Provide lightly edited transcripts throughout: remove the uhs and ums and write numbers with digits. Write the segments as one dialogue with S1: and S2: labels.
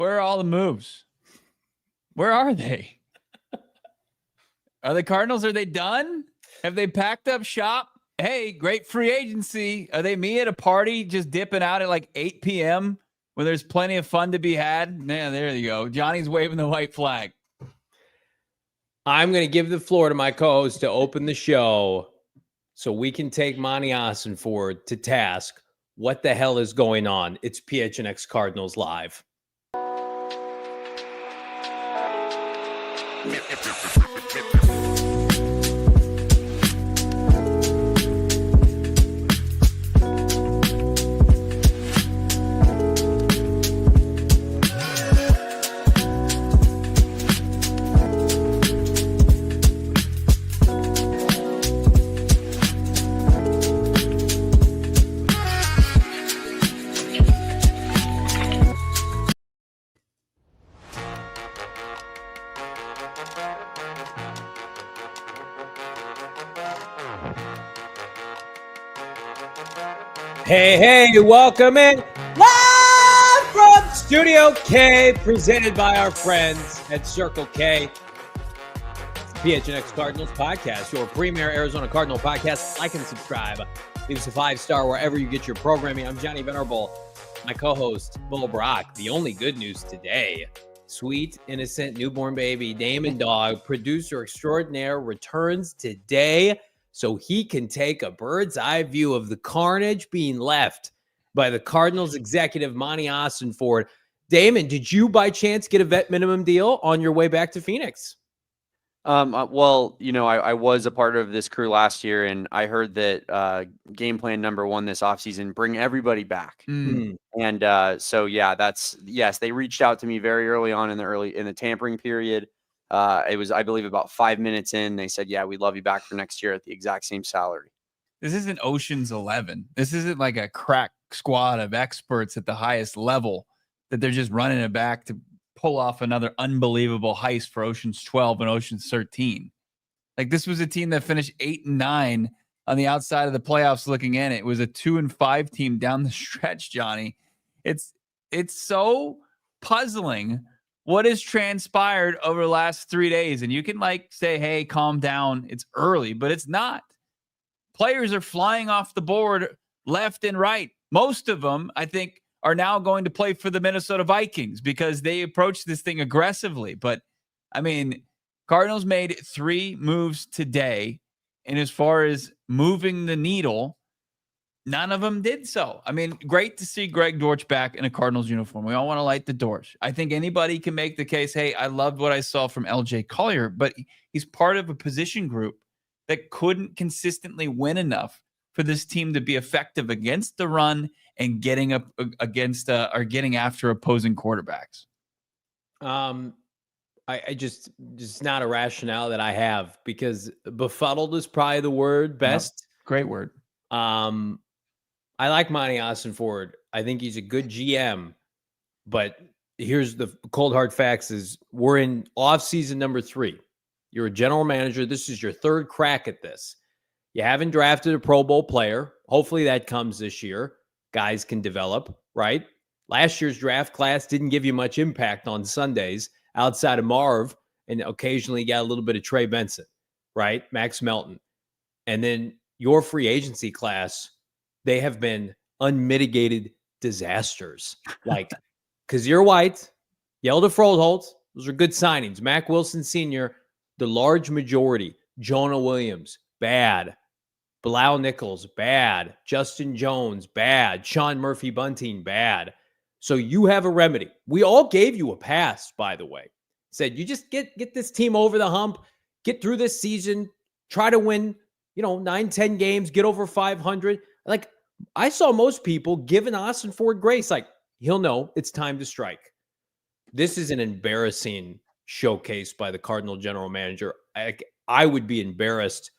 S1: Where are all the moves? Where are they? Are the Cardinals, are they done? Have they packed up shop? Hey, great free agency. Are they me at a party just dipping out at like 8 p.m. when there's plenty of fun to be had? Yeah, there you go. Johnny's waving the white flag.
S2: I'm going to give the floor to my co-host to open the show so we can take Monti Ossenfort to task. What the hell is going on? It's PHNX Cardinals Live. Hey, welcome in. Live from Studio K, presented by our friends at Circle K. PHNX Cardinals podcast, your premier Arizona Cardinal podcast. Like and subscribe. Leave us a 5-star wherever you get your programming. I'm Johnny Venerable, my co-host, Brack. The only good news today, sweet, innocent, newborn baby, Damon Dawg, producer extraordinaire, returns today, so he can take a bird's eye view of the carnage being left by the Cardinals executive, Monti Ossenfort. Damon, did you by chance get a vet minimum deal on your way back to Phoenix?
S3: Well, you know, I was a part of this crew last year, and I heard that game plan number one this offseason, bring everybody back. And so, yeah, yes, they reached out to me very early on in the tampering period. It was, I believe, about 5 minutes in. They said, yeah, we'd love you back for next year at the exact same salary.
S1: This isn't Ocean's 11. This isn't like a crack squad of experts at the highest level that they're just running it back to pull off another unbelievable heist for Ocean's 12 and Ocean's 13. Like, this was a team that finished 8-9 on the outside of the playoffs looking in. It was a 2-5 team down the stretch, Johnny. It's so puzzling what has transpired over the last 3 days. And you can say, hey, calm down. It's early, but it's not. Players are flying off the board left and right. Most of them, I think, are now going to play for the Minnesota Vikings because they approached this thing aggressively. But, I mean, Cardinals made 3 moves today. And as far as moving the needle, none of them did so. I mean, great to see Greg Dortch back in a Cardinals uniform. We all want to light the Dortch. I think anybody can make the case, hey, I loved what I saw from LJ Collier, but he's part of a position group that couldn't consistently win enough for this team to be effective against the run and getting up against or getting after opposing quarterbacks.
S2: I just not a rationale that I have, because befuddled is probably the word best.
S1: Yep. Great word.
S2: I like Monti Ossenfort. I think he's a good GM, but here's the cold hard facts is we're in off season number 3. You're a general manager. This is your 3rd crack at this. You haven't drafted a Pro Bowl player. Hopefully that comes this year. Guys can develop, right? Last year's draft class didn't give you much impact on Sundays outside of Marv, and occasionally you got a little bit of Trey Benson, right? Max Melton. And then your free agency class, they have been unmitigated disasters. Like Kazir White, Yelda Froholt, those are good signings. Mac Wilson Sr., the large majority. Jonah Williams, bad. Bilal Nichols, bad. Justin Jones, bad. Sean Murphy-Bunting, bad. So you have a remedy. We all gave you a pass, by the way. Said you just get this team over the hump, get through this season, try to win, 9-10 games, get over 500. Like, I saw most people giving Ossenfort grace. Like, he'll know it's time to strike. This is an embarrassing showcase by the Cardinal general manager. I would be embarrassed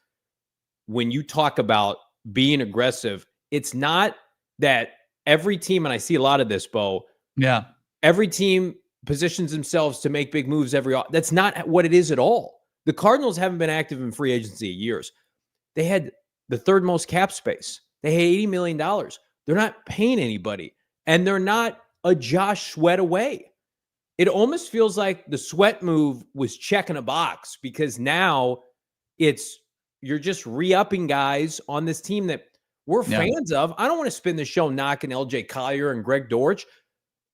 S2: when you talk about being aggressive. It's not that every team, and I see a lot of this, Bo.
S1: Yeah.
S2: Every team positions themselves to make big moves that's not what it is at all. The Cardinals haven't been active in free agency in years. They had the 3rd most cap space. They had $80 million. They're not paying anybody, and they're not a Josh Sweat away. it almost feels like the Sweat move was checking a box, because now you're just re-upping guys on this team that we're fans of. I don't want to spend the show knocking LJ Collier and Greg Dortch.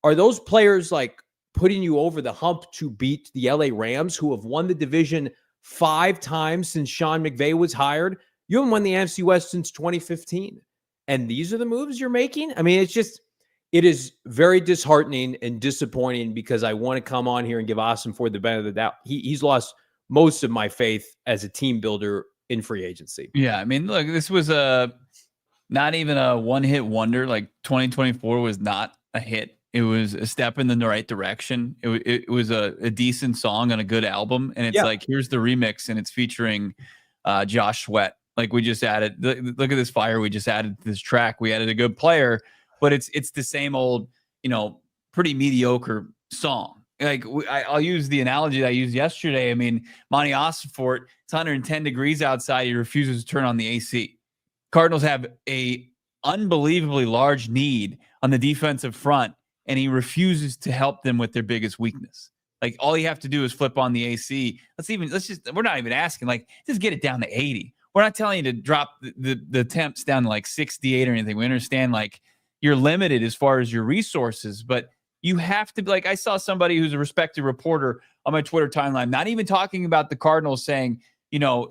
S2: Are those players like putting you over the hump to beat the LA Rams, who have won the division 5 times since Sean McVay was hired? You haven't won the NFC West since 2015. And these are the moves you're making? I mean, it is very disheartening and disappointing, because I want to come on here and give Ossenfort the benefit of the doubt. He's lost most of my faith as a team builder in free agency.
S1: Yeah, I mean, look, this was not even a one-hit wonder. Like 2024 was not a hit. It was a step in the right direction. It was a decent song on a good album. And it's like, here's the remix, and it's featuring Josh Sweat. Like, we just added, look at this fire. We just added this track. We added a good player, but it's the same old, pretty mediocre song. Like, I'll use the analogy that I used yesterday. I mean, Monti Ossenfort, it's 110 degrees outside. He refuses to turn on the AC. Cardinals have a unbelievably large need on the defensive front, and he refuses to help them with their biggest weakness. Like, all you have to do is flip on the AC. We're not even asking, like, just get it down to 80. We're not telling you to drop the temps down to like 68 or anything. We understand, like, you're limited as far as your resources, but you have to, like, I saw somebody who's a respected reporter on my Twitter timeline, not even talking about the Cardinals, saying,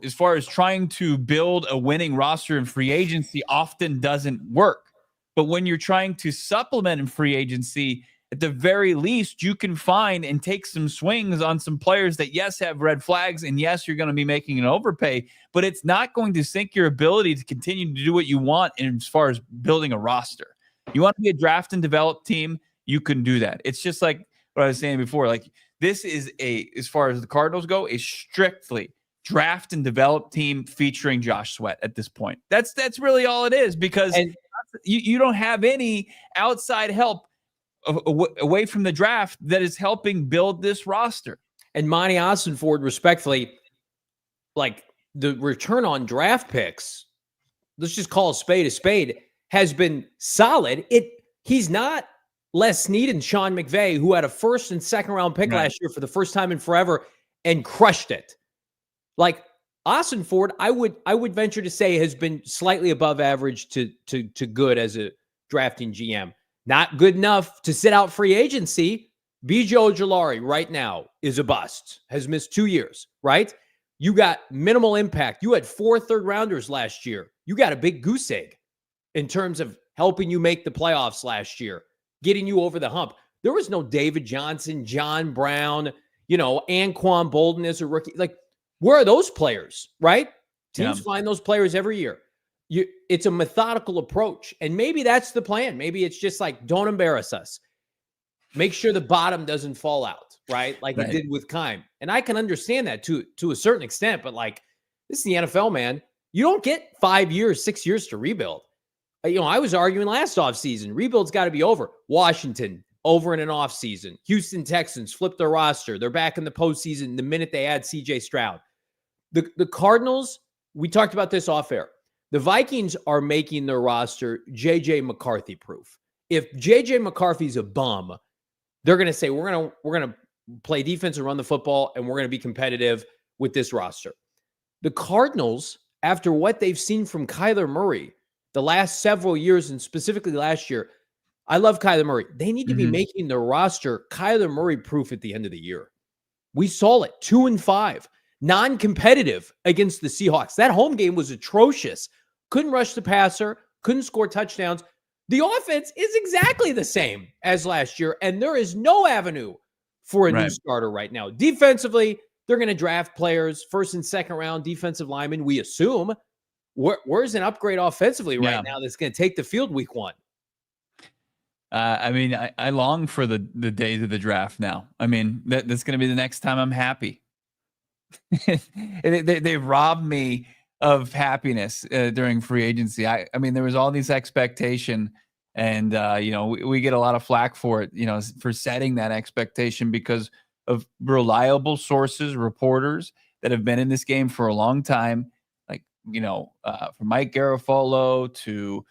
S1: as far as trying to build a winning roster in free agency often doesn't work. But when you're trying to supplement in free agency, at the very least, you can find and take some swings on some players that, yes, have red flags, and yes, you're going to be making an overpay, but it's not going to sink your ability to continue to do what you want as far as building a roster. You want to be a draft and develop team, you can do that. It's just like what I was saying before. Like, this is as far as the Cardinals go, a strictly draft and develop team featuring Josh Sweat at this point. That's really all it is, because you don't have any outside help away from the draft that is helping build this roster.
S2: And Monti Ossenfort, respectfully, like, the return on draft picks, let's just call a spade, has been solid. He's not Les Snead and Sean McVay, who had a first and second round pick last year for the first time in forever and crushed it. Like, Ossenfort, I would venture to say, has been slightly above average to good as a drafting GM. Not good enough to sit out free agency. B.J. Ojulari right now is a bust, has missed 2 years, right? You got minimal impact. You had 4 third-rounders last year. You got a big goose egg in terms of helping you make the playoffs last year, getting you over the hump. There was no David Johnson, John Brown, Anquan Bolden as a rookie. Like, where are those players, right? Teams find those players every year. It's a methodical approach, and maybe that's the plan. Maybe it's just like, don't embarrass us. Make sure the bottom doesn't fall out, right? Like it did with Keim. And I can understand that to a certain extent, but like, this is the NFL, man. You don't get 5 years, 6 years to rebuild. I was arguing last offseason, rebuild's got to be over. Washington, over in an offseason. Houston Texans flipped their roster. They're back in the postseason the minute they add CJ Stroud. The Cardinals, we talked about this off air. The Vikings are making their roster J.J. McCarthy proof. If J.J. McCarthy's a bum, they're going to say, we're going to play defense and run the football, and we're going to be competitive with this roster. The Cardinals, after what they've seen from Kyler Murray the last several years, and specifically last year, I love Kyler Murray. They need to be making their roster Kyler Murray proof at the end of the year. We saw it, 2-5. Non-competitive against the Seahawks. That home game was atrocious. Couldn't rush the passer, couldn't score touchdowns. The offense is exactly the same as last year, and there is no avenue for a new starter right now. Defensively, they're going to draft players, first and second round defensive linemen, we assume. Where's an upgrade offensively right now that's going to take the field week 1?
S1: I mean, I long for the days of the draft now. I mean, that's going to be the next time I'm happy. They robbed me of happiness during free agency. I mean, there was all these expectation, and we get a lot of flack for it, for setting that expectation because of reliable sources, reporters that have been in this game for a long time, like from Mike Garafolo to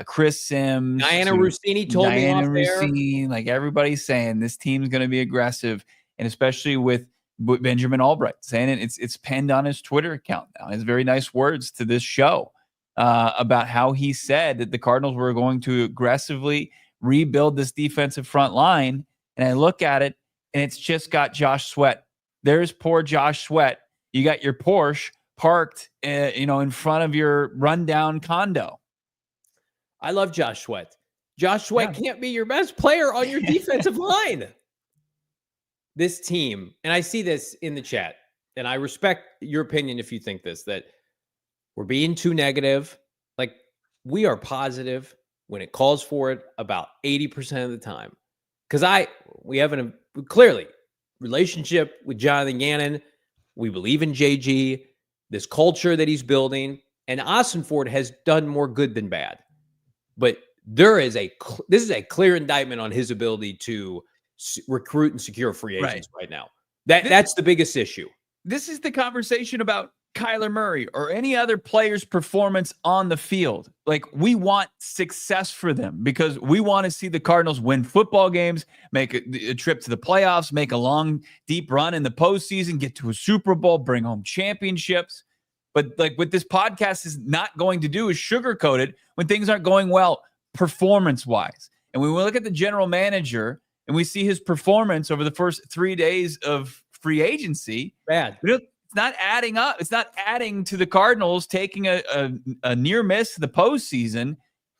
S1: Chris Sims,
S2: Diana Rossini told me off there.
S1: Like everybody's saying this team's going to be aggressive, and especially with Benjamin Albright saying it's pinned on his Twitter account now. His very nice words to this show about how he said that the Cardinals were going to aggressively rebuild this defensive front line. And I look at it, and it's just got Josh Sweat. There's poor Josh Sweat. You got your Porsche parked, in front of your rundown condo.
S2: I love Josh Sweat. Josh Sweat can't be your best player on your defensive line. This team, and I see this in the chat, and I respect your opinion if you think this, that we're being too negative. Like, we are positive when it calls for it about 80% of the time. Because we have a clearly relationship with Jonathan Gannon. We believe in JG, this culture that he's building, and Ossenfort has done more good than bad. But this is a clear indictment on his ability to recruit and secure free agents right now. That's the biggest issue.
S1: This is the conversation about Kyler Murray or any other player's performance on the field. Like, we want success for them because we want to see the Cardinals win football games, make a trip to the playoffs, make a long, deep run in the postseason, get to a Super Bowl, bring home championships. But like what this podcast is not going to do is sugarcoat it when things aren't going well performance-wise. And when we look at the general manager and we see his performance over the first 3 days of free agency,
S2: bad.
S1: It's not adding up. It's not adding to the Cardinals taking a near miss to the postseason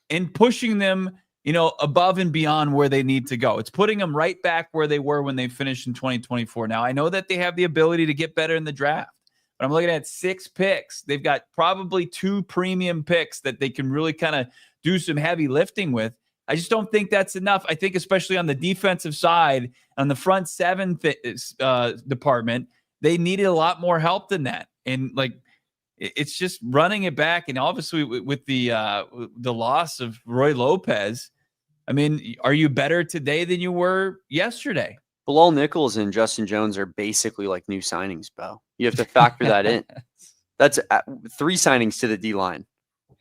S1: and pushing them, above and beyond where they need to go. It's putting them right back where they were when they finished in 2024. Now, I know that they have the ability to get better in the draft. But I'm looking at 6 picks. They've got probably 2 premium picks that they can really kind of do some heavy lifting with. I just don't think that's enough. I think especially on the defensive side, on the front 7 department, they needed a lot more help than that. And it's just running it back. And obviously with the loss of Roy Lopez, I mean, are you better today than you were yesterday?
S3: Bilal Nichols and Justin Jones are basically like new signings, Bo. You have to factor that in. That's 3 signings to the D-line.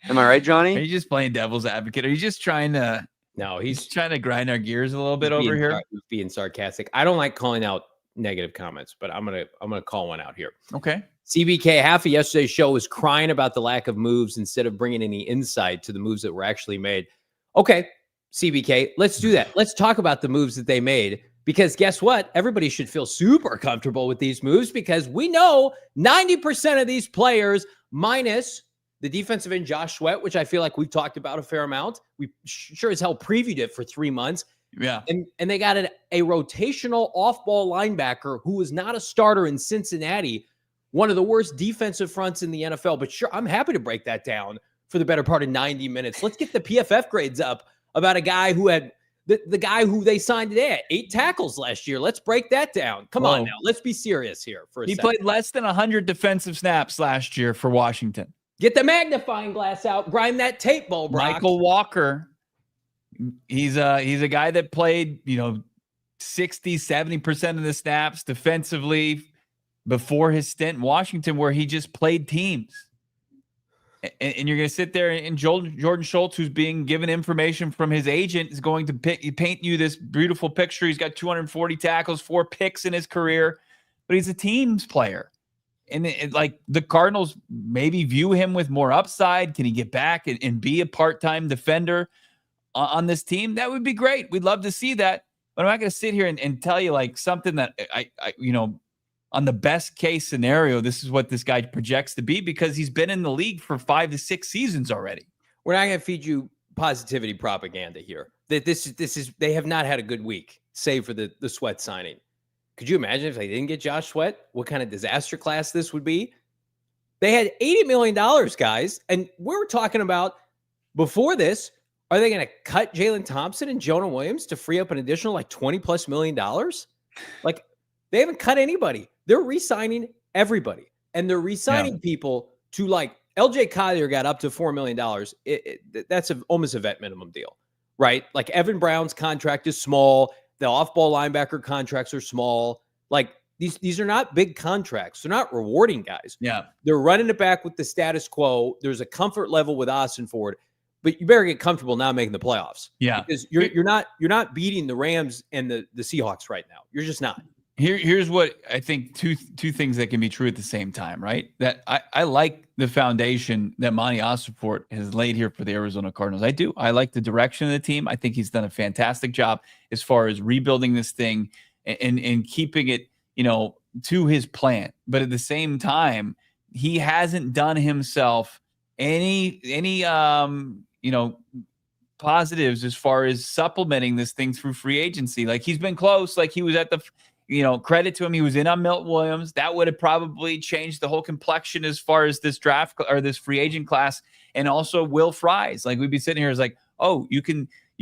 S3: Am I right, Johnny?
S1: Are you just playing devil's advocate? Are you just trying to – No, he's trying to grind our gears a little bit over here.
S2: He's being sarcastic. I don't like calling out negative comments, but I'm gonna call one out here.
S1: Okay.
S2: CBK, half of yesterday's show was crying about the lack of moves instead of bringing any insight to the moves that were actually made. Okay, CBK, let's do that. Let's talk about the moves that they made. Because guess what? Everybody should feel super comfortable with these moves because we know 90% of these players, minus the defensive end Josh Sweat, which I feel like we've talked about a fair amount. We sure as hell previewed it for 3 months.
S1: Yeah.
S2: And they got a rotational off-ball linebacker who was not a starter in Cincinnati, one of the worst defensive fronts in the NFL. But sure, I'm happy to break that down for the better part of 90 minutes. Let's get the PFF grades up about a guy who had the guy who they signed today at 8 tackles last year. Let's break that down. Come on now. Let's be serious here for a second.
S1: He played less than 100 defensive snaps last year for Washington.
S2: Get the magnifying glass out. Grind that tape, Bo Brack.
S1: Michael Walker. He's a guy that played, 60, 70% of the snaps defensively before his stint in Washington, where he just played teams. And you're going to sit there and Jordan Schultz, who's being given information from his agent, is going to paint you this beautiful picture. He's got 240 tackles, 4 picks in his career, but he's a teams player. And the Cardinals maybe view him with more upside. Can he get back and be a part-time defender on this team? That would be great. We'd love to see that. But I'm not going to sit here and tell you something that I on the best case scenario, this is what this guy projects to be because he's been in the league for 5 to 6 seasons already.
S2: We're not going to feed you positivity propaganda here. That this is they have not had a good week, save for the Sweat signing. Could you imagine if they didn't get Josh Sweat, what kind of disaster class this would be? They had $80 million, guys. And we were talking about before this, are they going to cut Jalen Thompson and Jonah Williams to free up an additional $20+ million? They haven't cut anybody. They're re-signing everybody. And they're re-signing people to LJ Collier got up to $4 million. That's almost a vet minimum deal, right? Evan Brown's contract is small. The off-ball linebacker contracts are small. These are not big contracts. They're not rewarding guys.
S1: Yeah.
S2: They're running it back with the status quo. There's a comfort level with Ossenfort. but you better get comfortable now making the playoffs.
S1: Yeah.
S2: Because you're not beating the Rams and the Seahawks right now. You're just not.
S1: Here's what I think two things that can be true at the same time, right? That I like the foundation that Monti Ossenfort has laid here for the Arizona Cardinals. I do. I like the direction of the team. I think he's done a fantastic job as far as rebuilding this thing and keeping it, to his plan. But at the same time, he hasn't done himself any positives as far as supplementing this thing through free agency. Like he's been close. Like he was at the credit to him. He was in on Milton Williams. That would have probably changed the whole complexion as far as this draft or this free agent class. And also Will Fries. Like we'd be sitting here as like, oh, you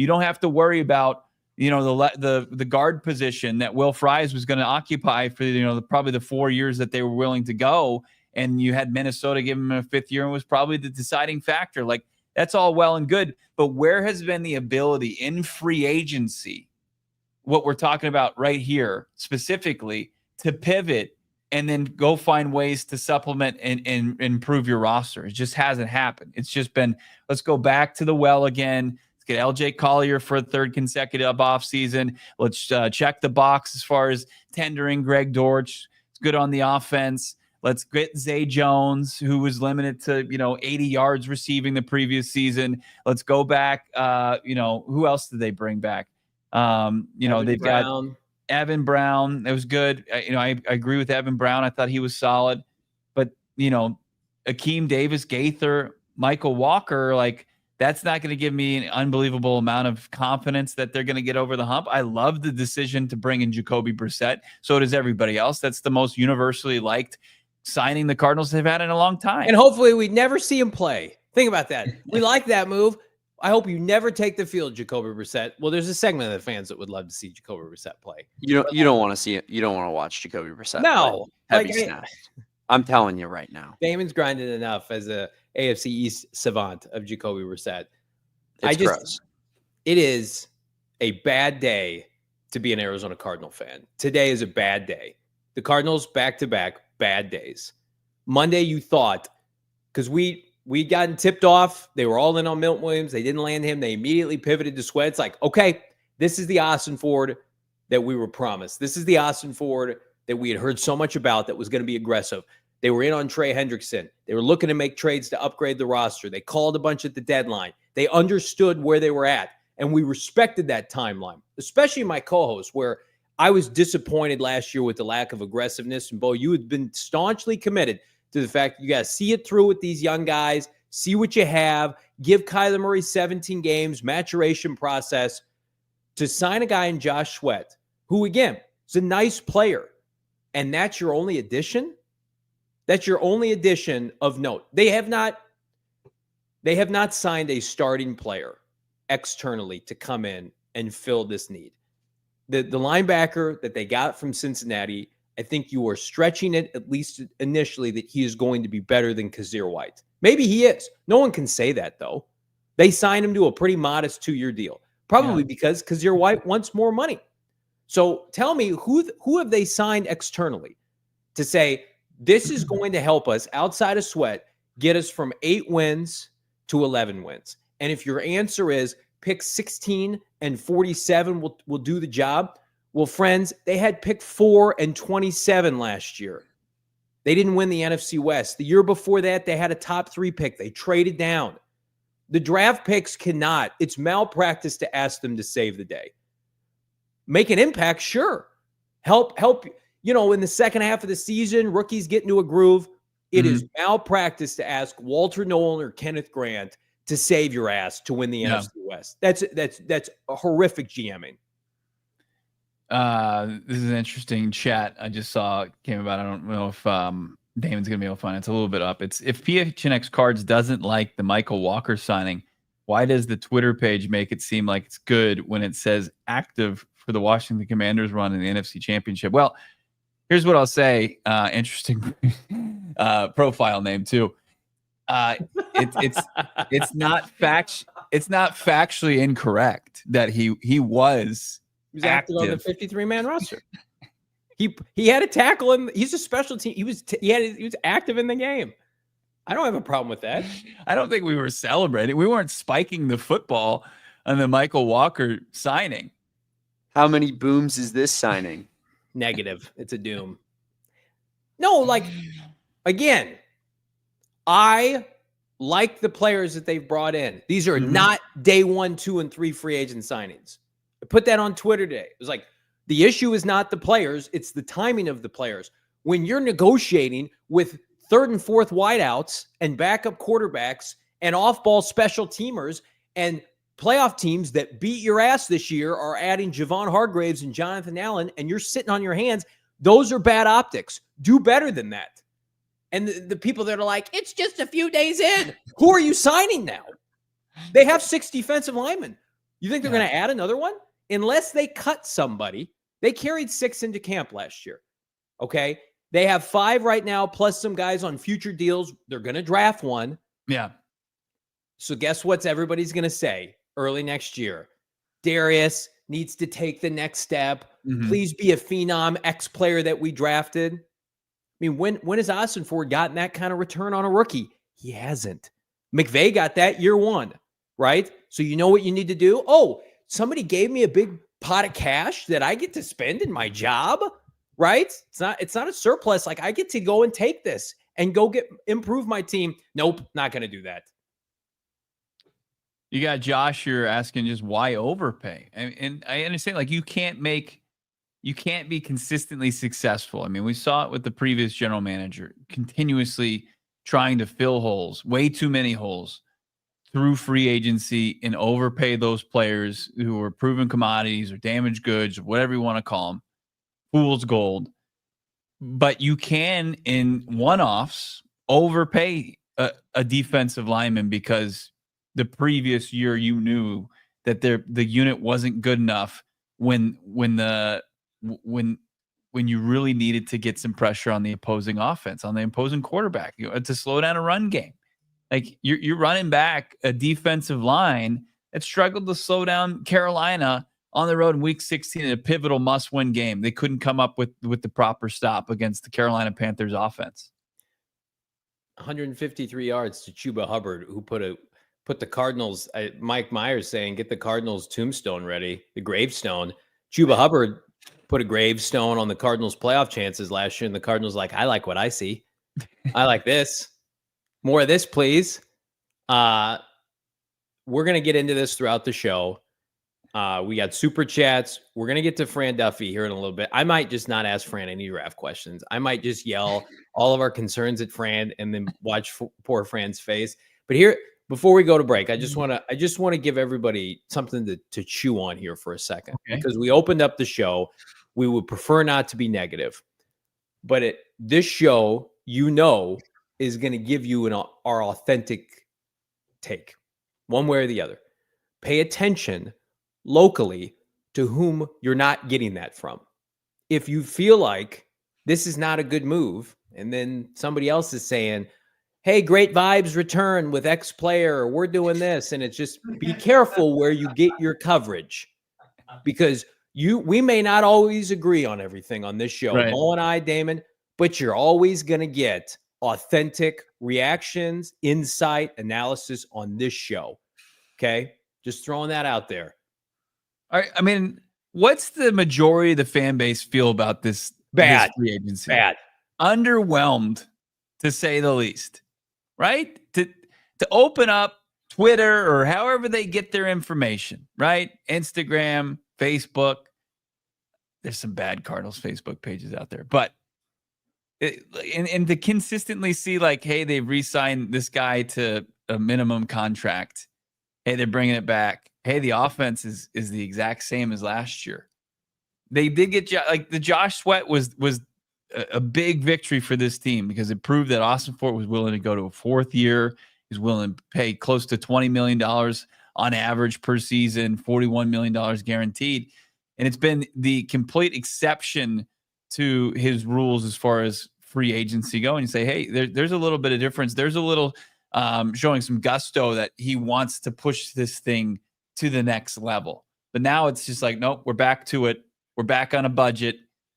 S1: don't have to worry about, the guard position that Will Fries was going to occupy for, probably the 4 years that they were willing to go. And you had Minnesota give him a 5th year and was probably the deciding factor. Like that's all well and good. But where has been the ability in free agency, what we're talking about right here specifically, to pivot and then go find ways to supplement and improve your roster? It just hasn't happened. It's just been, let's go back to the well again. Let's get LJ Collier for a 3rd consecutive offseason. Let's check the box as far as tendering Greg Dortch. It's good on the offense. Let's get Zay Jones, who was limited to, 80 yards receiving the previous season. Let's go back. Who else did they bring back? They've got Evan Brown. It was good. I agree with Evan Brown. I thought he was solid, but Akeem Davis, Gaither, Michael Walker, like that's not going to give me an unbelievable amount of confidence that they're going to get over the hump. I love the decision to bring in Jacoby Brissett. So does everybody else. That's the most universally liked signing the Cardinals have had in a long time.
S2: And hopefully we never see him play. Think about that. We like that move. I hope you never take the field, Jacoby Brissett. Well, there's a segment of the fans that would love to see Jacoby Brissett play.
S3: You don't want to see it. You don't want to watch Jacoby Brissett.
S2: No,
S3: heavy snaps. I'm telling you right now.
S2: Damon's grinded enough as a AFC East savant of Jacoby Brissett.
S3: Gross.
S2: It is a bad day to be an Arizona Cardinal fan. Today is a bad day. The Cardinals back-to-back bad days. Monday, you thought, because we'd gotten tipped off. They were all in on Milton Williams. They didn't land him. They immediately pivoted to Sweat. It's like, okay, this is the Ossenfort that we were promised. This is the Ossenfort that we had heard so much about that was going to be aggressive. They were in on Trey Hendrickson. They were looking to make trades to upgrade the roster. They called a bunch at the deadline. They understood where they were at, and we respected that timeline, especially my co-host, where I was disappointed last year with the lack of aggressiveness. And, Bo, you had been staunchly committed to the fact you got to see it through with these young guys, see what you have, give Kyler Murray 17 games, maturation process, to sign a guy in Josh Sweat, who, again, is a nice player, and that's your only addition? That's your only addition of note. They have not signed a starting player externally to come in and fill this need. The linebacker that they got from Cincinnati, I think you are stretching it, at least initially, that he is going to be better than Kazir White. Maybe he is. No one can say that, though. They signed him to a pretty modest 2-year deal, probably because Kazir White wants more money. So tell me, who have they signed externally to say, this is going to help us outside of Sweat, get us from 8 wins to 11 wins? And if your answer is pick 16 and 47 will do the job, well, friends, they had pick 4 and 27 last year. They didn't win the NFC West. The year before that, they had a top 3 pick. They traded down. The draft picks cannot. It's malpractice to ask them to save the day. Make an impact, sure. Help. In the second half of the season, rookies get into a groove. It is malpractice to ask Walter Nolan or Kenneth Grant to save your ass to win the NFC West. That's a horrific GMing.
S1: This is an interesting chat I just saw came about. I don't know if Damon's gonna be able to find it. It's a little bit up. It's if PHNX Cards doesn't like the Michael Walker signing, why does the Twitter page make it seem like it's good when it says active for the Washington Commanders run in the NFC Championship? Well, here's what I'll say. Interesting profile name too. It's not factually incorrect that he was
S2: active on the 53-man roster. He had a tackle, and he's a special team. He was active in the game. I don't have a problem with that.
S1: I don't think we were celebrating. We weren't spiking the football on the Michael Walker signing.
S3: How many booms is this signing?
S2: Negative. It's a doom. No, like, again, I like the players that they've brought in. These are not day 1, 2, and 3 free agent signings. I put that on Twitter today. It was like, the issue is not the players, it's the timing of the players. When you're negotiating with third and fourth wideouts and backup quarterbacks and off-ball special teamers and playoff teams that beat your ass this year are adding Javon Hargraves and Jonathan Allen, and you're sitting on your hands, those are bad optics. Do better than that. And the people that are like, it's just a few days in. Who are you signing now? They have 6 defensive linemen. You think they're going to add another one? Unless they cut somebody. They carried 6 into camp last year. Okay? They have 5 right now, plus some guys on future deals. They're going to draft one.
S1: Yeah.
S2: So guess what everybody's going to say early next year? Darius needs to take the next step. Please be a phenom ex-player that we drafted. I mean, when has Ossenfort gotten that kind of return on a rookie? He hasn't. McVay got that year 1, right? So you know what you need to do? Oh, somebody gave me a big pot of cash that I get to spend in my job, right? It's not a surplus. Like, I get to go and take this and go improve my team. Nope, not going to do that.
S1: You got Josh here asking just why overpay. And I understand, like, you can't be consistently successful. I mean, we saw it with the previous general manager, continuously trying to fill holes, way too many holes through free agency, and overpay those players who are proven commodities or damaged goods, or whatever you want to call them, fool's gold. But you can, in one-offs, overpay a defensive lineman because the previous year you knew that the unit wasn't good enough when you really needed to get some pressure on the opposing offense, on the opposing quarterback, to slow down a run game. Like, you're running back a defensive line that struggled to slow down Carolina on the road in Week 16 in a pivotal must-win game. They couldn't come up with the proper stop against the Carolina Panthers offense.
S2: 153 yards to Chuba Hubbard, who put the Cardinals. Mike Myers saying, "Get the Cardinals tombstone ready, the gravestone." Chuba Hubbard put a gravestone on the Cardinals' playoff chances last year, and the Cardinals like, I like what I see. I like this. More of this, please. We're going to get into this throughout the show. We got super chats. We're going to get to Fran Duffy here in a little bit. I might just not ask Fran any draft questions. I might just yell all of our concerns at Fran and then watch poor Fran's face. But here, before we go to break, I just want to give everybody something to chew on here for a second, because we opened up the show. We would prefer not to be negative, but this show, is going to give you our authentic take, one way or the other. Pay attention locally to whom you're not getting that from. If you feel like this is not a good move, and then somebody else is saying, hey, great vibes return with X player, or we're doing this, and it's just, be careful where you get your coverage, because we may not always agree on everything on this show, right? Mo and I, Damon, but you're always going to get authentic reactions, insight, analysis on this show. Okay? Just throwing that out there.
S1: All right. I mean, what's the majority of the fan base feel about this?
S2: Bad.
S1: This free agency?
S2: Bad.
S1: Underwhelmed, to say the least. Right? To open up Twitter or however they get their information, right? Instagram, Facebook. There's some bad Cardinals Facebook pages out there, but and to consistently see, like, hey, they've re-signed this guy to a minimum contract. Hey, they're bringing it back. Hey, the offense is the exact same as last year. They did get the Josh Sweat was a big victory for this team, because it proved that Ossenfort was willing to go to a 4th year. He's willing to pay close to $20 million on average per season, $41 million guaranteed. And it's been the complete exception to his rules as far as free agency go. And you say, hey, there's a little bit of difference. There's a little showing some gusto that he wants to push this thing to the next level. But now it's just like, nope, we're back to it. We're back on a budget,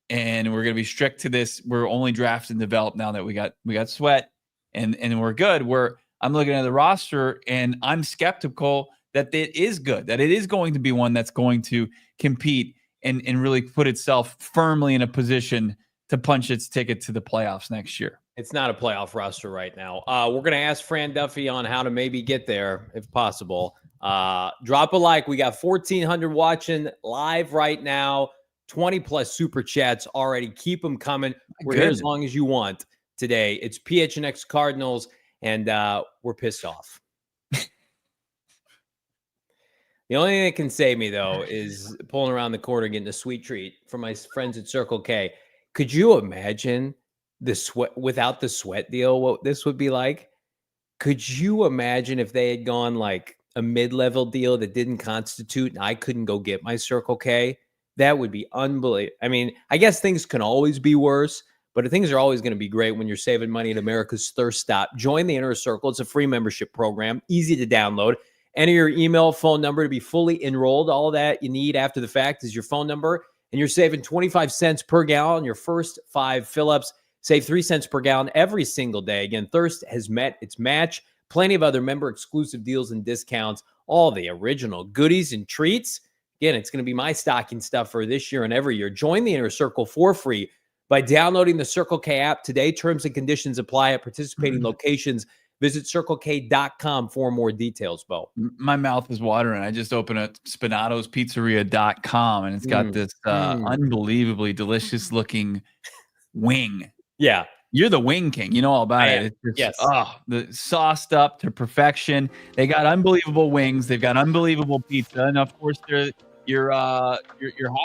S1: and we're going to be strict to this. We're only draft and develop now that we got Sweat. and we're good. Where I'm looking at the roster and I'm skeptical that it is good, that it is going to be one that's going to compete and really put itself firmly in a position to punch its ticket to the playoffs next year.
S2: It's not a playoff roster right now. We're going to ask Fran Duffy on how to maybe get there if possible. Drop a like. We got 1,400 watching live right now. 20 plus super chats already. Keep them coming. We're here as long as you want today. It's PHNX Cardinals, and we're pissed off. The only thing that can save me, though, is pulling around the corner, getting a sweet treat from my friends at Circle K. Could you imagine the sweat without the sweat deal, what this would be like? Could you imagine if they had gone like a mid-level deal that didn't constitute and I couldn't go get my Circle K? That would be unbelievable. I mean, I guess things can always be worse, but things are always going to be great when you're saving money at America's Thirst Stop. Join the Inner Circle. It's a free membership program, easy to download. Enter your email, phone number to be fully enrolled. All that you need after the fact is your phone number, and you're saving 25 cents per gallon your first 5 fill-ups. Save 3 cents per gallon every single day. Again, Thirst has met its match. Plenty of other member-exclusive deals and discounts. All the original goodies and treats. Again, it's going to be my stocking stuff for this year and every year. Join the Inner Circle for free by downloading the Circle K app today. Terms and conditions apply at participating locations. Visit CircleK.com for more details, Bo.
S1: My mouth is watering. I just opened up SpanatosPizzeria.com, and it's got this unbelievably delicious looking wing.
S2: Yeah.
S1: You're the wing king. You know all about it. It's just, the sauced up to perfection. They got unbelievable wings. They've got unbelievable pizza. And of course, they're your hot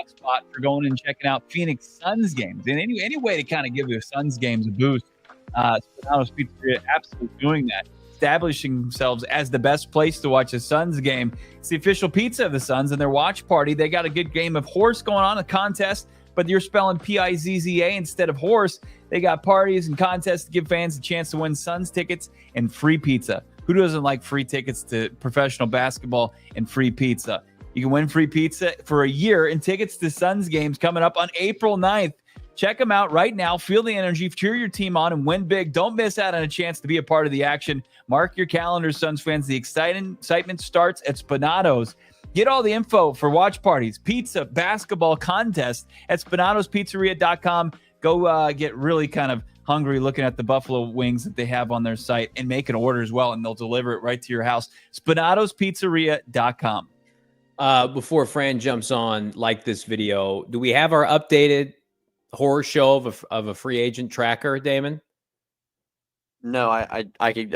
S1: spot for going and checking out Phoenix Suns games. And any way to kind of give the Suns games a boost. Spanatos Pizzeria absolutely doing that, establishing themselves as the best place to watch a Suns game. It's the official pizza of the Suns and their watch party. They got a good game of horse going on, a contest, but you're spelling Pizza instead of horse. They got parties and contests to give fans a chance to win Suns tickets and free pizza. Who doesn't like free tickets to professional basketball and free pizza? You can win free pizza for a year and tickets to Suns games coming up on April 9th. Check them out right now. Feel the energy, cheer your team on, and win big. Don't miss out on a chance to be a part of the action. Mark your calendars, Suns fans. The excitement starts at Spanatos. Get all the info for watch parties, pizza, basketball contests at SpanatosPizzeria.com. Go get really kind of hungry looking at the buffalo wings that they have on their site and make an order as well, and they'll deliver it right to your house. SpanatosPizzeria.com.
S2: Before Fran jumps on, like this video, do we have our updated horror show of a free agent tracker, Damon?
S3: No, I could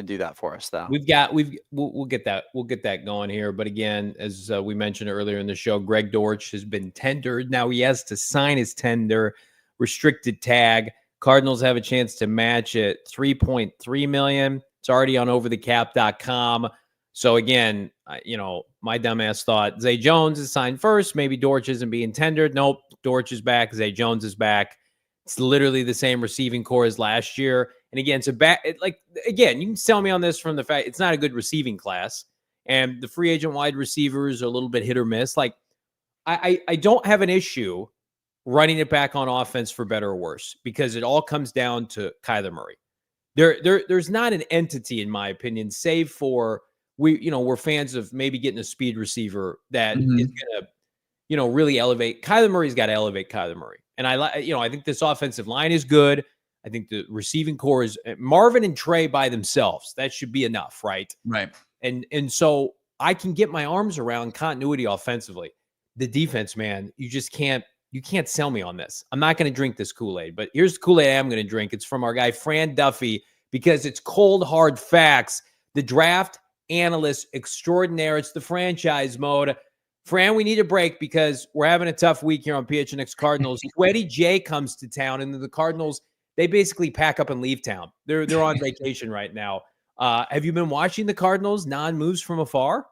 S3: do that for us though.
S2: We'll get that going here. But again, as we mentioned earlier in the show, Greg Dortch has been tendered. Now he has to sign his tender, restricted tag. Cardinals have a chance to match it, $3.3 million. It's already on overthecap.com. So again, my dumbass thought Zay Jones is signed first. Maybe Dortch isn't being tendered. Nope, Dortch is back. Zay Jones is back. It's literally the same receiving core as last year. And again, again, you can sell me on this from the fact it's not a good receiving class, and the free agent wide receivers are a little bit hit or miss. Like, I don't have an issue running it back on offense for better or worse, because it all comes down to Kyler Murray. There's not an entity, in my opinion, save for we're fans of maybe getting a speed receiver that is going to, really elevate. Kyler Murray's got to elevate Kyler Murray. And I think this offensive line is good. I think the receiving core is Marvin and Trey by themselves. That should be enough, right?
S1: Right.
S2: And so I can get my arms around continuity offensively. The defense, man, you can't sell me on this. I'm not going to drink this Kool-Aid, but here's the Kool-Aid I am going to drink. It's from our guy, Fran Duffy, because it's cold, hard facts. The draft analyst extraordinaire. It's the franchise mode. Fran, we need a break because we're having a tough week here on PHNX Cardinals. Sweaty J comes to town, and the Cardinals, they basically pack up and leave town. They're on vacation right now. Have you been watching the Cardinals non-moves from afar?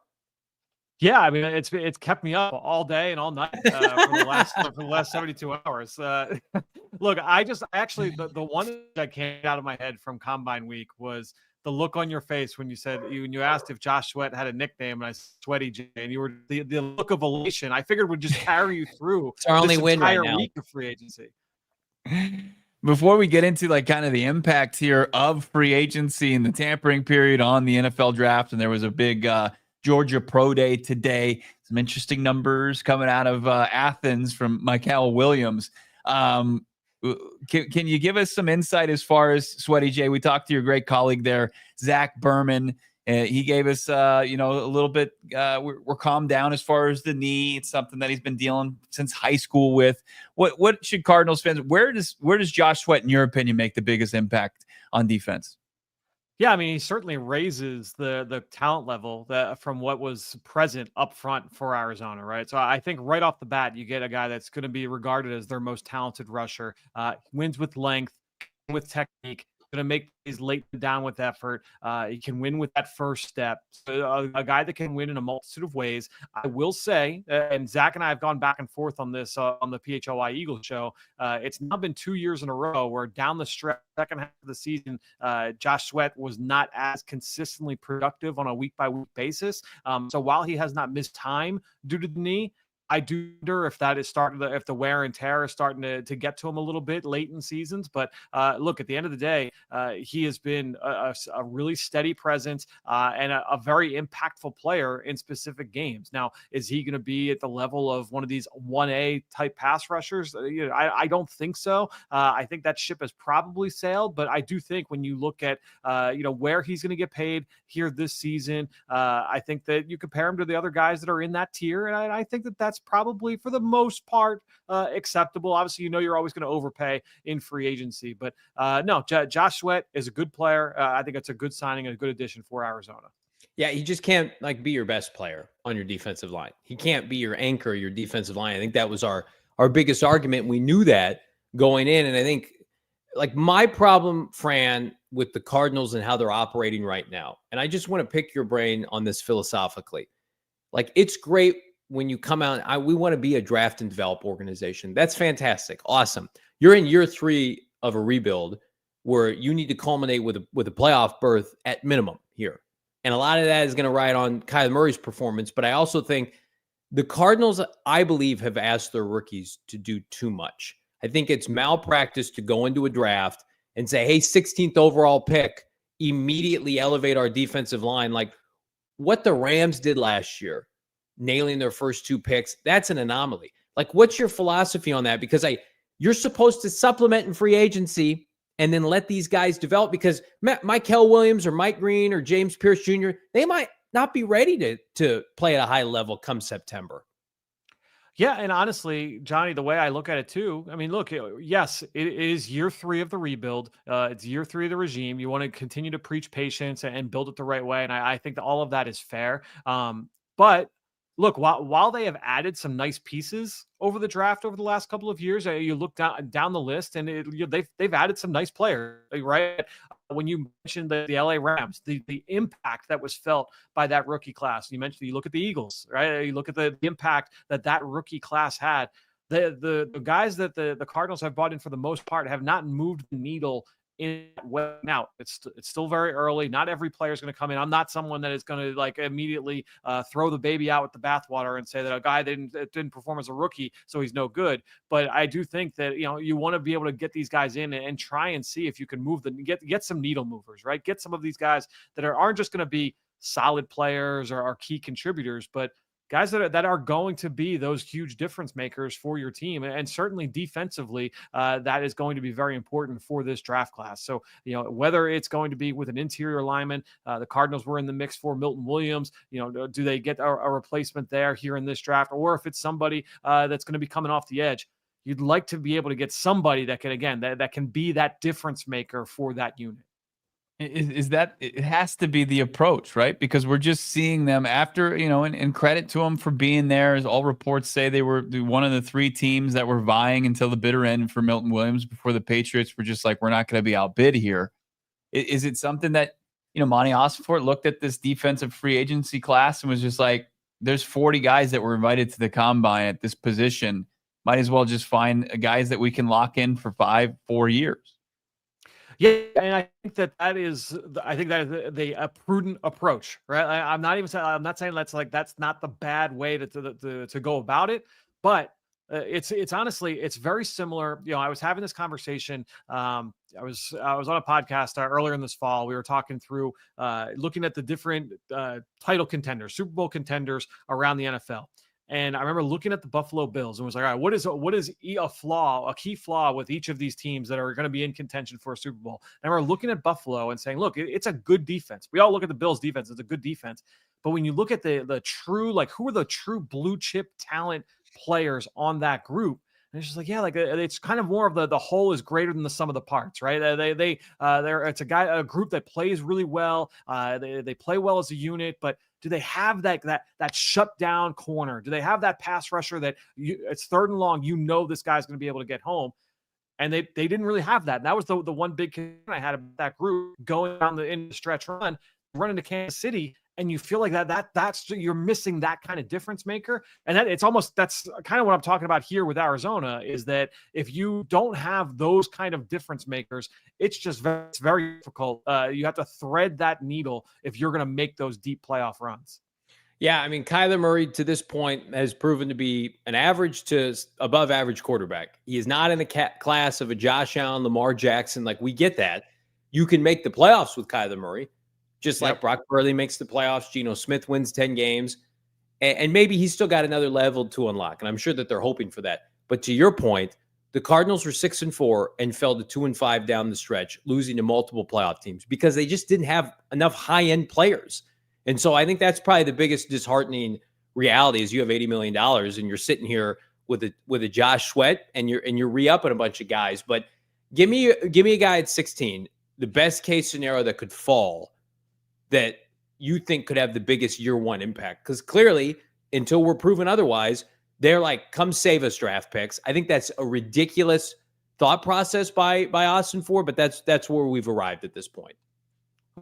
S4: Yeah, I mean, it's kept me up all day and all night for the last 72 hours. Look, the one that came out of my head from Combine Week was the look on your face when you asked if Josh Sweat had a nickname, and I said Sweaty J, and you were the look of elation. I figured would just carry you through
S2: it's our only win right
S4: entire
S2: now.
S4: Week of free agency.
S1: Before we get into like kind of the impact here of free agency and the tampering period on the NFL draft, and there was a big Georgia Pro Day today. Some interesting numbers coming out of Athens from Michael Williams. Can you give us some insight as far as Sweaty J? We talked to your great colleague there, Zach Berman. He gave us, a little bit. We're calmed down as far as the knee. It's something that he's been dealing since high school with. What should Cardinals fans? Where does Josh Sweat, in your opinion, make the biggest impact on defense?
S4: Yeah, I mean, he certainly raises the talent level from what was present up front for Arizona, right? So I think right off the bat, you get a guy that's going to be regarded as their most talented rusher, wins with length, with technique, going to make these late down with effort. He can win with that first step. So a guy that can win in a multitude of ways. I will say, and Zach and I have gone back and forth on this on the PHLY Eagle show. It's now been 2 years in a row where down the stretch, second half of the season, Josh Sweat was not as consistently productive on a week-by-week basis. So while he has not missed time due to the knee, I do wonder if that is starting to, if the wear and tear is starting to get to him a little bit late in seasons. But look, at the end of the day, he has been a really steady presence and a very impactful player in specific games. Now, is he going to be at the level of one of these 1A type pass rushers? I don't think so. I think that ship has probably sailed, but I do think when you look at where he's going to get paid here this season, I think that you compare him to the other guys that are in that tier, and I think that that's probably for the most part acceptable. Obviously, you're always going to overpay in free agency, but no, Josh Sweat is a good player. I think it's a good signing and a good addition for Arizona.
S2: Yeah, he just can't be your best player on your defensive line. He can't be your anchor, your defensive line. I think that was our biggest argument. We knew that going in, and I think my problem, Fran, with the Cardinals and how they're operating right now, and I just want to pick your brain on this philosophically. It's great when you come out, we want to be a draft and develop organization. That's fantastic. Awesome. You're in year 3 of a rebuild where you need to culminate with a playoff berth at minimum here. And a lot of that is going to ride on Kyler Murray's performance. But I also think the Cardinals, I believe, have asked their rookies to do too much. I think it's malpractice to go into a draft and say, hey, 16th overall pick, immediately elevate our defensive line. Like what the Rams did last year, nailing their first 2 picks, that's an anomaly. What's your philosophy on that? Because you're supposed to supplement in free agency and then let these guys develop, because Michael Williams or Mike Green or James Pierce Jr., they might not be ready to play at a high level come September.
S4: Yeah, and honestly, Johnny, the way I look at it too, I mean, look, yes, it is year 3 of the rebuild. It's year 3 of the regime. You want to continue to preach patience and build it the right way, and I think that all of that is fair. But look, while they have added some nice pieces over the draft over the last couple of years, you look down the list, and they've added some nice players, right? When you mentioned the LA Rams, the impact that was felt by that rookie class. You look at the Eagles, right? You look at the impact that rookie class had. The guys that the Cardinals have brought in for the most part have not moved the needle in way. Now it's still very early. Not every player is going to come in. I'm not someone that is going to immediately throw the baby out with the bathwater and say that a guy didn't perform as a rookie, so he's no good. But I do think that you want to be able to get these guys in and try and see if you can move get some needle movers, right? Get some of these guys that aren't just going to be solid players or key contributors, but guys that are going to be those huge difference makers for your team. And certainly defensively, that is going to be very important for this draft class. So, whether it's going to be with an interior lineman, the Cardinals were in the mix for Milton Williams, do they get a replacement there here in this draft? Or if it's somebody that's going to be coming off the edge, you'd like to be able to get somebody that can, again, that can be that difference maker for that unit.
S1: Is that it has to be the approach, right? Because we're just seeing them after, and credit to them for being there. As all reports say, they were one of the 3 teams that were vying until the bitter end for Milton Williams before the Patriots were just like, we're not going to be outbid here. Is it something that, Monti Ossenfort looked at this defensive free agency class and was just like, there's 40 guys that were invited to the combine at this position. Might as well just find guys that we can lock in for 4 years.
S4: Yeah, and I think that is a prudent approach, right? I'm not saying that's not the bad way to go about it, but it's honestly, it's very similar. I was having this conversation. I was on a podcast earlier in this fall. We were talking through looking at the different title contenders, Super Bowl contenders around the NFL. And I remember looking at the Buffalo Bills and was like, all right, what is a key flaw with each of these teams that are going to be in contention for a Super Bowl? And I remember looking at Buffalo and saying, look, it's a good defense. We all look at the Bills defense. It's a good defense. But when you look at the true, like, who are the true blue chip talent players on that group? And it's just like, yeah, like it's kind of more of the whole is greater than the sum of the parts, right? It's a group that plays really well. They play well as a unit, but do they have that shut down corner? Do they have that pass rusher that it's third and long? This guy's going to be able to get home. And they didn't really have that. And that was the one big concern I had about that group going down in the stretch running to Kansas City. And you feel like that's you're missing that kind of difference maker. And that's kind of what I'm talking about here with Arizona, is that if you don't have those kind of difference makers, it's very difficult. You have to thread that needle if you're going to make those deep playoff runs.
S2: Yeah, I mean, Kyler Murray to this point has proven to be an average to above average quarterback. He is not in the class of a Josh Allen, Lamar Jackson. Like, we get that. You can make the playoffs with Kyler Murray. Just like Brock Purdy makes the playoffs, Geno Smith wins 10 games, and maybe he's still got another level to unlock, and I'm sure that they're hoping for that. But to your point, the Cardinals were 6-4 and fell to 2-5 down the stretch, losing to multiple playoff teams because they just didn't have enough high-end players. And so I think that's probably the biggest disheartening reality is you have $80 million and you're sitting here with a Josh Sweat and you're re-upping a bunch of guys. But give me a guy at 16, the best case scenario that could fall, that you think could have the biggest year one impact. Because clearly, until we're proven otherwise, they're like, come save us, draft picks. I think that's a ridiculous thought process by Ossenfort, but that's where we've arrived at this point.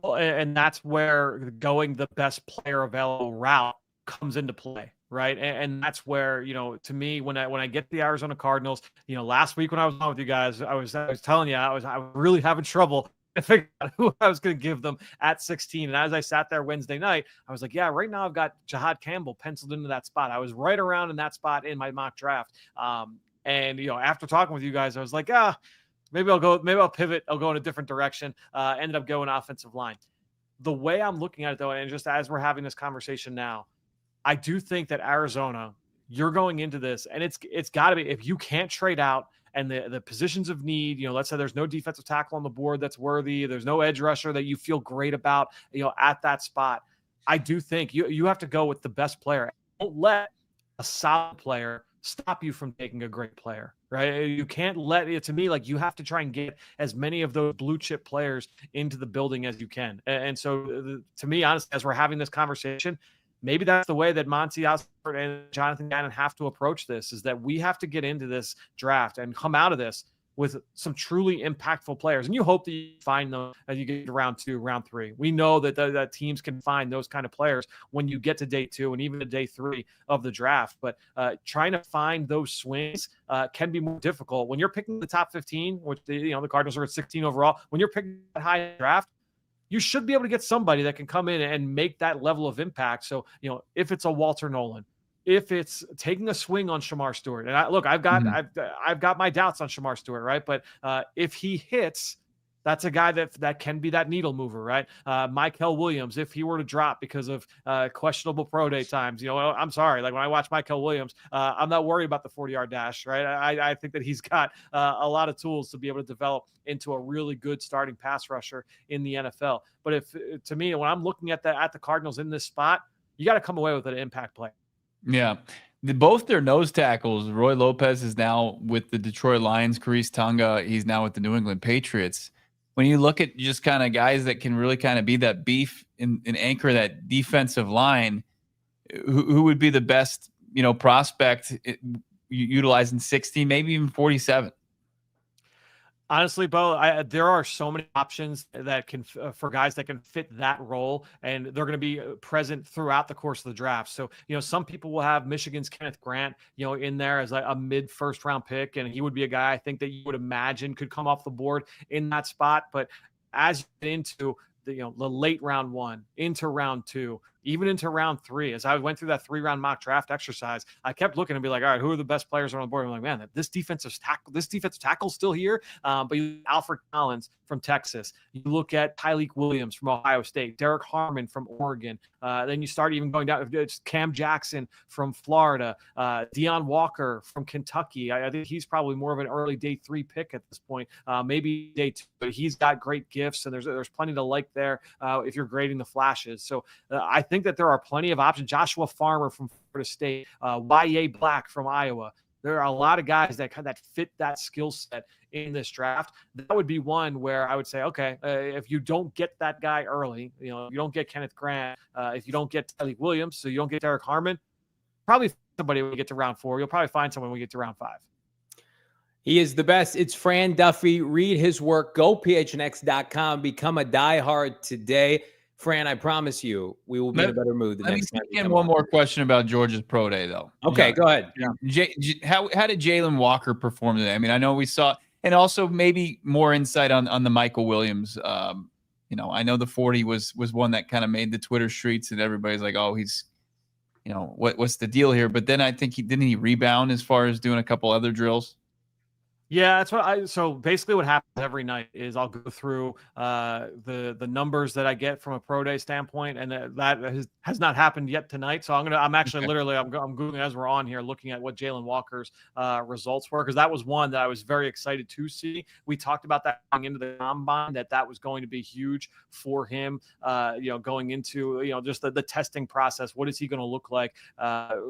S4: Well, and that's where going the best player available route comes into play, right? And that's where, to me, when I get the Arizona Cardinals, last week when I was on with you guys, I was telling you, I was really having trouble to figure out who I was going to give them at 16. And as I sat there Wednesday night, I was like, yeah, right now I've got Jahad Campbell penciled into that spot. I was right around in that spot in my mock draft. And after talking with you guys, I was like, maybe I'll pivot. I'll go in a different direction. Ended up going offensive line. The way I'm looking at it, though, and just as we're having this conversation now, I do think that Arizona, you're going into this, and it's got to be, if you can't trade out and the positions of need, let's say there's no defensive tackle on the board that's worthy, there's no edge rusher that you feel great about, at that spot, I do think you have to go with the best player. Don't let a solid player stop you from taking a great player, right? You can't let it, to me, like, you have to try and get as many of those blue chip players into the building as you can. And so to me, honestly, as we're having this conversation, maybe that's the way that Monti Ossenfort and Jonathan Gannon have to approach this, is that we have to get into this draft and come out of this with some truly impactful players. And you hope that you find them as you get to round 2, round 3. We know that teams can find those kind of players when you get to day 2 and even to day 3 of the draft. But trying to find those swings can be more difficult. When you're picking the top 15, which the Cardinals are at 16 overall, when you're picking that high draft, you should be able to get somebody that can come in and make that level of impact. So, if it's a Walter Nolan, if it's taking a swing on Shamar Stewart, and I've got my doubts on Shamar Stewart, right? But if he hits, that's a guy that can be that needle mover, right? Mykel Williams, if he were to drop because of questionable pro day times, I'm sorry. Like, when I watch Mykel Williams, I'm not worried about the 40-yard dash, right? I think that he's got a lot of tools to be able to develop into a really good starting pass rusher in the NFL. But to me, when I'm looking at the Cardinals in this spot, you got to come away with an impact play.
S1: Yeah. Both their nose tackles, Roy Lopez is now with the Detroit Lions, Khariz Tonga, he's now with the New England Patriots. When you look at just kind of guys that can really kind of be that beef and anchor that defensive line, who would be the best, prospect utilizing 60, maybe even 47?
S4: Honestly, Bo, there are so many options that can for guys that can fit that role, and they're going to be present throughout the course of the draft. So, some people will have Michigan's Kenneth Grant, in there as a mid-first round pick, and he would be a guy I think that you would imagine could come off the board in that spot. But as you get into the late round 1 into round 2, even into round 3. As I went through that 3-round mock draft exercise, I kept looking and be like, all right, who are the best players on the board? I'm like, man, this defensive tackle's still here. But you Alfred Collins from Texas. You look at Tyleik Williams from Ohio State, Derek Harmon from Oregon. Then you start even going down. It's Cam Jackson from Florida, Deion Walker from Kentucky. I think he's probably more of an early day 3 pick at this point, maybe day 2. But he's got great gifts, and there's plenty to like there if you're grading the flashes. So I think that there are plenty of options. Joshua Farmer from Florida State, Y.A. Black from Iowa. There are a lot of guys that fit that skill set in this draft. That would be one where I would say, okay, if you don't get that guy early, you don't get Kenneth Grant, if you don't get Tyleik Williams, so you don't get Derek Harmon, probably somebody when we get to round 4. You'll probably find someone when we get to round 5.
S2: He is the best. It's Fran Duffy. Read his work. Go PHNX.com. Become a diehard today. Fran, I promise you, we will be in a better mood the next time.
S1: Let me one more question about Georgia's pro day, though.
S2: Okay, go ahead.
S1: How did Jalen Walker perform today? I mean, I know we saw, and also maybe more insight on the Michael Williams. I know the 40 was one that kind of made the Twitter streets, and everybody's like, oh, he's, what's the deal here? But then I think didn't he rebound as far as doing a couple other drills?
S4: Yeah, that's so basically what happens every night is I'll go through the numbers that I get from a pro day standpoint, and that has not happened yet tonight. So I'm actually literally I'm Googling as we're on here, looking at what Jalen Walker's results were, because that was one that I was very excited to see. We talked about that going into the combine, that was going to be huge for him, going into just the testing process. What is he going to look like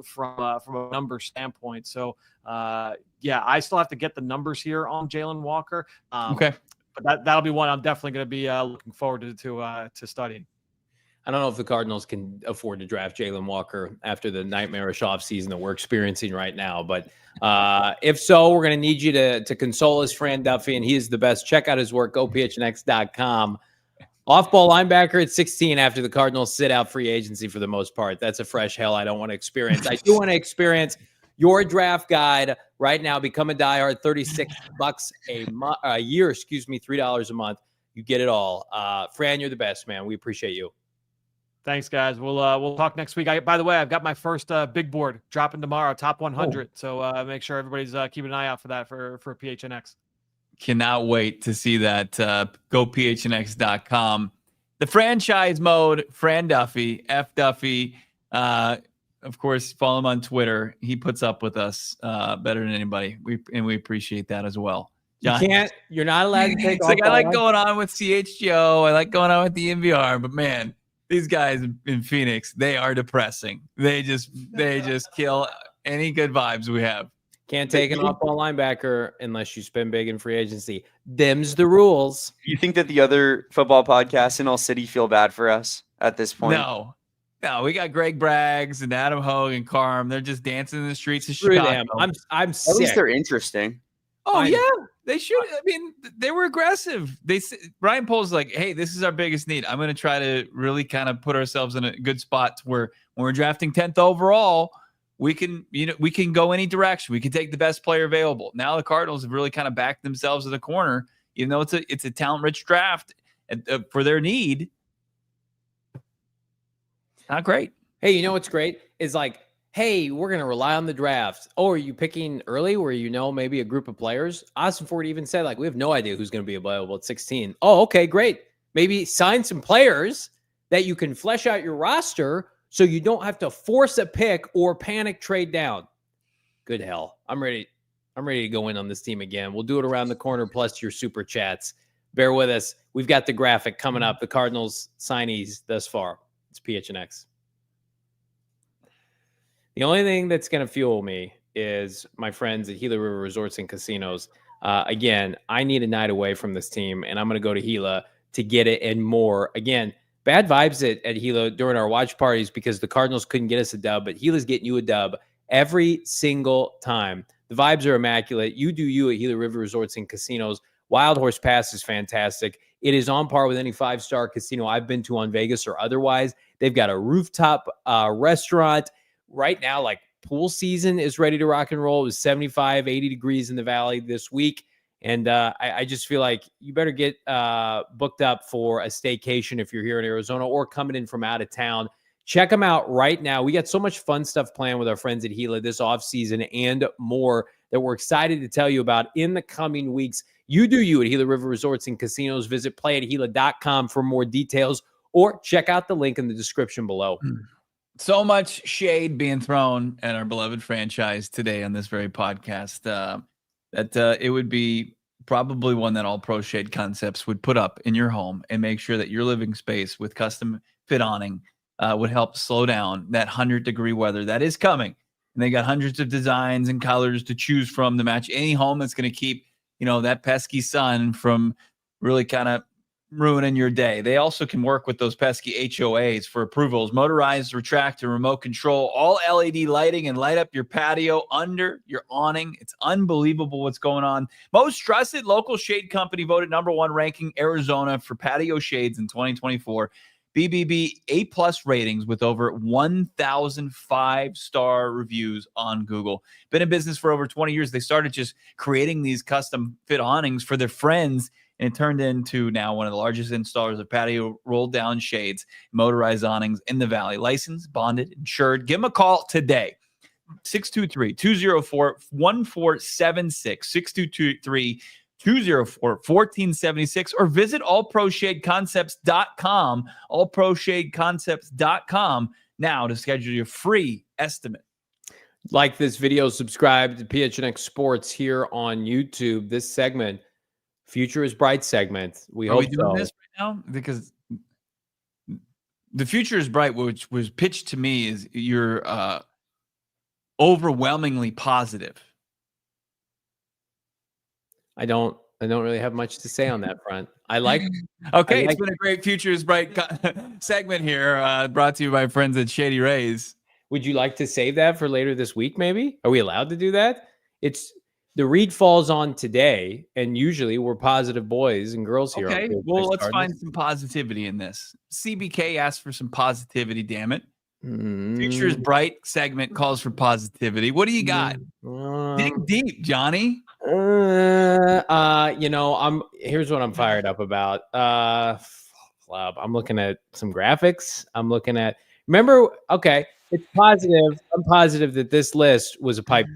S4: from a number standpoint? So I still have to get the numbers here on Jalen Walker.
S1: Okay.
S4: But that'll be one I'm definitely going to be looking forward to studying.
S2: I don't know if the Cardinals can afford to draft Jalen Walker after the nightmarish offseason that we're experiencing right now. But if so, we're going to need you to console us, Fran Duffy, and he is the best. Check out his work, gophnx.com. Off-ball linebacker at 16 after the Cardinals sit out free agency for the most part. That's a fresh hell I don't want to experience. I do want to experience your draft guide right now. Become a diehard, $36 a year, $3 a month. You get it all. Fran, you're the best, man. We appreciate you.
S4: Thanks, guys. We'll talk next week. By the way, I've got my first big board dropping tomorrow, top 100. Oh. So make sure everybody's keeping an eye out for that for PHNX.
S1: Cannot wait to see that. Go PHNX.com. The franchise mode, Fran Duffy, F Duffy. Of course, follow him on Twitter. He puts up with us better than anybody. We appreciate that as well.
S2: John, you're not allowed to take off.
S1: I like going on with CHGO. I like going on with the MVR, but man, these guys in Phoenix, they are depressing. They just kill any good vibes we have.
S2: Can't take an off-ball linebacker unless you spend big in free agency. Them's the rules.
S3: You think that the other football podcasts in ALLCITY feel bad for us at this point?
S1: No, we got Greg Braggs and Adam Hogue and Carm. They're just dancing in the streets of Chicago.
S2: I'm sick.
S3: At least they're interesting.
S1: Oh, yeah. They should. I mean, they were aggressive. Ryan Poles like, hey, this is our biggest need. I'm going to try to really kind of put ourselves in a good spot to where when we're drafting 10th overall, we can go any direction. We can take the best player available. Now the Cardinals have really kind of backed themselves in the corner, even though it's a talent-rich draft for their need. Not great.
S2: Hey, you know what's great is like, hey, we're going to rely on the draft. Oh, are you picking early where maybe a group of players? Ossenfort even said, we have no idea who's going to be available at 16. Oh, okay, great. Maybe sign some players that you can flesh out your roster so you don't have to force a pick or panic trade down. Good hell. I'm ready to go in on this team again. We'll do it around the corner plus your super chats. Bear with us. We've got the graphic coming up. The Cardinals signees thus far. It's PHNX. The only thing that's going to fuel me is my friends at Gila River Resorts and Casinos. Again, I need a night away from this team, and I'm going to go to Gila to get it and more. Again, bad vibes at Gila during our watch parties because the Cardinals couldn't get us a dub, but Gila's getting you a dub every single time. The vibes are immaculate. You do you at Gila River Resorts and Casinos. Wild Horse Pass is fantastic. It is on par with any five-star casino I've been to on Vegas or otherwise. They've got a rooftop restaurant. Right now, pool season is ready to rock and roll. It was 75, 80 degrees in the valley this week. And I just feel like you better get booked up for a staycation if you're here in Arizona or coming in from out of town. Check them out right now. We got so much fun stuff planned with our friends at Gila this offseason and more that we're excited to tell you about in the coming weeks. You do you at Gila River Resorts and Casinos. Visit playathegila.com for more details or check out the link in the description below.
S1: So much shade being thrown at our beloved franchise today on this very podcast that it would be probably one that All Pro Shade Concepts would put up in your home and make sure that your living space with custom fit awning would help slow down that 100-degree weather that is coming. And they got hundreds of designs and colors to choose from to match any home that's going to keep, that pesky sun from really kind of ruining your day. They also can work with those pesky HOAs for approvals, motorized, retract, and remote control, all LED lighting, and light up your patio under your awning. It's unbelievable what's going on. Most trusted local shade company voted #1 ranking Arizona for patio shades in 2024. BBB A+ ratings with over 1,000 5-star reviews on Google. Been in business for over 20 years. They started just creating these custom fit awnings for their friends, and it turned into now one of the largest installers of patio roll-down shades, motorized awnings in the Valley. Licensed, bonded, insured. Give them a call today. 623-204-1476. 623-204-1476, or visit allproshadeconcepts.com. Allproshadeconcepts.com now to schedule your free estimate.
S2: Like this video, subscribe to PHNX Sports here on YouTube. This segment, Future is Bright segment.
S1: Are we doing this right now? Because the Future is Bright, which was pitched to me, is you're overwhelmingly positive.
S2: I don't really have much to say on that front.
S1: It's been a great Future is Bright segment here, brought to you by friends at Shady Rays.
S2: Would you like to save that for later this week, maybe? Are we allowed to do that? The read falls on today, and usually we're positive boys and girls here.
S1: Okay, well, let's find some positivity in this. CBK asked for some positivity, damn it. Future is Bright segment calls for positivity. What do you got? Dig deep, Johnny.
S2: Here's what I'm fired up about. I'm looking at some graphics. It's positive. I'm positive that this list was a pipe.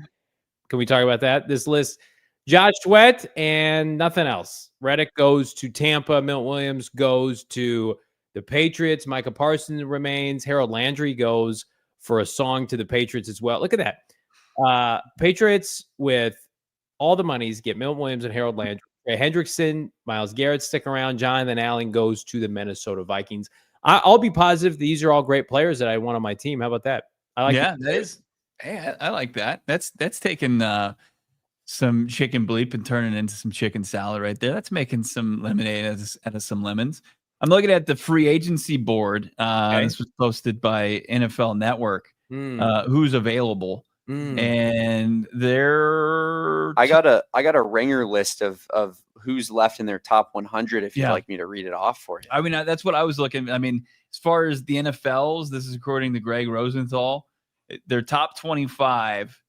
S2: Can we talk about that? This list, Josh Sweat and nothing else. Reddick goes to Tampa. Milton Williams goes to the Patriots. Micah Parsons remains. Harold Landry goes for a song to the Patriots as well. Look at that. Patriots with all the monies get Milton Williams and Harold Landry. Trey Hendrickson, Myles Garrett stick around. Jonathan Allen goes to the Minnesota Vikings. I'll be positive. These are all great players that I want on my team. How about that? I
S1: like that. That's taking some chicken bleep and turning into some chicken salad right there. That's making some lemonade out of some lemons. I'm looking at the free agency board. This was posted by NFL Network. Who's available? And
S3: I got a ringer list of who's left in their top 100 if you'd like me to read it off for you.
S1: I mean, that's what I was looking. I mean, as far as the NFL's, this is according to Greg Rosenthal, their top 25,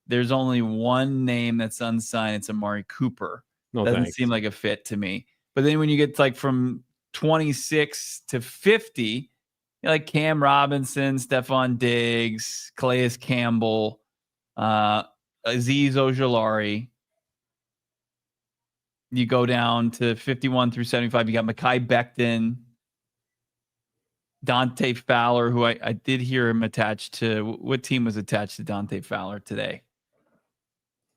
S1: there's only one name that's unsigned. It's Amari Cooper. Doesn't seem like a fit to me. But then when you get like from 26 to 50, like Cam Robinson, Stephon Diggs, Calais Campbell, Azeez Ojulari. You go down to 51 through 75. You got Mekhi Becton, Dante Fowler, who I did hear him attached to. What team was attached to Dante Fowler today?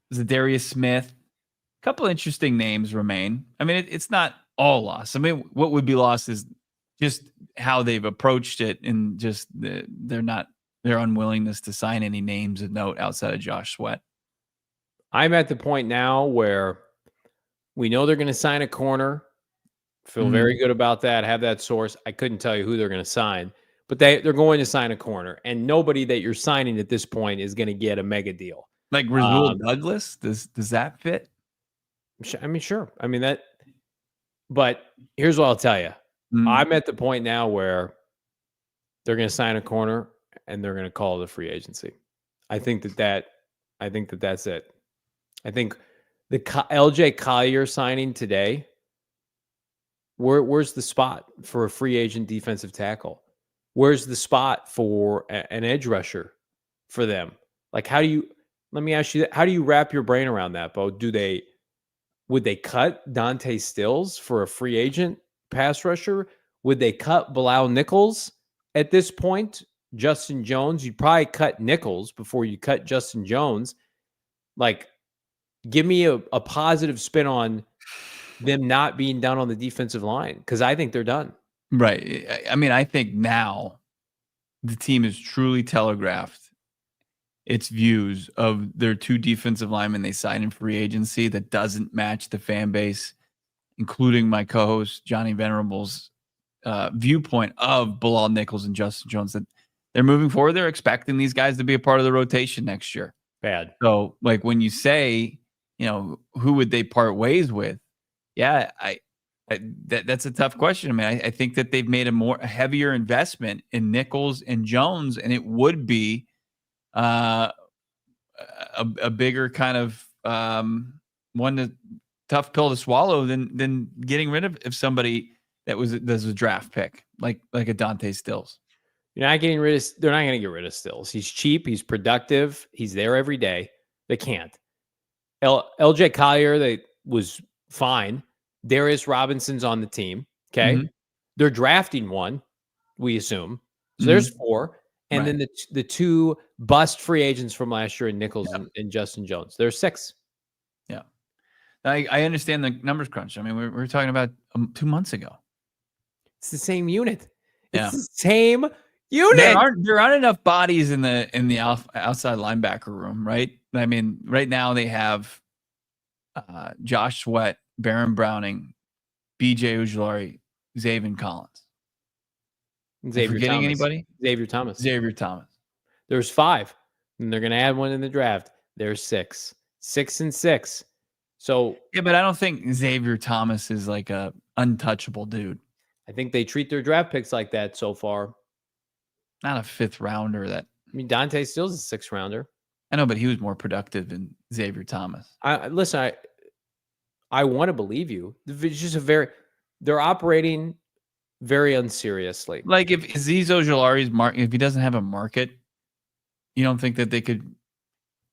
S1: Was it Darius Smith? A couple interesting names remain. I mean, it's not all lost. I mean, what would be lost is just how they've approached it and just their unwillingness to sign any names of note outside of Josh Sweat.
S2: I'm at the point now where we know they're going to sign a corner. Feel very good about that. Have that source. I couldn't tell you who they're going to sign, but they're going to sign a corner, and nobody that you're signing at this point is going to get a mega deal.
S1: Like Rasul Douglas, does that fit?
S2: I mean, sure. I mean that. But here's what I'll tell you. I'm at the point now where they're going to sign a corner and they're going to call it a free agency. I think that's it. I think the LJ Collier signing today, where's the spot for a free agent defensive tackle? where's the spot for an edge rusher for them? Like, let me ask you that. How do you wrap your brain around that, Bo? Would they cut Dante Stills for a free agent pass rusher? Would they cut Bilal Nichols at this point? Justin Jones? You'd probably cut Nichols before you cut Justin Jones. Like, give me a positive spin on them not being done on the defensive line, because I think they're done.
S1: Right. I mean, I think now the team has truly telegraphed its views of their 2 defensive linemen they signed in free agency that doesn't match the fan base, including my co-host Johnny Venerable's viewpoint of Bilal Nichols and Justin Jones, that they're moving forward. They're expecting these guys to be a part of the rotation next year.
S2: Bad.
S1: So, like, when you say, who would they part ways with? Yeah, that's a tough question. I mean, I think that they've made a heavier investment in Nichols and Jones, and it would be a bigger kind of tough pill to swallow than getting rid of somebody that was a draft pick like a Dante Stills.
S2: They're not going to get rid of Stills. He's cheap. He's productive. He's there every day. They can't. LJ Collier, they was fine. Darius Robinson's on the team. Okay. Mm-hmm. They're drafting one, we assume. So there's 4. And then the 2 bust free agents from last year, Nichols and Justin Jones. There's 6.
S1: Yeah. I understand the numbers crunch. I mean, we were talking about 2 months ago.
S2: It's the same unit. It's the same unit.
S1: There aren't enough bodies in the outside linebacker room, right? I mean, right now they have Josh Sweat, Baron Browning, BJ Ojulari, Zaven Collins. Anybody?
S2: Xavier Thomas.
S1: There's
S2: 5. And they're going to add one in the draft. There's 6. 6 and 6. So
S1: yeah, but I don't think Xavier Thomas is like a untouchable dude.
S2: I think they treat their draft picks like that so far.
S1: Not a 5th rounder. I
S2: mean, Dante Stills is a 6th rounder.
S1: I know, but he was more productive than Xavier Thomas.
S2: I want to believe you. It's just they're operating very unseriously.
S1: Like, if Azeez Ojulari's if he doesn't have a market, you don't think that they could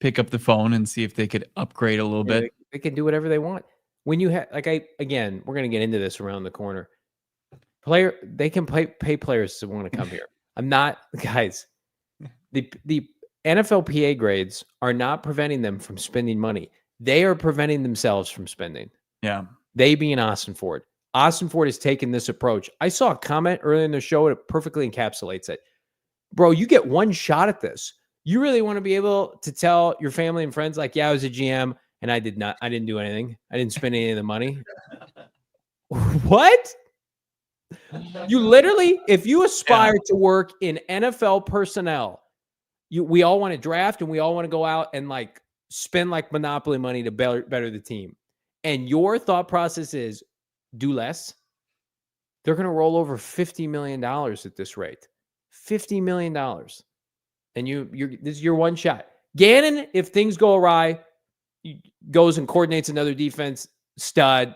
S1: pick up the phone and see if they could upgrade a little bit?
S2: They can do whatever they want. When you have, we're going to get into this around the corner. They can pay players to want to come here. I'm not, guys. The NFLPA grades are not preventing them from spending money. They are preventing themselves from spending.
S1: Yeah.
S2: They being Ossenfort. Ossenfort has taken this approach. I saw a comment earlier in the show. It perfectly encapsulates it. Bro, you get one shot at this. You really want to be able to tell your family and friends, like, yeah, I was a GM and I didn't do anything. I didn't spend any of the money. What? You literally, if you aspire to work in NFL personnel, we all want to draft and we all want to go out and like spend like monopoly money to better the team. And your thought process is do less. They're going to roll over $50 million at this rate. $50 million. And this is your one shot. Gannon, if things go awry, he goes and coordinates another defense stud.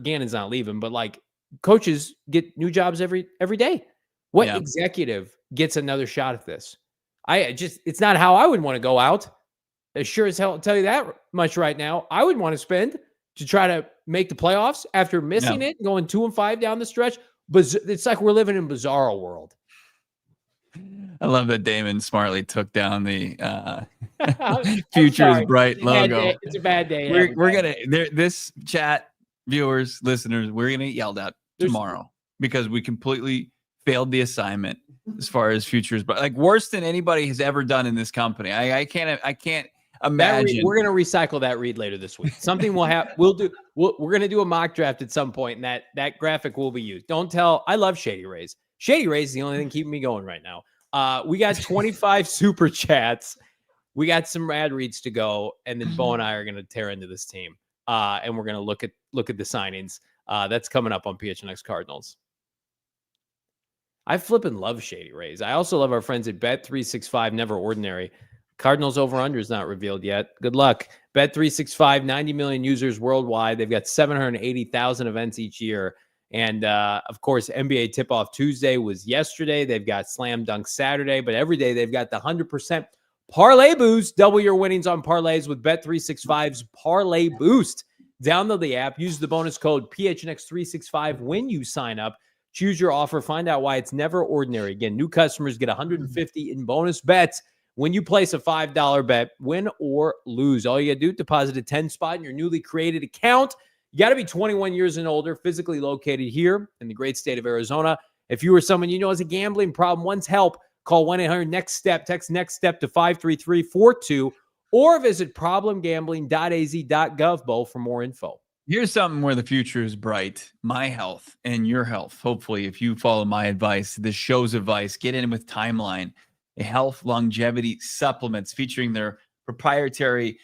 S2: Gannon's not leaving, but like coaches get new jobs every day. What executive gets another shot at this? It's not how I would want to go out. As sure as hell, I'll tell you that much right now. I would want to spend to try to make the playoffs after missing it, going 2-5 down the stretch. But it's like we're living in bizarro world.
S1: I love that Damon smartly took down the future is bright logo.
S2: It's a bad day.
S1: We're gonna this chat viewers, listeners, we're gonna get yelled at tomorrow because we completely failed the assignment as far as futures, but like worse than anybody has ever done in this company. I can't imagine.
S2: We're gonna recycle that read later this week. Something will happen. We're gonna do a mock draft at some point, and that graphic will be used. Don't tell. I love Shady Rays. Shady Rays is the only thing keeping me going right now. We got 25 super chats. We got some rad reads to go, and then Bo and I are gonna tear into this team. And we're gonna look at the signings. That's coming up on PHNX Cardinals. I flipping love Shady Rays. I also love our friends at Bet365 Never Ordinary. Cardinals over-under is not revealed yet. Good luck. Bet365, 90 million users worldwide. They've got 780,000 events each year. And of course, NBA Tip-Off Tuesday was yesterday. They've got Slam Dunk Saturday, but every day they've got the 100% Parlay Boost. Double your winnings on parlays with Bet365's Parlay Boost. Download the app. Use the bonus code PHNX365 when you sign up. Choose your offer. Find out why it's never ordinary. Again, new customers get $150 in bonus bets when you place a $5 bet, win or lose. All you got to do, deposit a 10 spot in your newly created account. You got to be 21 years and older, physically located here in the great state of Arizona. If you or someone you know has a gambling problem, wants help, call 1-800-NEXT-STEP. Text NEXT STEP to 53342 or visit problemgambling.az.gov, Bo, for more info.
S1: Here's something where the future is bright. My health and your health. Hopefully, if you follow my advice, this show's advice, get in with Timeline, a health longevity supplements featuring their proprietary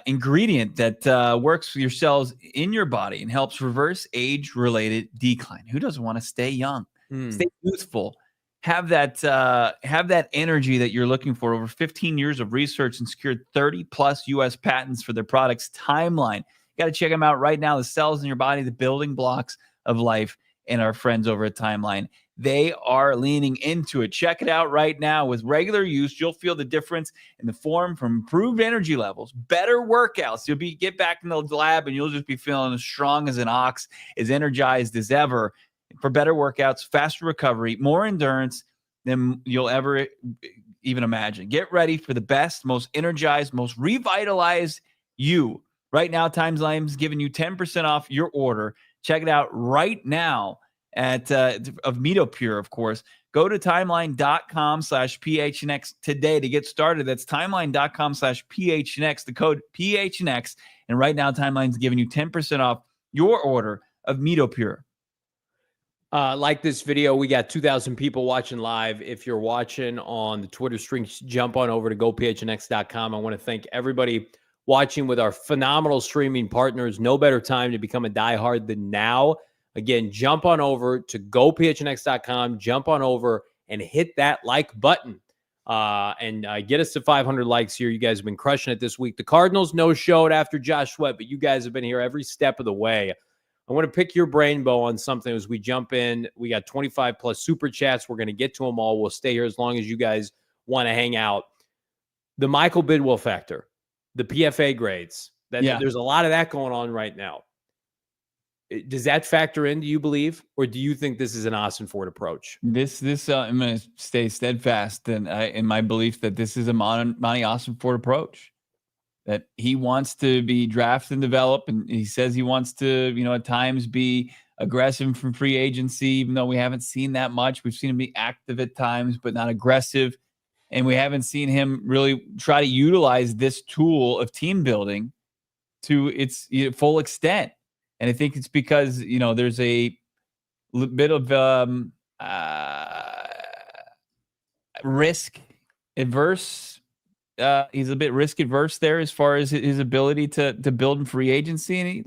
S1: ingredient that works with your cells in your body and helps reverse age-related decline. Who doesn't want to stay young, stay youthful, have that energy that you're looking for? Over 15 years of research and secured 30+ U.S. patents for their products. Timeline. Got to check them out right now. The cells in your body, the building blocks of life, and our friends over at Timeline. They are leaning into it. Check it out right now. With regular use, you'll feel the difference in the form from improved energy levels, better workouts. You'll get back in the lab and you'll just be feeling as strong as an ox, as energized as ever. For better workouts, faster recovery, more endurance than you'll ever even imagine. Get ready for the best, most energized, most revitalized you. Right now, Timeline's giving you 10% off your order. Check it out right now at of MitoPure, of course. Go to timeline.com/PHNX today to get started. That's timeline.com/PHNX, the code PHNX. And right now, Timeline's giving you 10% off your order of MitoPure.
S2: Like this video, we got 2,000 people watching live. If you're watching on the Twitter stream, jump on over to gophnx.com. I want to thank everybody watching with our phenomenal streaming partners. No better time to become a diehard than now. Again, jump on over to gophnx.com, jump on over and hit that like button and get us to 500 likes here. You guys have been crushing it this week. The Cardinals no-showed after Josh Sweat, but you guys have been here every step of the way. I want to pick your brain, Bo, on something as we jump in. We got 25+ super chats. We're going to get to them all. We'll stay here as long as you guys want to hang out. The Michael Bidwell factor. The PFA grades. There's a lot of that going on right now. Does that factor in, do you believe? Or do you think this is an Ossenfort approach?
S1: This I'm going to stay steadfast in my belief that this is a Monti Ossenfort approach. That he wants to be drafted and develop, and he says he wants to, at times be aggressive from free agency, even though we haven't seen that much. We've seen him be active at times, but not aggressive. And we haven't seen him really try to utilize this tool of team building to its full extent. And I think it's because, there's a bit of risk adverse. He's a bit risk adverse there as far as his ability to build in free agency. And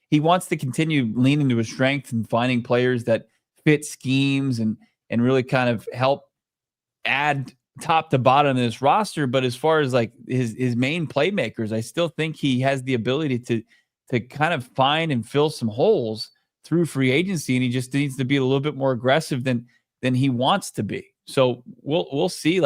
S1: he wants to continue leaning to his strength and finding players that fit schemes and really kind of help add top to bottom of this roster. But as far as his main playmakers, I still think he has the ability to kind of find and fill some holes through free agency, and he just needs to be a little bit more aggressive than he wants to be. So we'll see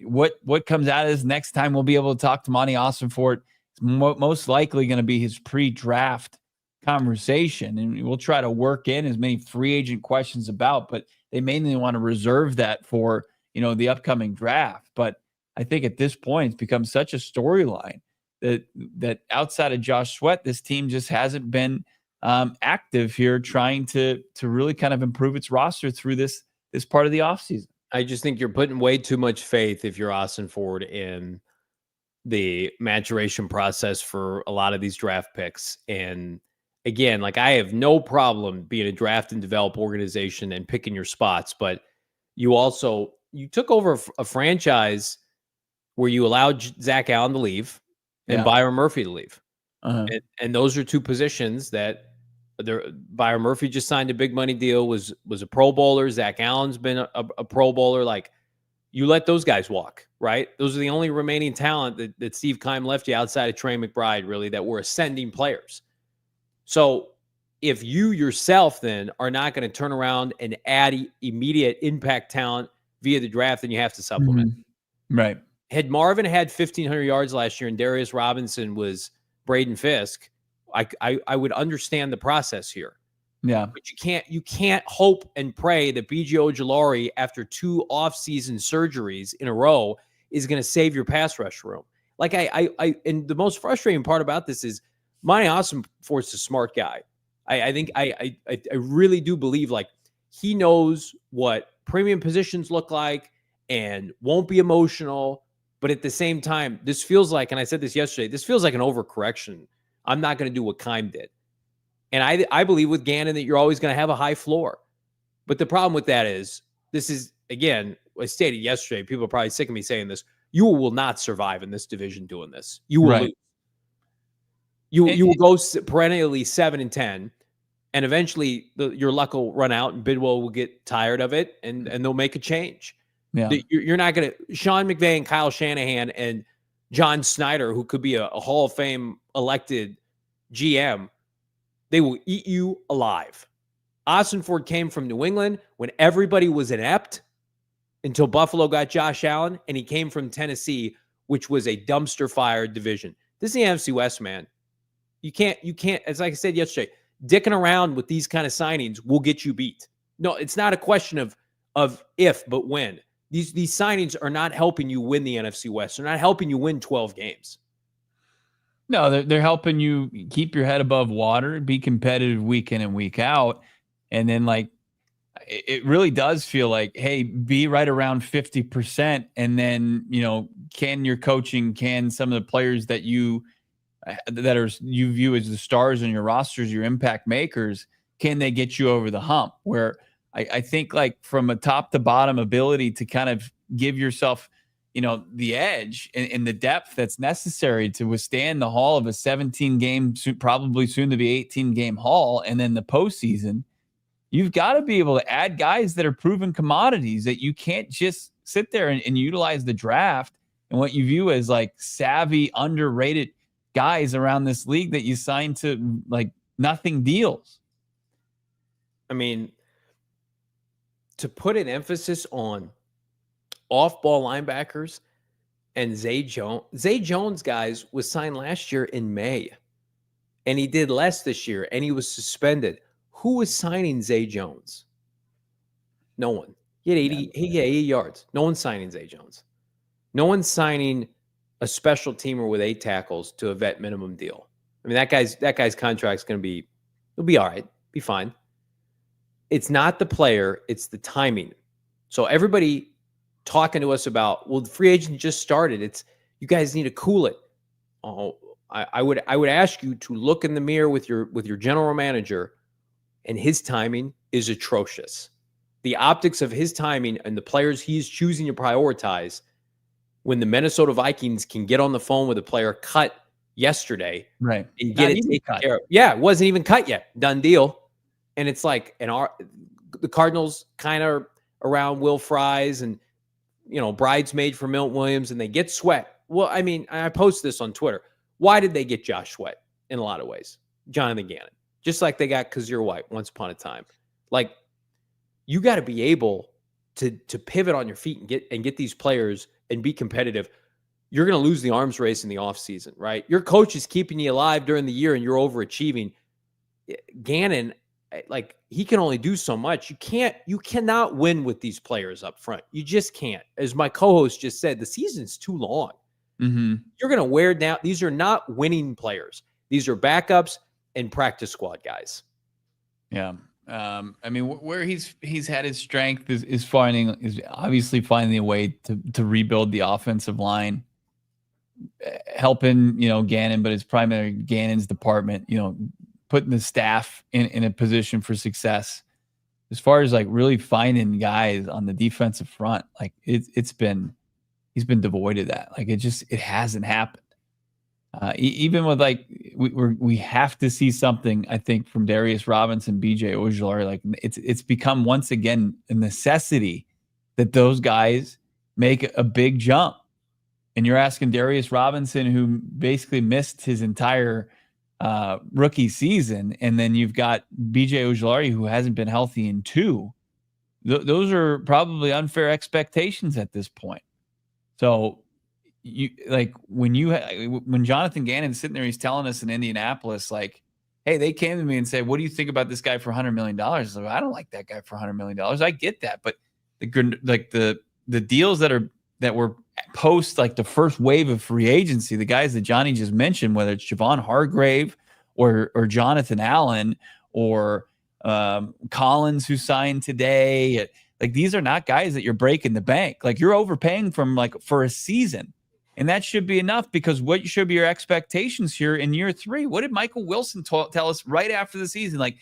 S1: what comes out of this. Next time we'll be able to talk to Monti Ossenfort. It's most likely going to be his pre-draft conversation, and we'll try to work in as many free agent questions but they mainly want to reserve that for the upcoming draft. But I think at this point it's become such a storyline that outside of Josh Sweat, this team just hasn't been active here trying to really kind of improve its roster through this part of the offseason.
S2: I just think you're putting way too much faith, if you're Ossenfort, in the maturation process for a lot of these draft picks. And again, I have no problem being a draft and develop organization and picking your spots, but you took over a franchise where you allowed Zach Allen to leave and Byron Murphy to leave.
S1: Uh-huh.
S2: And those are two positions that Byron Murphy just signed a big money deal, was a Pro Bowler. Zach Allen's been a Pro Bowler. You let those guys walk, right? Those are the only remaining talent that Steve Keim left you outside of Trey McBride, really, that were ascending players. So if you yourself then are not going to turn around and add immediate impact talent via the draft, then you have to supplement.
S1: Right.
S2: Had Marvin had 1,500 yards last year and Darius Robinson was Braden Fisk, I would understand the process here.
S1: Yeah.
S2: But you can't hope and pray that BJ Ojulari, after 2 off-season surgeries in a row, is going to save your pass rush room. Like and the most frustrating part about this is Monti Ossenfort's a smart guy. I think I really do believe like he knows what premium positions look like and won't be emotional. But at the same time, this feels like, and I said this yesterday, this feels like an overcorrection. I'm not going to do what Keim did. And I believe with Gannon that you're always going to have a high floor. But the problem with that is, this is, again, I stated yesterday, people are probably sick of me saying this, you will not survive in this division doing this. You will lose. You will go perennially 7-10, and eventually your luck will run out and Bidwell will get tired of it, and they'll make a change.
S1: Yeah.
S2: You're not going to – Sean McVay and Kyle Shanahan and John Snyder, who could be a Hall of Fame elected GM, they will eat you alive. Ossenfort came from New England when everybody was inept until Buffalo got Josh Allen, and he came from Tennessee, which was a dumpster fire division. This is the NFC West, man. You can't, as like I said yesterday, dicking around with these kind of signings will get you beat. No, it's not a question of if, but when. These signings are not helping you win the NFC West. They're not helping you win 12 games.
S1: No, they're helping you keep your head above water, be competitive week in and week out. And then, like, it really does feel like, hey, be right around 50%. And then, can your coaching, can some of the players that you view as the stars in your rosters, your impact makers, can they get you over the hump? Where I think, like, from a top to bottom ability to kind of give yourself, the edge and the depth that's necessary to withstand the haul of a 17-game, probably soon to be 18-game haul, and then the postseason, you've got to be able to add guys that are proven commodities, that you can't just sit there and utilize the draft and what you view as like savvy, underrated guys around this league that you sign to like nothing deals.
S2: I mean, to put an emphasis on off-ball linebackers and Zay Jones, guys, was signed last year in May, and he did less this year, and he was suspended. Who was signing Zay Jones? No one. He had 80 yards. No one's signing Zay Jones. No one's signing a special teamer with 8 tackles to a vet minimum deal. I mean, that guy's contract's going to be, he'll be all right, be fine. It's not the player, it's the timing. So everybody talking to us about, well, the free agent just started. It's, you guys need to cool it. Oh, I would ask you to look in the mirror with your general manager, and his timing is atrocious. The optics of his timing and the players he's choosing to prioritize, when the Minnesota Vikings can get on the phone with a player cut yesterday,
S1: right,
S2: and get it taken care of. Yeah, it wasn't even cut yet. Done deal. And it's like, the Cardinals kind of around Will Fries and, bridesmaid for Milton Williams, and they get Sweat. Well, I mean, I post this on Twitter. Why did they get Josh Sweat? In a lot of ways, Jonathan Gannon, just like they got Kazir White once upon a time. Like, you got to be able to pivot on your feet and get these players and be competitive. You're going to lose the arms race in the offseason, right? Your coach is keeping you alive during the year and you're overachieving. Gannon, like, he can only do so much. You cannot win with these players up front. You just can't. As my co-host just said, the season's too long.
S1: Mm-hmm.
S2: You're going to wear down. These are not winning players. These are backups and practice squad guys.
S1: Yeah. I mean, where he's had his strength is obviously finding a way to rebuild the offensive line, helping, Gannon, but it's primarily Gannon's department, putting the staff in a position for success. As far as like really finding guys on the defensive front, like he's been devoid of that. Like it hasn't happened. Even with like we have to see something, I think, from Darius Robinson, BJ Ojulari. Like it's become once again a necessity that those guys make a big jump. And you're asking Darius Robinson, who basically missed his entire rookie season, and then you've got BJ Ojulari, who hasn't been healthy in 2. Those are probably unfair expectations at this point. So you like when Jonathan Gannon's sitting there, he's telling us in Indianapolis, like, hey, they came to me and said, what do you think about this guy for $100 million? I was like, I don't like that guy for $100 million. I get that. But the deals that were post like the first wave of free agency, the guys that Johnny just mentioned, whether it's Javon Hargrave or Jonathan Allen or Collins, who signed today, like these are not guys that you're breaking the bank. Like you're overpaying for a season. And that should be enough, because what should be your expectations here in year 3? What did Michael Wilson tell us right after the season? Like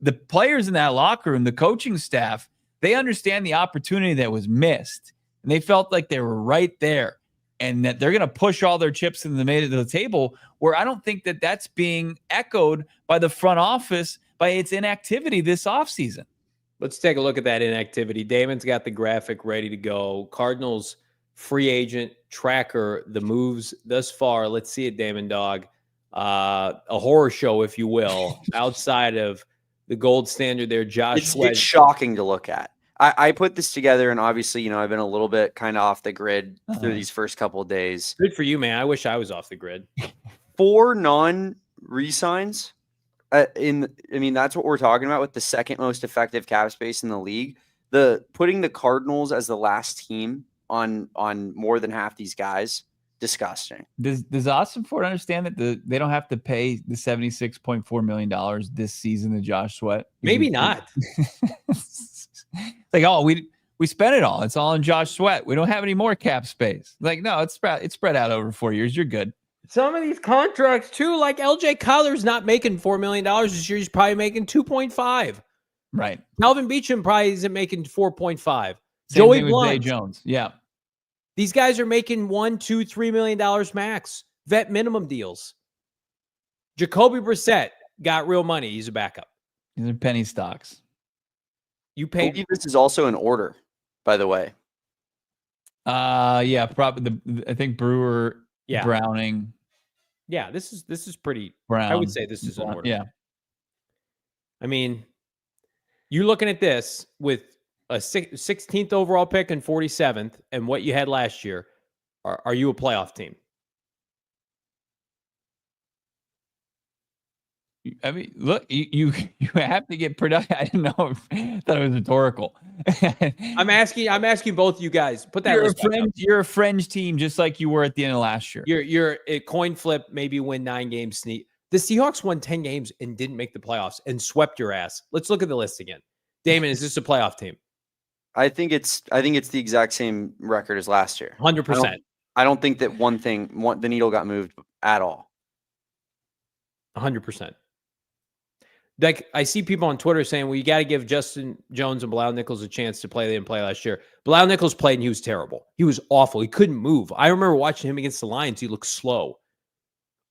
S1: the players in that locker room, the coaching staff, they understand the opportunity that was missed. And they felt like they were right there and that they're going to push all their chips in the table, where I don't think that that's being echoed by the front office by its inactivity this offseason.
S2: Let's take a look at that inactivity. Damon's got the graphic ready to go. Cardinals free agent tracker, the moves thus far. Let's see it, Damon Dawg. A horror show, if you will, outside of the gold standard there, Josh Sweat.
S3: It's shocking to look at. I put this together, and obviously, I've been a little bit kind of off the grid through these first couple of days.
S2: Good for you, man. I wish I was off the grid.
S3: 4 non-resigns. That's what we're talking about with the second most effective cap space in the league. Putting the Cardinals as the last team on more than half these guys, disgusting.
S1: Does Ossenfort understand that they don't have to pay the $76.4 million this season to Josh Sweat?
S2: Maybe not.
S1: Like, oh, we spent it all. It's all on Josh Sweat. We don't have any more cap space. Like, no, it's spread out over 4 years. You're good.
S2: Some of these contracts too, like LJ Collar's not making $4 million this year. He's probably making 2.5.
S1: Right.
S2: Calvin Beachum probably isn't making 4.5.
S1: Same
S2: Joey
S1: thing with
S2: Blunt.
S1: Zay Jones. Yeah.
S2: These guys are making $1, $2, $3 million max. Vet minimum deals. Jacoby Brissett got real money. He's a backup.
S1: These are penny stocks.
S2: You pay.
S3: This is also in order, by the way.
S1: Yeah, probably I think Brewer, Browning.
S2: Yeah, this is pretty.
S1: Brown.
S2: I would say this is in order.
S1: Yeah.
S2: I mean, you're looking at this with a 16th overall pick and 47th, and what you had last year. Are you a playoff team?
S1: I mean, look, you have to get productive. I didn't know. I thought it was rhetorical.
S2: I'm asking both you guys. Put that.
S1: You're a fringe team, just like you were at the end of last year.
S2: You're a coin flip, maybe win 9 games. The Seahawks won 10 games and didn't make the playoffs and swept your ass. Let's look at the list again. Damon, is this a playoff team?
S3: I think it's the exact same record as last year.
S2: 100%.
S3: I don't think that the needle got moved at all.
S2: 100%. Like, I see people on Twitter saying, well, you got to give Justin Jones and Bilal Nichols a chance to play. They didn't play last year. Bilal Nichols played, and he was terrible. He was awful. He couldn't move. I remember watching him against the Lions. He looked slow.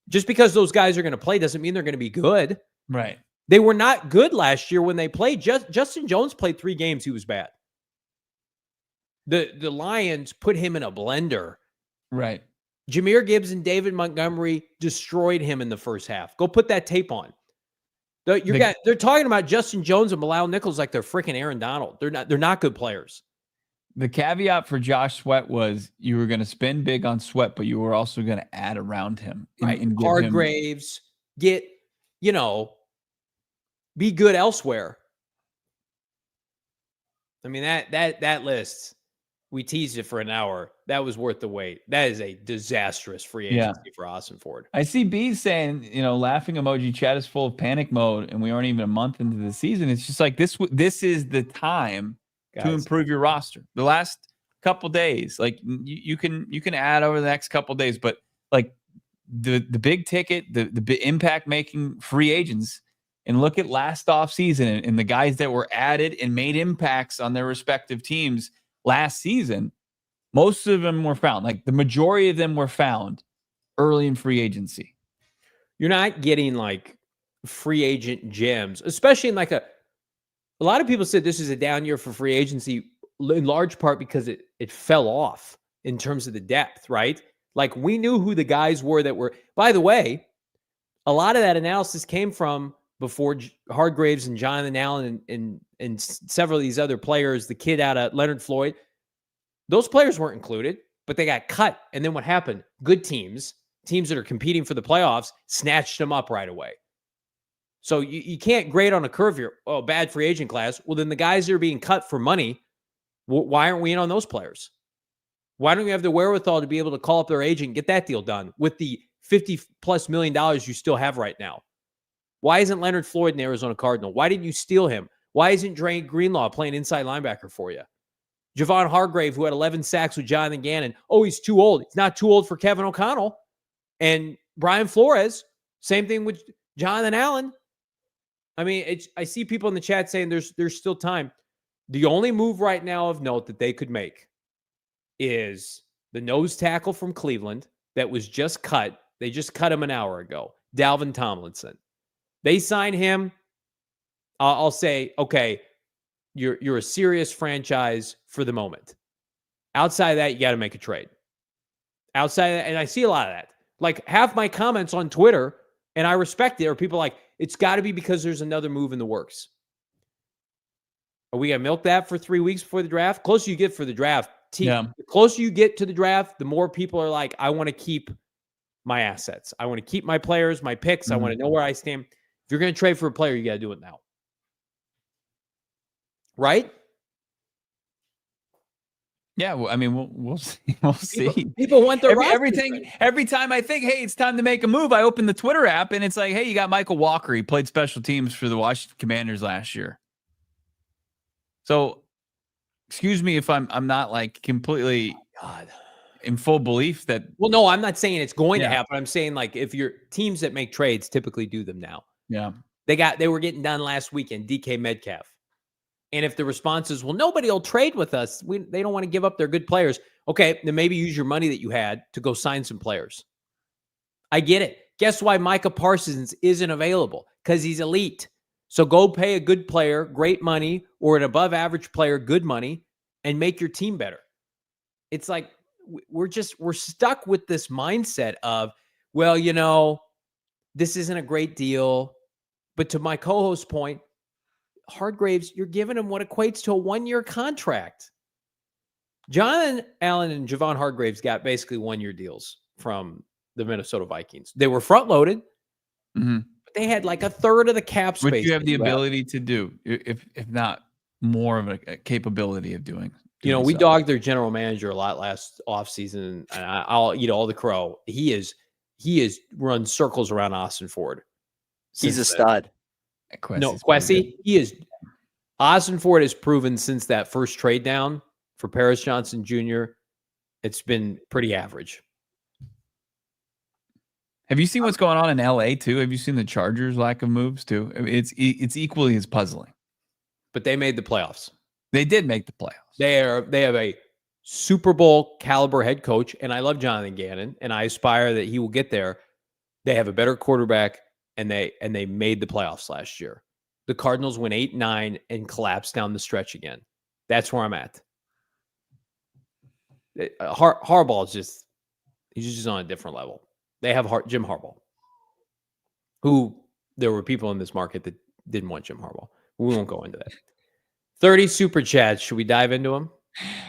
S2: Just because those guys are going to play doesn't mean they're going to be good.
S1: Right.
S2: They were not good last year when they played. Justin Jones played 3 games. He was bad. The Lions put him in a blender.
S1: Right.
S2: Jahmyr Gibbs and David Montgomery destroyed him in the first half. Go put that tape on. They're talking about Justin Jones and Bilal Nichols like they're freaking Aaron Donald. They're not good players.
S1: The caveat for Josh Sweat was you were going to spend big on Sweat, but you were also going to add around him.
S2: Right. Hargraves, be good elsewhere. I mean, that list, we teased it for an hour. That was worth the wait. That is a disastrous free agency for Ossenfort.
S1: I see B saying, laughing emoji, chat is full of panic mode, and we aren't even a month into the season. It's just like this is the time to improve your roster. The last couple days, like you can add over the next couple days, but like the big ticket, the impact making free agents, and look at last off season and the guys that were added and made impacts on their respective teams last season. Most of them were found, like the majority of them were found early in free agency.
S2: You're not getting like free agent gems, especially in like a lot of people said this is a down year for free agency in large part because it fell off in terms of the depth, right? Like we knew who the guys were that were, by the way, a lot of that analysis came from before Hargraves and Jonathan Allen and several of these other players, the kid out of Leonard Floyd, those players weren't included, but they got cut. And then what happened? Good teams that are competing for the playoffs, snatched them up right away. So you can't grade on a curve here. Oh, bad free agent class. Well, then the guys that are being cut for money, why aren't we in on those players? Why don't you have the wherewithal to be able to call up their agent and get that deal done with the $50+ million you still have right now? Why isn't Leonard Floyd an Arizona Cardinal? Why didn't you steal him? Why isn't Dre Greenlaw playing inside linebacker for you? Javon Hargrave, who had 11 sacks with Jonathan Gannon. Oh, he's too old. He's not too old for Kevin O'Connell. And Brian Flores, same thing with Jonathan Allen. I mean, I see people in the chat saying there's still time. The only move right now of note that they could make is the nose tackle from Cleveland that was just cut. They just cut him an hour ago. Dalvin Tomlinson. They sign him. I'll say, okay, you're a serious franchise for the moment. Outside of that, you got to make a trade. Outside of that, and I see a lot of that. Like half my comments on Twitter, and I respect it, are people like, it's got to be because there's another move in the works. Are we going to milk that for 3 weeks before the draft? Closer you get for the draft, the closer you get to the draft, the more people are like, I want to keep my assets. I want to keep my players, my picks. I want to know where I stand. If you're going to trade for a player, you got to do it now. Right?
S1: Yeah, well, I mean, we'll see. We'll see.
S2: People want their
S1: everything. Every time I think, hey, it's time to make a move, I open the Twitter app and it's like, hey, you got Michael Walker. He played special teams for the Washington Commanders last year. So, excuse me if I'm not like completely in full belief that.
S2: Well, no, I'm not saying it's going to happen. I'm saying like if your teams that make trades typically do them now.
S1: Yeah,
S2: they were getting done last weekend. DK Metcalf. And if the response is, well, nobody will trade with us. They don't want to give up their good players. Okay, then maybe use your money that you had to go sign some players. I get it. Guess why Micah Parsons isn't available? Because he's elite. So go pay a good player, great money, or an above average player, good money, and make your team better. It's like we're stuck with this mindset of, well, you know, this isn't a great deal. But to my co-host's point, Hargraves, you're giving him what equates to a 1-year contract. Jonathan Allen and Javon Hargraves got basically 1-year deals from the Minnesota Vikings. They were front-loaded, but they had like a third of the cap space.
S1: Which you have the ability to do, if not more of a capability of doing.
S2: You know, we dogged their general manager a lot last offseason, and I'll eat all the crow. He is run circles around Ossenfort.
S3: He's a stud.
S2: Quessy, he is. Ossenfort has proven since that first trade down for Paris Johnson Jr., it's been pretty average.
S1: Have you seen what's going on in LA too? Have you seen the Chargers' lack of moves too? I mean, it's equally as puzzling.
S2: But they made the playoffs.
S1: They did make the playoffs.
S2: They have a Super Bowl caliber head coach, and I love Jonathan Gannon, and I aspire that he will get there. They have a better quarterback. And they made the playoffs last year. The Cardinals went 8-9 and collapsed down the stretch again. That's where I'm at. Harbaugh he's just on a different level. They have Jim Harbaugh, who there were people in this market that didn't want Jim Harbaugh. We won't go into that. 30 super chats. Should we dive into them?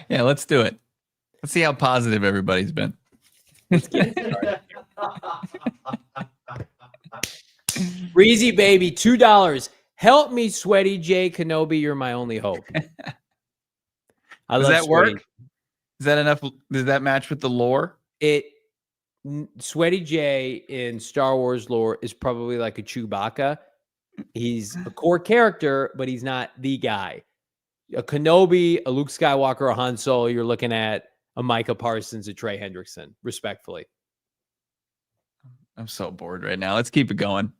S1: Yeah, let's do it. Let's see how positive everybody's been.
S2: Let's get it started. Breezy baby, $2. Help me, Sweaty J Kenobi. You're my only hope.
S1: Does that Sweaty. Work? Is that enough? Does that match with the lore?
S2: Sweaty J in Star Wars lore is probably like a Chewbacca. He's a core character, but he's not the guy. A Kenobi, a Luke Skywalker, a Han Solo. You're looking at a Micah Parsons, a Trey Hendrickson, respectfully.
S1: I'm so bored right now. Let's keep it going.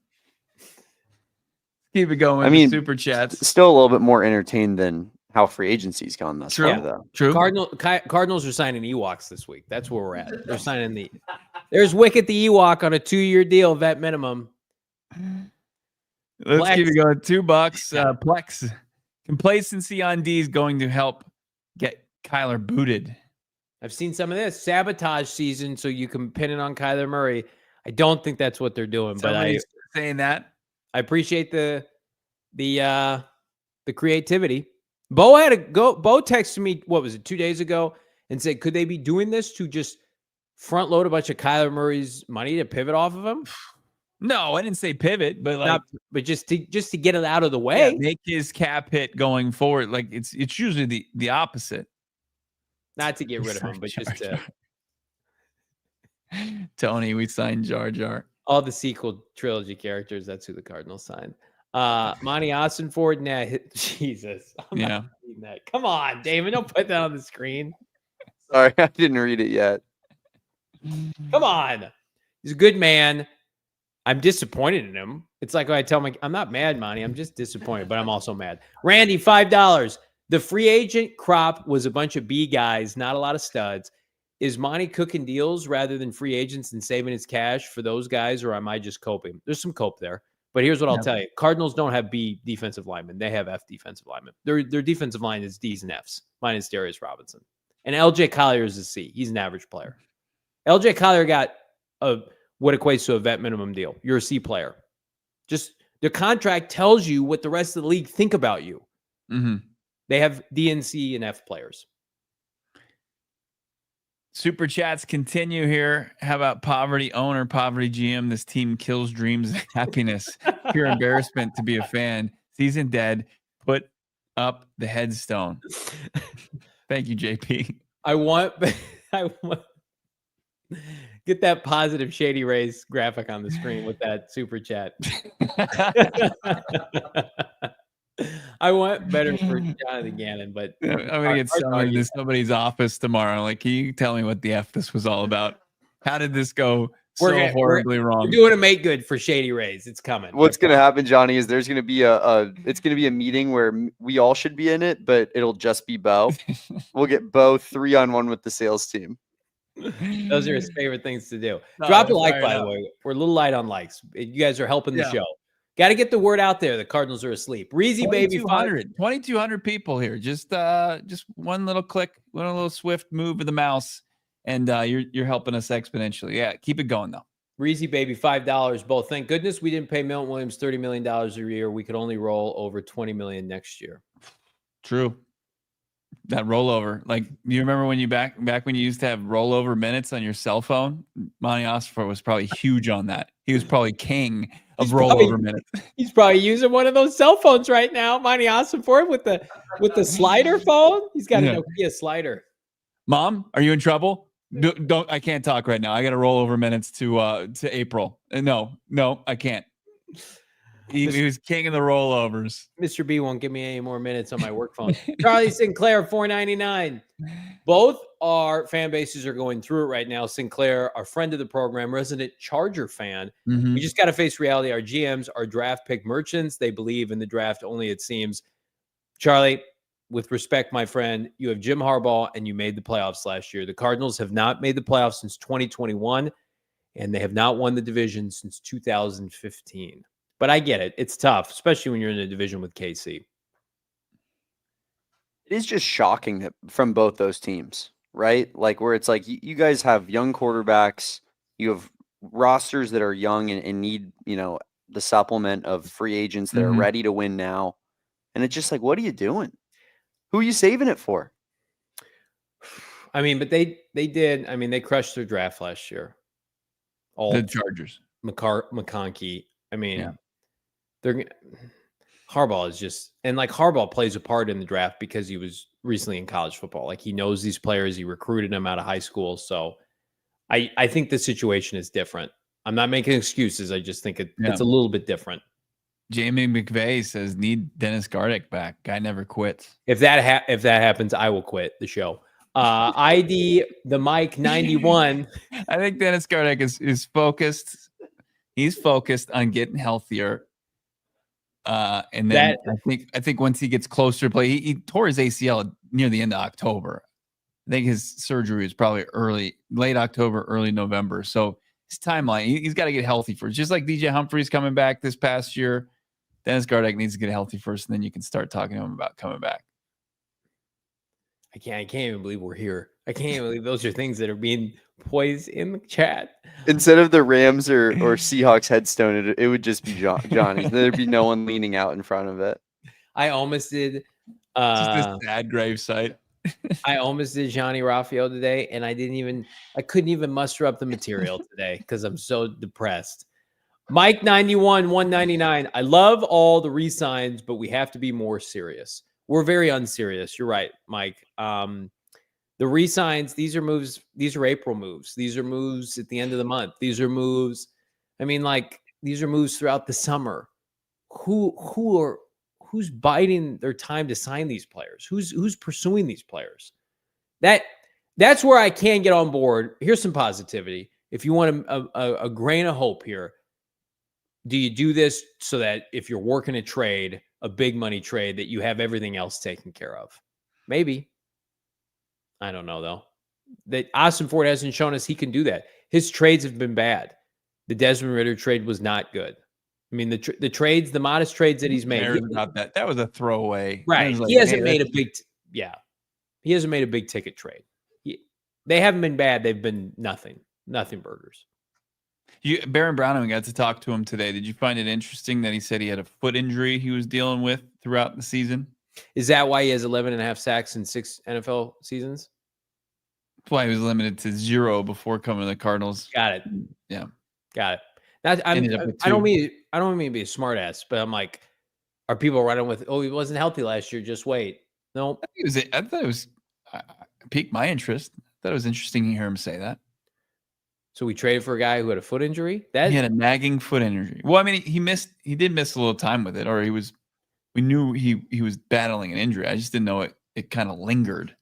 S1: Keep it going.
S3: I mean,
S1: super chats.
S3: Still a little bit more entertained than how free agency's gone thus far, though.
S1: True.
S2: Cardinals are signing Ewoks this week. That's where we're at. They're signing there's Wicket the Ewok on a 2-year deal, vet minimum.
S1: Let's keep it going. $2. Plex. Complacency on D is going to help get Kyler booted.
S2: I've seen some of this sabotage season, so you can pin it on Kyler Murray. I don't think that's what they're doing,
S1: Somebody's saying that.
S2: I appreciate the creativity. Bo texted me, what was it, 2 days ago, and said, could they be doing this to just front load a bunch of Kyler Murray's money to pivot off of him?
S1: No, I didn't say pivot, but like,
S2: but just to get it out of the way.
S1: Make his cap hit going forward. Like it's usually the opposite.
S2: Not to get rid of him, but just to.
S1: Tony, we signed Jar Jar.
S2: All the sequel trilogy characters. That's who the Cardinals signed. Monti Ossenfort. Nah, Jesus. I'm not reading that. Come on, Damon. Don't put that on the screen.
S3: Sorry, I didn't read it yet.
S2: Come on. He's a good man. I'm disappointed in him. It's like when I tell him, I'm not mad, Monty. I'm just disappointed, but I'm also mad. Randy, $5. The free agent crop was a bunch of B guys, not a lot of studs. Is Monty cooking deals rather than free agents and saving his cash for those guys, or am I just coping? There's some cope there. But here's what I'll tell you. Cardinals don't have B defensive linemen. They have F defensive linemen. Their defensive line is Ds and Fs, minus Darius Robinson. And LJ Collier is a C. He's an average player. LJ Collier got what equates to a vet minimum deal. You're a C player. Just the contract tells you what the rest of the league think about you.
S1: Mm-hmm.
S2: They have D and C and F players.
S1: Super chats continue here. How about poverty owner, poverty GM? This team kills dreams and happiness. Pure embarrassment to be a fan. Season dead. Put up the headstone. Thank you, JP.
S2: I want get that positive Shady Rays graphic on the screen with that super chat. I want better for Jonathan Gannon, but
S1: I'm gonna get summoned into somebody's office tomorrow. Like, can you tell me what the F this was all about? How did this go horribly wrong?
S2: We're doing a make good for Shady Rays. It's coming.
S3: What's gonna happen, Johnny, is there's gonna be it's gonna be a meeting where we all should be in it, but it'll just be Bo. We'll get Bo 3-on-1 with the sales team.
S2: Those are his favorite things to do. Drop a like, by the way. We're a little light on likes. You guys are helping the show. Got to get the word out there. The Cardinals are asleep. Reezy baby,
S1: 2,200 people here. Just one little click, one little swift move of the mouse, and you're helping us exponentially. Yeah, keep it going though.
S2: Reezy baby, $5. Both. Thank goodness we didn't pay Milton Williams $30 million a year. We could only roll over $20 million next year.
S1: True. That rollover, like, you remember when you back when you used to have rollover minutes on your cell phone? Monti Ossenfort was probably huge on that. He was probably king of rollover minutes.
S2: He's probably using one of those cell phones right now, Monti Ossenfort, with the slider phone. He's got a Nokia slider.
S1: Mom, are you in trouble? Don't I can't talk right now. I got to roll over minutes to April. No, I can't. He was king of the rollovers.
S2: Mr. B won't give me any more minutes on my work phone. Charlie Sinclair, $4.99. Both our fan bases are going through it right now. Sinclair, our friend of the program, resident Charger fan.
S1: Mm-hmm.
S2: We just got to face reality. Our GMs are draft pick merchants. They believe in the draft only, it seems. Charlie, with respect, my friend, you have Jim Harbaugh and you made the playoffs last year. The Cardinals have not made the playoffs since 2021, and they have not won the division since 2015. But I get it. It's tough, especially when you're in a division with KC.
S3: It is just shocking that from both those teams, right? Like, where it's like you guys have young quarterbacks, you have rosters that are young and need, the supplement of free agents that are ready to win now. And it's just like, what are you doing? Who are you saving it for?
S2: I mean, but they did. I mean, they crushed their draft last year.
S1: The Chargers.
S2: McConkey. I mean, Harbaugh is just, and like Harbaugh plays a part in the draft because he was recently in college football. Like, he knows these players. He recruited them out of high school. So I think the situation is different. I'm not making excuses. I just think it's a little bit different.
S1: Jamie McVay says, need Dennis Gardeck back. Guy never quits.
S2: If that happens, I will quit the show. ID the Mike 91.
S1: I think Dennis Gardeck is focused. He's focused on getting healthier. And then I think once he gets closer to play, he tore his ACL near the end of October. I think his surgery was probably late October, early November. So his timeline, he's got to get healthy first. Just like DJ Humphries coming back this past year, Dennis Gardeck needs to get healthy first, and then you can start talking to him about coming back.
S2: I can't even believe we're here. I can't believe those are things that are being poised in the chat.
S3: Instead of the Rams or Seahawks headstone, it would just be Johnny's. There'd be no one leaning out in front of it.
S2: I almost did.
S1: Just this sad gravesite.
S2: I almost did Johnny Raphael today, and I couldn't even muster up the material today because I'm so depressed. Mike 91 199. I love all the re-signs, but we have to be more serious. We're very unserious. You're right, Mike. The re-signs, these are moves. These are April moves. These are moves at the end of the month. These are moves. I mean, like, these are moves throughout the summer. Who's biding their time to sign these players? Who's pursuing these players? That's where I can get on board. Here's some positivity. If you want a grain of hope here, do you do this so that if you're working a trade, a big money trade, that you have everything else taken care of? Maybe. I don't know, though. That Ossenfort hasn't shown us he can do that. His trades have been bad. The Desmond Ridder trade was not good. I mean, the modest trades that he's made.
S1: About that. That was a throwaway.
S2: Right.
S1: Like,
S2: he hasn't made a big, he hasn't made a big ticket trade. They haven't been bad. They've been nothing burgers.
S1: Baron Browning, we got to talk to him today. Did you find it interesting that he said he had a foot injury he was dealing with throughout the season?
S2: Is that why he has 11.5 sacks in 6 NFL seasons?
S1: That's why he was limited to 0 before coming to the Cardinals.
S2: Got it.
S1: Yeah.
S2: Got it. I don't mean to be a smart ass, but I'm like, are people running with, oh, he wasn't healthy last year, just wait? No.
S1: I thought it was piqued my interest. I thought it was interesting to hear him say that.
S2: So we traded for a guy who had a foot injury?
S1: He had a nagging foot injury. Well, I mean, he did miss a little time with it, or we knew he was battling an injury. I just didn't know it kind of lingered.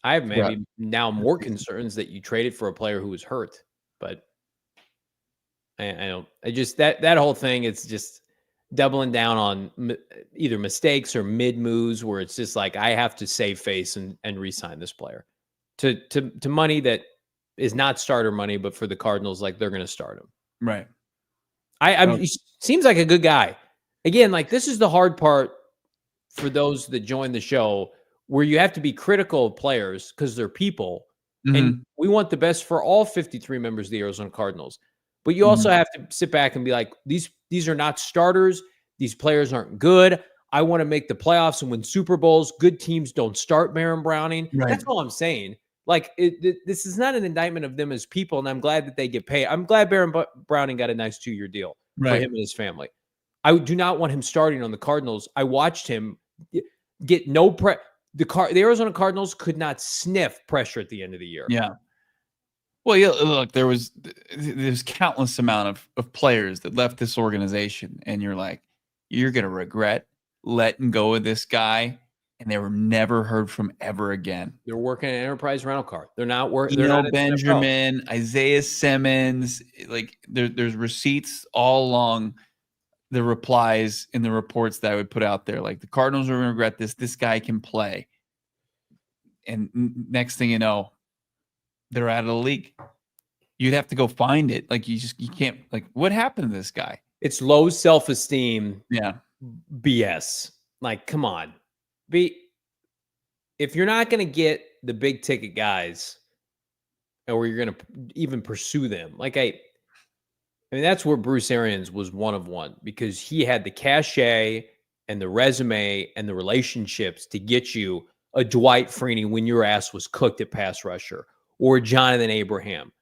S2: I have maybe now more concerns that you traded for a player who was hurt, but I just that whole thing, it's just doubling down on either mistakes or mid moves where it's just like, I have to save face and re-sign this player to money that is not starter money, but for the Cardinals, like, they're going to start him.
S1: Right.
S2: He seems like a good guy. Again, like, this is the hard part for those that join the show, where you have to be critical of players because they're people. Mm-hmm. And we want the best for all 53 members of the Arizona Cardinals. But you also have to sit back and be like, these are not starters. These players aren't good. I want to make the playoffs and win Super Bowls. Good teams don't start Baron Browning. Right. That's all I'm saying. Like, this is not an indictment of them as people, and I'm glad that they get paid. I'm glad Baron Browning got a nice 2-year deal for him and his family. I do not want him starting on the Cardinals. I watched him get no pressure. The Arizona Cardinals could not sniff pressure at the end of the year.
S1: Yeah. Well, yeah, look, there's countless amount of players that left this organization, and you're like, you're going to regret letting go of this guy, and they were never heard from ever again.
S2: They're working an enterprise rental car. They're not working.
S1: Benjamin, Isaiah Simmons, like there's receipts all along the replies in the reports that I would put out there. Like, the Cardinals are going to regret this. This guy can play. And next thing you know, they're out of the league. You'd have to go find it. Like, you can't, like, what happened to this guy?
S2: It's low self-esteem.
S1: Yeah.
S2: BS. Like, come on. If you're not going to get the big ticket guys, or you're going to even pursue them, like, I mean, that's where Bruce Arians was one of one, because he had the cachet and the resume and the relationships to get you a Dwight Freeney when your ass was cooked at pass rusher, or Jonathan Abraham.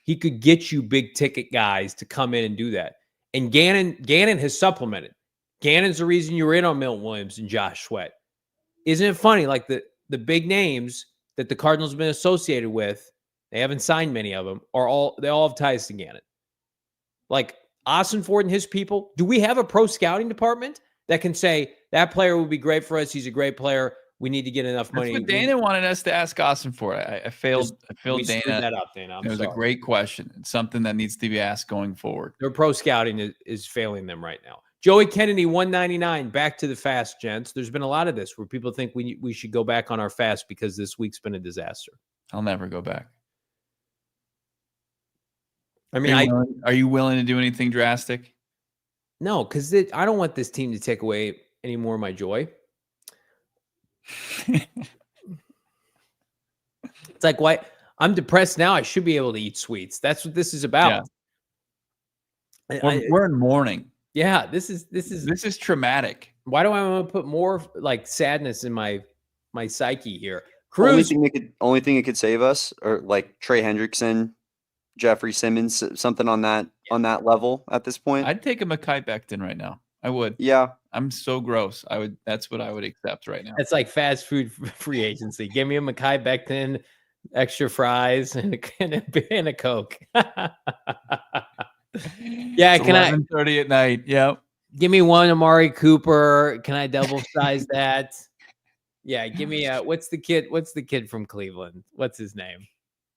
S2: He could get you big ticket guys to come in and do that. And Gannon has supplemented. Gannon's the reason you were in on Milton Williams and Josh Sweat. Isn't it funny? Like, the big names that the Cardinals have been associated with, they haven't signed many of them, they all have ties to Gannon. Like, Ossenfort and his people, do we have a pro scouting department that can say that player would be great for us? He's a great player. We need to get enough money.
S1: That's what Dana wanted us to ask Ossenfort. I failed Dana.
S2: That up, Dana.
S1: It was a great question. It's something that needs to be asked going forward.
S2: Their pro scouting is failing them right now. Joey Kennedy, 199. Back to the fast, gents. There's been a lot of this where people think we should go back on our fast because this week's been a disaster.
S1: I'll never go back.
S2: I mean,
S1: are you willing to do anything drastic?
S2: No, because I don't want this team to take away any more of my joy. It's like, why? I'm depressed now. I should be able to eat sweets. That's what this is about.
S1: Yeah. We're in mourning.
S2: Yeah, this is
S1: traumatic.
S2: Why do I want to put more like sadness in my psyche here? Cruz,
S3: only thing it could save us, or like Trey Hendrickson, Jeffrey Simmons, something on that level at this point.
S1: I'd take a Mekhi Becton right now. I would.
S3: Yeah.
S1: I'm so gross. That's what I would accept right now.
S2: It's like fast food free agency. Give me a Mekhi Becton, extra fries, and a Coke. Yeah,
S1: it's 11:30 at night. Yep.
S2: Give me one Amari Cooper. Can I double size that? Yeah, give me what's the kid from Cleveland? What's his name?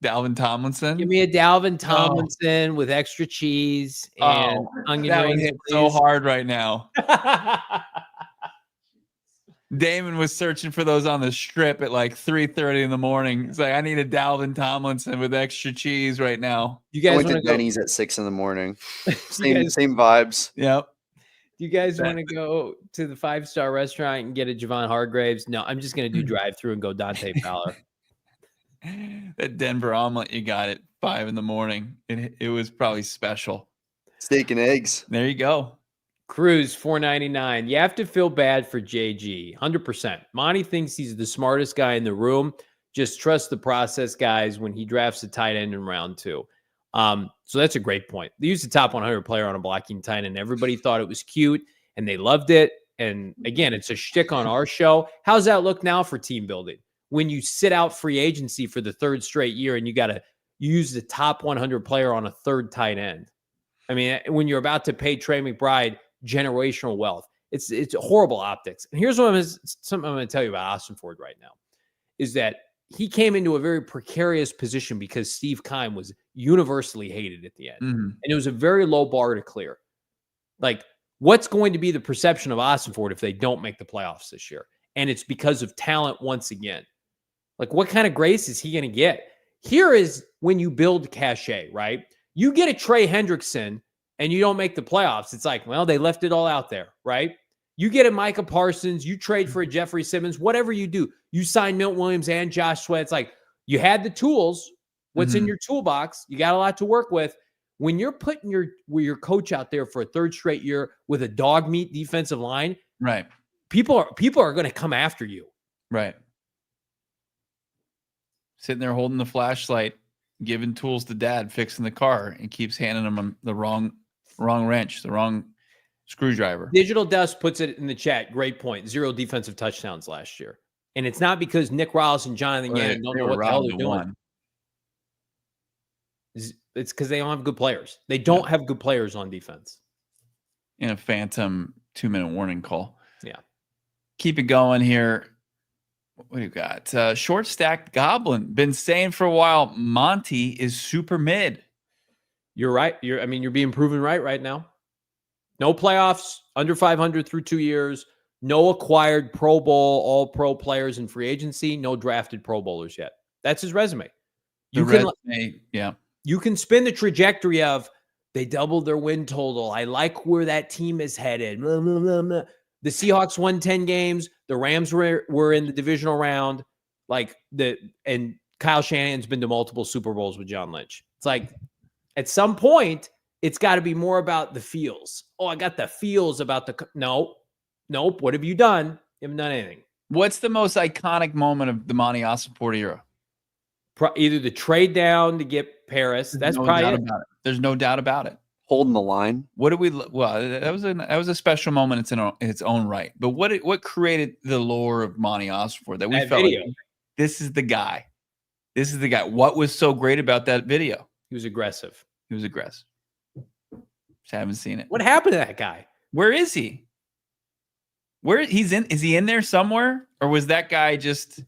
S1: Dalvin Tomlinson.
S2: Give me a Dalvin Tomlinson with extra cheese and onion
S1: that
S2: rings.
S1: Would hit so hard right now. Damon was searching for those on the strip at like 3:30 in the morning. It's like, I need a Dalvin Tomlinson with extra cheese right now.
S2: You guys
S3: went to Denny's at 6 in the morning. Same vibes.
S1: Yep.
S2: Do you guys want to go to the 5-star restaurant and get a Javon Hargraves? No, I'm just going to do drive-through and go Dante Fowler.
S1: That Denver omelet you got at 5 in the morning. It was probably special.
S3: Steak and eggs.
S1: There you go.
S2: Cruz, $4.99. You have to feel bad for JG, 100%. Monty thinks he's the smartest guy in the room. Just trust the process, guys, when he drafts a tight end in round 2. So that's a great point. They used the top 100 player on a blocking tight end. Everybody thought it was cute, and they loved it. And again, it's a shtick on our show. How's that look now for team building? When you sit out free agency for the 3rd straight year and you got to use the top 100 player on a 3rd tight end. I mean, when you're about to pay Trey McBride generational wealth, it's horrible optics. And here's something I'm going to tell you about Ossenfort right now is that he came into a very precarious position because Steve Keim was universally hated at the end.
S1: Mm-hmm.
S2: And it was a very low bar to clear. Like, what's going to be the perception of Ossenfort if they don't make the playoffs this year? And it's because of talent once again. Like, what kind of grace is he going to get? Here is when you build cachet, right? You get a Trey Hendrickson and you don't make the playoffs. It's like, well, they left it all out there, right? You get a Micah Parsons, you trade for a Jeffrey Simmons, whatever you do. You sign Milt Williams and Josh Sweat. It's like you had the tools. What's in your toolbox? You got a lot to work with. When you're putting your coach out there for a 3rd straight year with a dog meat defensive line,
S1: right?
S2: People are going to come after you,
S1: right? Sitting there holding the flashlight, giving tools to dad, fixing the car, and keeps handing him the wrong wrench, the wrong screwdriver.
S2: Digital Dust puts it in the chat. Great point. 0 defensive touchdowns last year. And it's not because Nick Riles and Jonathan Gannon don't know what the hell they're doing. It's because they don't have good players. They don't have good players on defense.
S1: In a phantom 2-minute warning call.
S2: Yeah.
S1: Keep it going here. What do you got? Short stacked Goblin. Been saying for a while, Monty is super mid.
S2: You're right. You're being proven right now. No playoffs, under 500 through 2 years. No acquired Pro Bowl, all pro players in free agency. No drafted Pro Bowlers yet. That's his resume. You can spin the trajectory of they doubled their win total. I like where that team is headed. Blah, blah, blah, blah. The Seahawks won 10 games. The Rams were in the divisional round. And Kyle Shanahan's been to multiple Super Bowls with John Lynch. It's like at some point, it's got to be more about the feels. Oh, I got the feels about nope. What have you done? You haven't done anything.
S1: What's the most iconic moment of the Monti Ossenfort era?
S2: Either the trade down to get Paris. That's probably it.
S1: There's no doubt about it.
S3: Holding the line.
S1: What did we? Well, that was a special moment. It's in its own right. But what created the lore of Monti Ossenfort that we felt like, this is the guy. This is the guy. What was so great about that video?
S2: He was aggressive.
S1: Just haven't seen it.
S2: What happened to that guy?
S1: Where is he? Is he in there somewhere? Or was that guy just...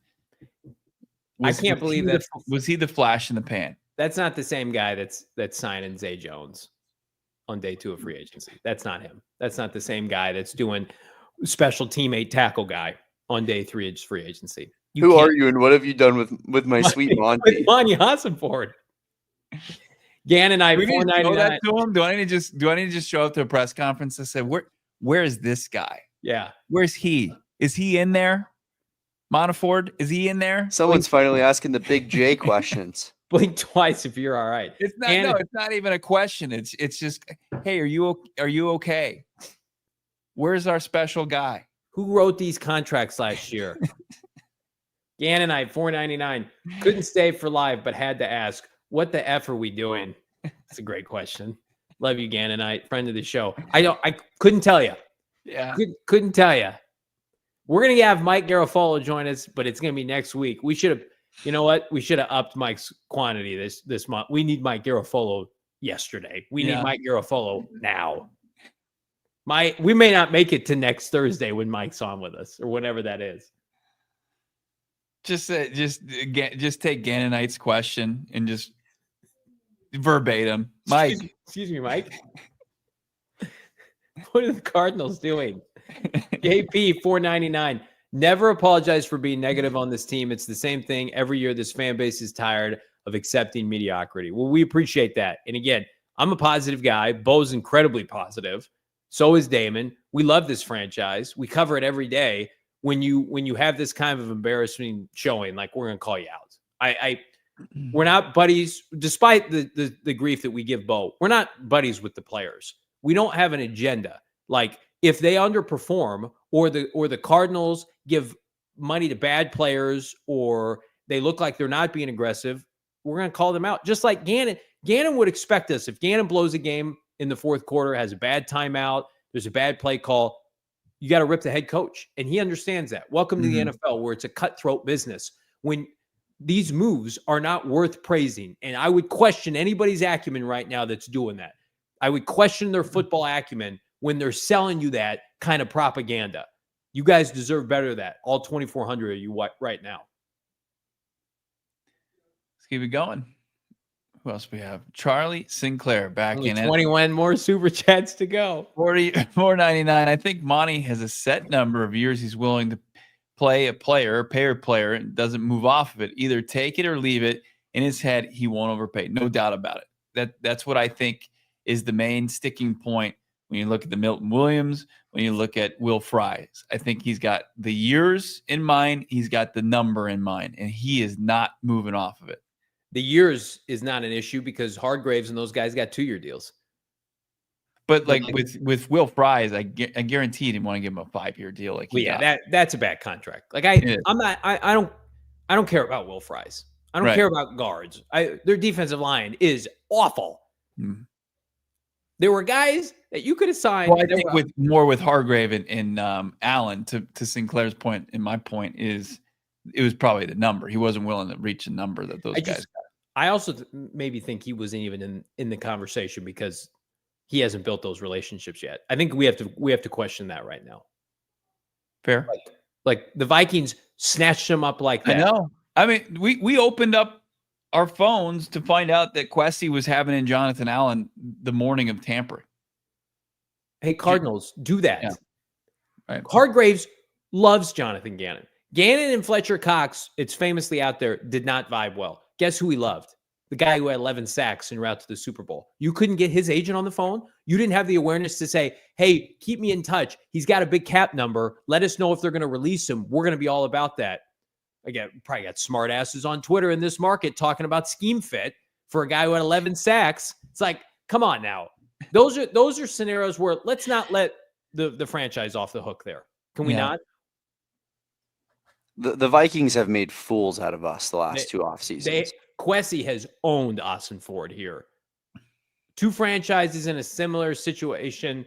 S2: I can't believe that.
S1: Was he the flash in the pan?
S2: That's not the same guy that's signing Zay Jones on day 2 of free agency. That's not him. That's not the same guy that's doing special teammate tackle guy on day 3 of free agency.
S3: Who are you and what have you done with my sweet Monty?
S2: With Monti Ossenfort. Gannon, I
S1: $4.99. That to him? Do I need to just show up to a press conference and say, where is this guy?
S2: Yeah.
S1: Where's he? Is he in there? Montefiore, is he in there?
S3: Someone's finally asking the big J questions.
S2: Blink twice if you're all right.
S1: It's not. No, it's not even a question. It's just, hey, are you okay? Where's our special guy?
S2: Who wrote these contracts last year? Gannonite, $4.99. Couldn't stay for live, but had to ask, what the F are we doing? That's a great question. Love you, Gannonite, friend of the show. I couldn't tell you.
S1: Yeah.
S2: Couldn't tell you. We're going to have Mike Garofalo join us, but it's going to be next week. We should have, you know what? We should have upped Mike's quantity this month. We need Mike Garofalo yesterday. We need Mike Garofalo now. We may not make it to next Thursday when Mike's on with us or whenever that is.
S1: Just take Gannonite's question and just verbatim. Mike.
S2: Excuse me, Mike. What are the Cardinals doing? JP, $4.99. Never apologize for being negative on this team. It's the same thing every year. This fan base is tired of accepting mediocrity. Well, we appreciate that. And again, I'm a positive guy. Bo's incredibly positive. So is Damon. We love this franchise. We cover it every day. When you have this kind of embarrassing showing, like, we're going to call you out. We're not buddies, despite the grief that we give Bo. We're not buddies with the players. We don't have an agenda. Like, if they underperform or the Cardinals give money to bad players or they look like they're not being aggressive, we're going to call them out. Just like Gannon. Gannon would expect us, if Gannon blows a game in the fourth quarter, has a bad timeout, there's a bad play call, you got to rip the head coach. And he understands that. Welcome to the NFL, where it's a cutthroat business. When these moves are not worth praising, and I would question anybody's acumen right now that's doing that. I would question their football acumen when they're selling you that kind of propaganda. You guys deserve better than that. All 2,400 of you right now.
S1: Let's keep it going. Who else we have? Charlie Sinclair back
S2: Only
S1: in it.
S2: 21 more super chats to go.
S1: $4.99. I think Monty has a set number of years he's willing to pay a player, and doesn't move off of it. Either take it or leave it. In his head, he won't overpay. No doubt about it. That's what I think is the main sticking point when you look at the Milton Williams, when you look at Will Fries. I think he's got the years in mind. He's got the number in mind, and he is not moving off of it.
S2: The years is not an issue because Hargraves and those guys got 2-year deals.
S1: But like with Will Fries, I guarantee he didn't want to give him a 5-year deal. Like,
S2: that's a bad contract. Like I don't care about Will Fries. I don't care about guards. Their defensive line is awful. Mm-hmm. There were guys that you could have signed.
S1: Well, I think with Hargrave and Allen, to Sinclair's point, and my point is, it was probably the number. He wasn't willing to reach the number that those guys got.
S2: I also maybe think he wasn't even in the conversation because he hasn't built those relationships yet. I think we have to question that right now.
S1: Fair.
S2: Like the Vikings snatched him up like that.
S1: I know. I mean, we opened up our phones to find out that Kwesi was having in Jonathan Allen the morning of tampering.
S2: Hey, Cardinals, do that.
S1: Yeah. Right.
S2: Hargraves loves Jonathan Gannon. Gannon and Fletcher Cox, it's famously out there, did not vibe well. Guess who he loved? The guy who had 11 sacks en route to the Super Bowl. You couldn't get his agent on the phone. You didn't have the awareness to say, hey, keep me in touch. He's got a big cap number. Let us know if they're going to release him. We're going to be all about that. Again, probably got smart asses on Twitter in this market talking about scheme fit for a guy who had 11 sacks. It's like, come on now. Those are scenarios where let's not let the franchise off the hook there. Can we not?
S3: The Vikings have made fools out of us the last 2 off seasons.
S2: Kwesi has owned Ossenfort here. 2 franchises in a similar situation.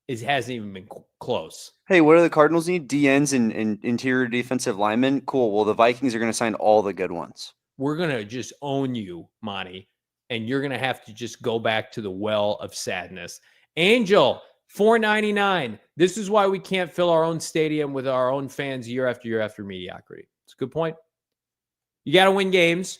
S2: It hasn't even been close.
S3: Hey, what do the Cardinals need? DNs and interior defensive linemen? Cool. Well, the Vikings are going to sign all the good ones.
S2: We're going to just own you, Monty, and you're going to have to just go back to the well of sadness. Angel, $4.99. This is why we can't fill our own stadium with our own fans year after year after mediocrity. It's a good point. You got to win games,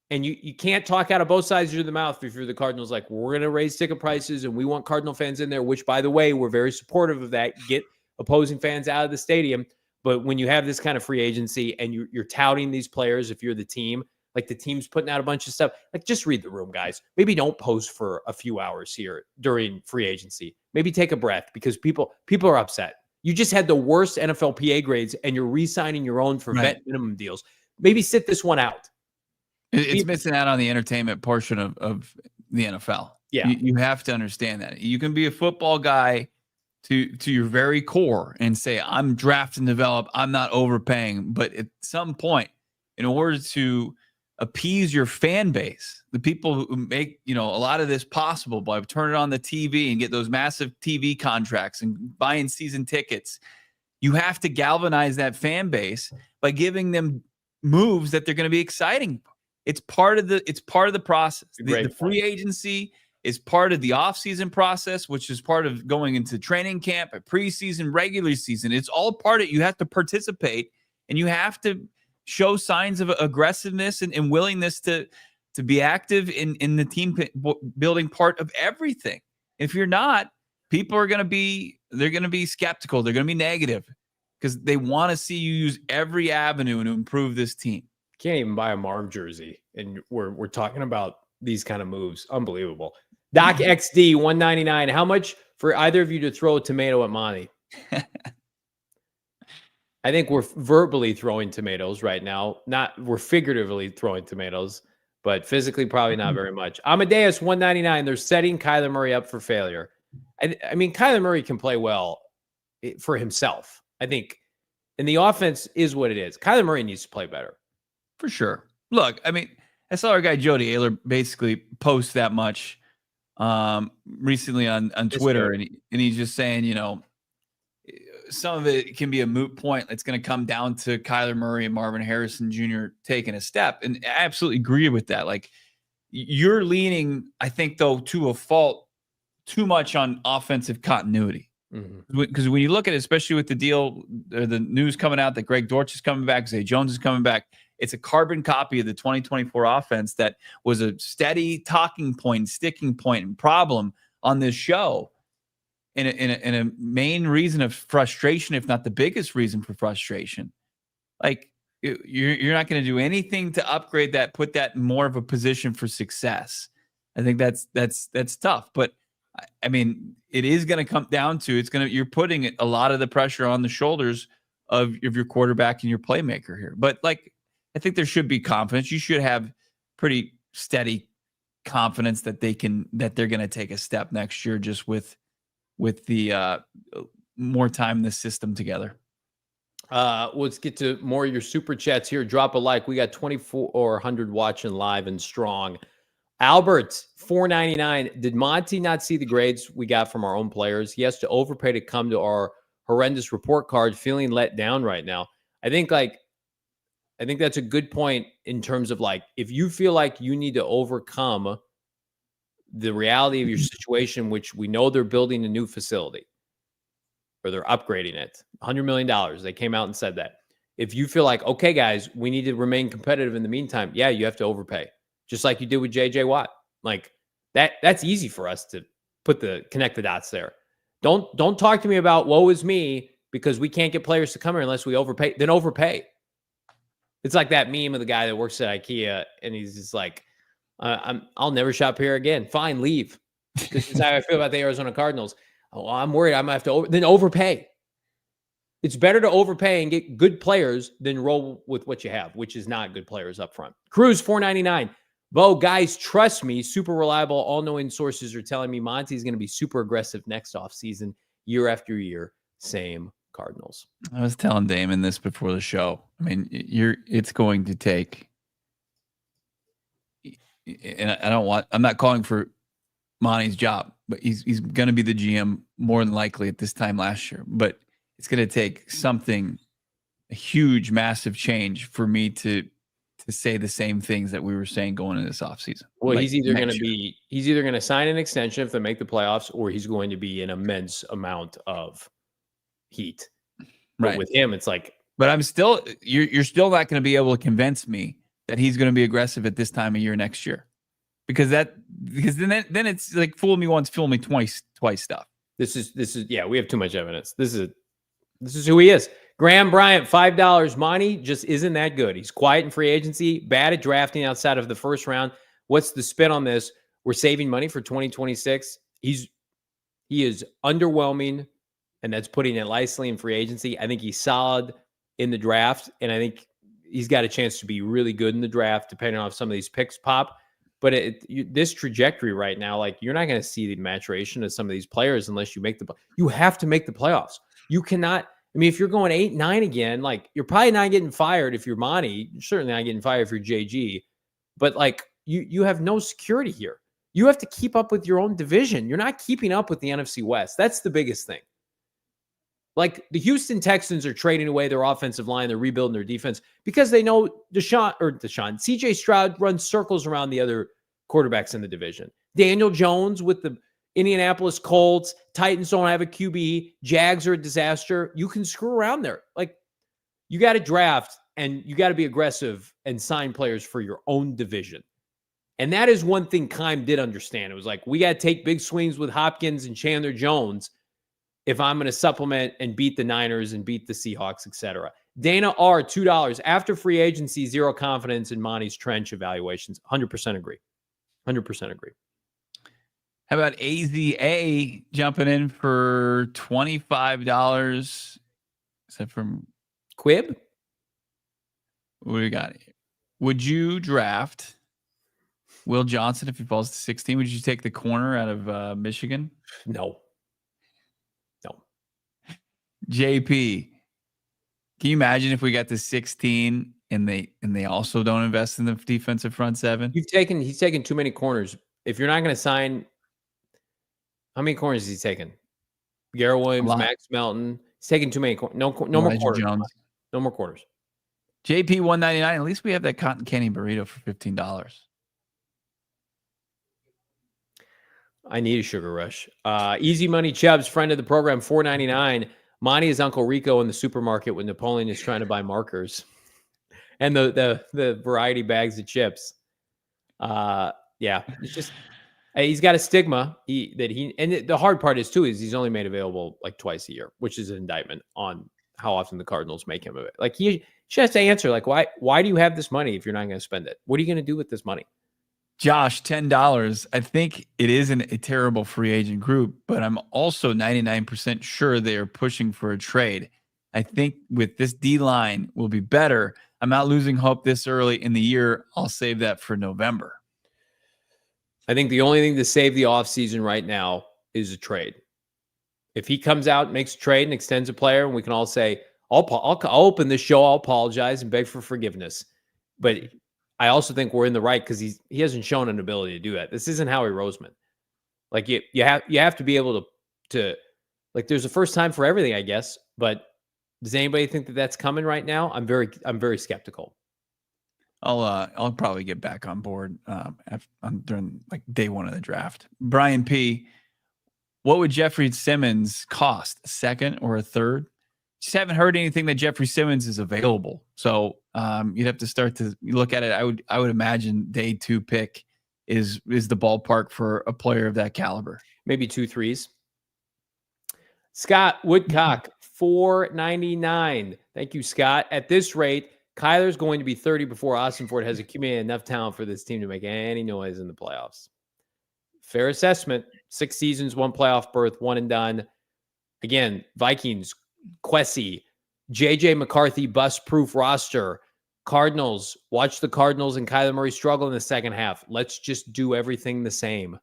S2: and you can't talk out of both sides of the mouth if you're the Cardinals. Like, we're going to raise ticket prices, and we want Cardinal fans in there, which, by the way, we're very supportive of that. Get opposing fans out of the stadium. But when you have this kind of free agency and you're touting these players, if you're the team, like the team's putting out a bunch of stuff, like just read the room, guys. Maybe don't post for a few hours here during free agency. Maybe take a breath because people are upset. You just had the worst NFLPA grades, and you're re-signing your own for vet minimum deals. Maybe sit this one out.
S1: It's missing out on the entertainment portion of the NFL.
S2: Yeah.
S1: You have to understand that. You can be a football guy to your very core and say, I'm draft and develop, I'm not overpaying. But at some point, in order to appease your fan base, the people who make, a lot of this possible by turning on the TV and get those massive TV contracts and buying season tickets, you have to galvanize that fan base by giving them moves that they're going to be exciting. It's part of the process. The free agency is part of the offseason process, which is part of going into training camp, a preseason, regular season. It's all part of it. You have to participate, and you have to show signs of aggressiveness and willingness to be active in the team building part of everything. If you're not, people are going to be skeptical. They're going to be negative because they want to see you use every avenue to improve this team.
S2: Can't even buy a Marv jersey, and we're talking about these kind of moves. Unbelievable. Doc XD 199. How much for either of you to throw a tomato at Monty? I think we're verbally throwing tomatoes right now. We're figuratively throwing tomatoes, but physically probably not very much. Amadeus 199. They're setting Kyler Murray up for failure. I mean, Kyler Murray can play well for himself, I think. And the offense is what it is. Kyler Murray needs to play better.
S1: For sure. Look, I mean, I saw our guy Jody Ayler basically post that much recently on Twitter, and he's just saying, some of it can be a moot point. It's going to come down to Kyler Murray and Marvin Harrison Jr. taking a step, and I absolutely agree with that. Like, you're leaning, I think, though, to a fault too much on offensive continuity. Because when you look at it, especially with the deal, the news coming out that Greg Dortch is coming back, Zay Jones is coming back, it's a carbon copy of the 2024 offense that was a steady talking point, sticking point, and problem on this show. And a main reason of frustration, if not the biggest reason for frustration. Like, you're not going to do anything to upgrade that, put that in more of a position for success. I think that's tough. But I mean, it is going to come down to you're putting a lot of the pressure on the shoulders of your quarterback and your playmaker here. But like, I think there should be confidence. You should have pretty steady confidence that they're going to take a step next year, just with the more time in the system together.
S2: Let's get to more of your super chats here. Drop a like. We got 2,400 watching live and strong. Albert 499. Did Monty not see the grades we got from our own players? He has to overpay to come to our horrendous report card, feeling let down right now. I think that's a good point in terms of, like, if you feel like you need to overcome the reality of your situation, which we know they're building a new facility or they're upgrading it, $100 million. They came out and said that. If you feel like, okay, guys, we need to remain competitive in the meantime, yeah, you have to overpay, just like you did with JJ Watt. Like, that's easy for us to connect the dots there. Don't talk to me about woe is me because we can't get players to come here unless we overpay. Then overpay. It's like that meme of the guy that works at IKEA and he's just like, I'll never shop here again. Fine, leave. This is how I feel about the Arizona Cardinals. Oh, I'm worried I'm going to have to overpay. It's better to overpay and get good players than roll with what you have, which is not good players up front. Cruz 499. Bo, guys, trust me, super reliable, all-knowing sources are telling me Monty's going to be super aggressive next offseason, year after year. Same Cardinals.
S1: I was telling Damon this before the show. I mean, it's going to take, and I'm not calling for Monty's job, but he's going to be the GM more than likely at this time last year. But it's going to take a huge, massive change for me to say the same things that we were saying going into this offseason.
S2: Well, like, he's either going to sign an extension if they make the playoffs, or he's going to be an immense amount of heat. But
S1: right.
S2: With him, it's like,
S1: but you're still not going to be able to convince me that he's going to be aggressive at this time of year next year, because then it's like fool me once, fool me twice stuff.
S2: This is yeah, we have too much evidence. This is who he is. Graham Bryant, $5. Monty just isn't that good. He's quiet in free agency, bad at drafting outside of the first round. What's the spin on this? We're saving money for 2026. He is underwhelming and that's putting it lightly in free agency. I think he's solid in the draft, and I think he's got a chance to be really good in the draft, depending on if some of these picks pop. But this trajectory right now, like, you're not going to see the maturation of some of these players unless you make you have to make the playoffs. You cannot. I mean, if you're going 8-9 again, like, you're probably not getting fired if you're Monty. You're certainly not getting fired if you're JG. But like, you have no security here. You have to keep up with your own division. You're not keeping up with the NFC West. That's the biggest thing. Like, the Houston Texans are trading away their offensive line. They're rebuilding their defense because they know CJ Stroud runs circles around the other quarterbacks in the division. Daniel Jones with the Indianapolis Colts. Titans don't have a QB. Jags are a disaster. You can screw around there. Like, you got to draft, and you got to be aggressive and sign players for your own division. And that is one thing Keim did understand. It was like, we got to take big swings with Hopkins and Chandler Jones if I'm going to supplement and beat the Niners and beat the Seahawks, etc. Dana R, $2. After free agency, zero confidence in Monty's trench evaluations. 100% agree. 100% agree.
S1: How about AZA jumping in for $25? Is that from
S2: Quib?
S1: What do we got here? Would you draft Will Johnson if he falls to 16? Would you take the corner out of Michigan?
S2: No.
S1: JP, can you imagine if we got to 16 and they also don't invest in the defensive front seven?
S2: He's taken too many corners. If you're not going to sign, how many corners is he taken? Garrett Williams, Max Melton. He's taking too many. No more corners. Jones. No more corners.
S1: JP 199. At least we have that cotton candy burrito for $15.
S2: I need a sugar rush. Easy Money Chubbs, friend of the program, $4.99. Monty is Uncle Rico in the supermarket when Napoleon is trying to buy markers and the variety bags of chips. Yeah, it's just, he's got a stigma and the hard part is he's only made available like twice a year, which is an indictment on how often the Cardinals make him of it. Like, he has to answer, like, why do you have this money if you're not going to spend it? What are you going to do with this money?
S1: Josh, $10. I think it isn't a terrible free agent group, but I'm also 99% sure they are pushing for a trade. I think with this D-line will be better. I'm not losing hope this early in the year. I'll save that for November.
S2: I think the only thing to save the offseason right now is a trade. If he comes out, makes a trade, and extends a player, and we can all say, I'll open this show, I'll apologize and beg for forgiveness. But I also think we're in the right because he hasn't shown an ability to do that. This isn't Howie Roseman. Like, you have to be able to like, there's a first time for everything, I guess. But does anybody think that that's coming right now? I'm very skeptical.
S1: I'll probably get back on board during like day one of the draft. Brian P, what would Jeffrey Simmons cost? A second or a third? Just haven't heard anything that Jeffrey Simmons is available. So you'd have to start to look at it. I would imagine day 2 pick is the ballpark for a player of that caliber.
S2: Maybe 2 threes. Scott Woodcock, $4.99. Thank you, Scott. At this rate, Kyler's going to be 30 before Ossenfort has accumulated enough talent for this team to make any noise in the playoffs. Fair assessment. 6 seasons, 1 playoff berth, 1 and done. Again, Vikings, Quessy, JJ McCarthy, bust-proof roster. Cardinals, watch the Cardinals and Kyler Murray struggle in the second half. Let's just do everything the same.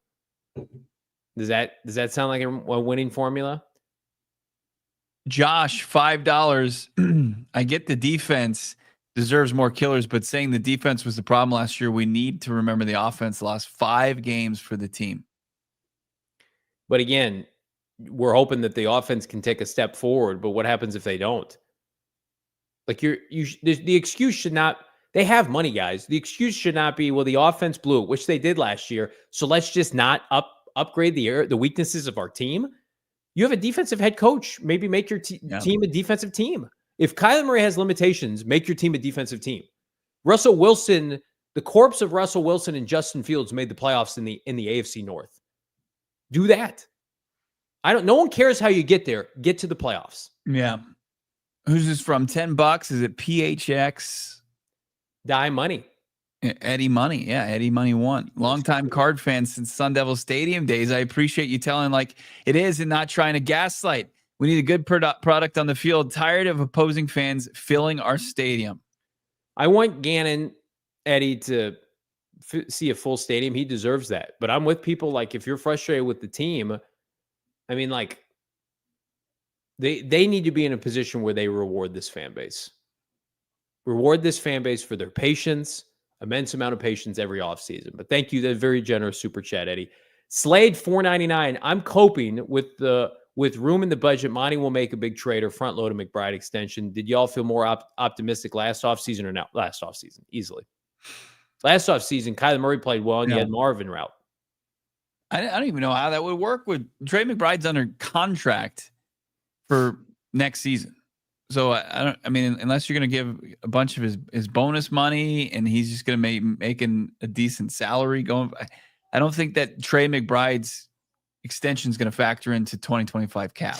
S2: Does that sound like a winning formula?
S1: Josh, $5. I get the defense deserves more killers, but saying the defense was the problem last year, we need to remember the offense lost 5 games for the team.
S2: But again, we're hoping that the offense can take a step forward, but what happens if they don't? Like, the excuse should not, they have money, guys. The excuse should not be, well, the offense blew it, which they did last year. So let's just not upgrade the weaknesses of our team. You have a defensive head coach. Maybe make your team a defensive team. If Kyler Murray has limitations, make your team a defensive team. Russell Wilson, the corpse of Russell Wilson and Justin Fields made the playoffs in the AFC North. Do that. No one cares how you get there. Get to the playoffs.
S1: Yeah. Who's this from? $10? Is it PHX?
S2: Die Money.
S1: Eddie Money. Yeah, Eddie Money 1. Longtime Card fan since Sun Devil Stadium days. I appreciate you telling like it is and not trying to gaslight. We need a good product on the field. Tired of opposing fans filling our stadium.
S2: I want Gannon, Eddie, to see a full stadium. He deserves that. But I'm with people like, if you're frustrated with the team, I mean, like, they need to be in a position where they reward this fan base. Reward this fan base for their patience, immense amount of patience every offseason. But thank you. That's very generous super chat, Eddie. Slade $4.99. I'm coping with room in the budget. Monty will make a big trade or front load a McBride extension. Did y'all feel more optimistic last offseason or not? Last offseason, easily. Last offseason, Kyler Murray played well, and you had Marvin route.
S1: I don't even know how that would work. With Trey McBride's under contract for next season. So I mean, unless you're going to give a bunch of his bonus money and he's just going to making a decent salary going, I don't think that Trey McBride's extension is going to factor into 2025 cap.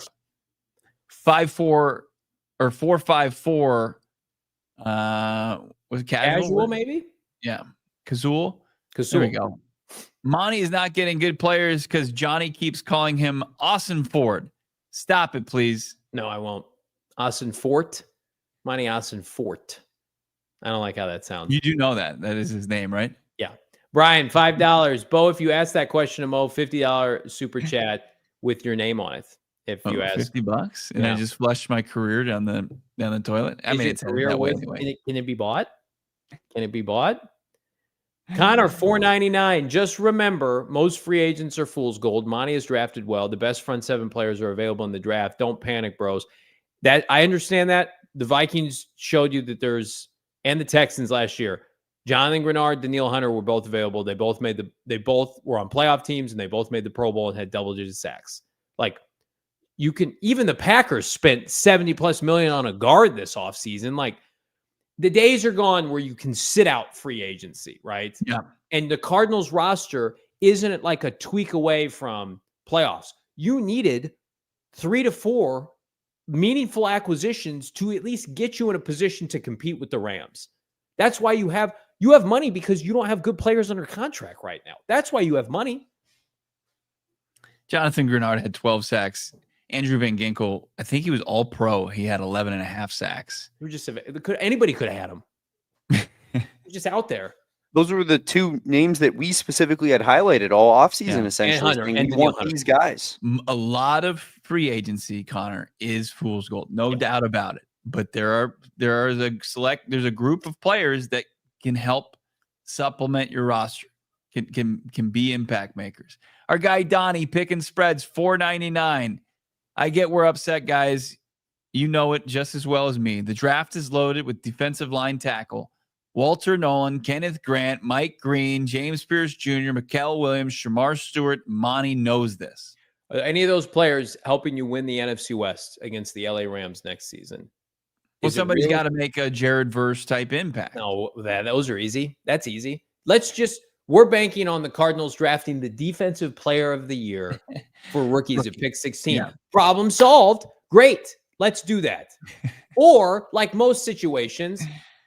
S1: 5'4" or 4.54 was
S2: casual maybe.
S1: Yeah, Kazul. There we go. Monty is not getting good players because Johnny keeps calling him Ossenfort. Stop it, please.
S2: No, I won't. Ossenfort. Monty Ossenfort. I don't like how that sounds.
S1: You do know that. That is his name, right?
S2: Yeah. Brian, $5. Bo, if you ask that question to Mo, $50 super chat with your name on it. If you ask
S1: $50 and I just flushed my career down the toilet. I mean, it's that way anyway.
S2: Can it be bought? Can it be bought? Connor, $4.99. Just remember, most free agents are fool's gold. Monty has drafted well. The best front seven players are available in the draft. Don't panic, bros. That I understand that. The Vikings showed you that and the Texans last year. Jonathan Grenard, Daniil Hunter were both available. They both were on playoff teams, and they both made the Pro Bowl and had double-digit sacks. Like, even the Packers spent $70+ million on a guard this offseason. Like, the days are gone where you can sit out free agency, right?
S1: Yeah.
S2: And the Cardinals roster isn't like a tweak away from playoffs. You needed 3 to 4 meaningful acquisitions to at least get you in a position to compete with the Rams. That's why you have money, because you don't have good players under contract right now. That's why you have money.
S1: Jonathan Grenard had 12 sacks. Andrew Van Ginkel, I think he was all pro. He had 11.5 sacks.
S2: Anybody could have had him. He's just out there.
S3: Those were the two names that we specifically had highlighted all offseason, essentially.
S2: And
S3: we want these guys.
S1: A lot of free agency, Connor, is fool's gold. No doubt about it. But there's a group of players that can help supplement your roster, can be impact makers. Our guy Donnie picking spreads, $4.99. I get we're upset, guys. You know it just as well as me. The draft is loaded with defensive line tackle Walter Nolan, Kenneth Grant, Mike Green, James Pierce Jr., Mikael Williams, Shamar Stewart. Monty knows this.
S2: Are any of those players helping you win the NFC West against the LA Rams next season?
S1: Well, somebody's got to make a Jared Verse type impact.
S2: No, those are easy. That's easy. We're banking on the Cardinals drafting the defensive player of the year for rookies at pick 16. Yeah. Problem solved. Great. Let's do that. Or, like most situations,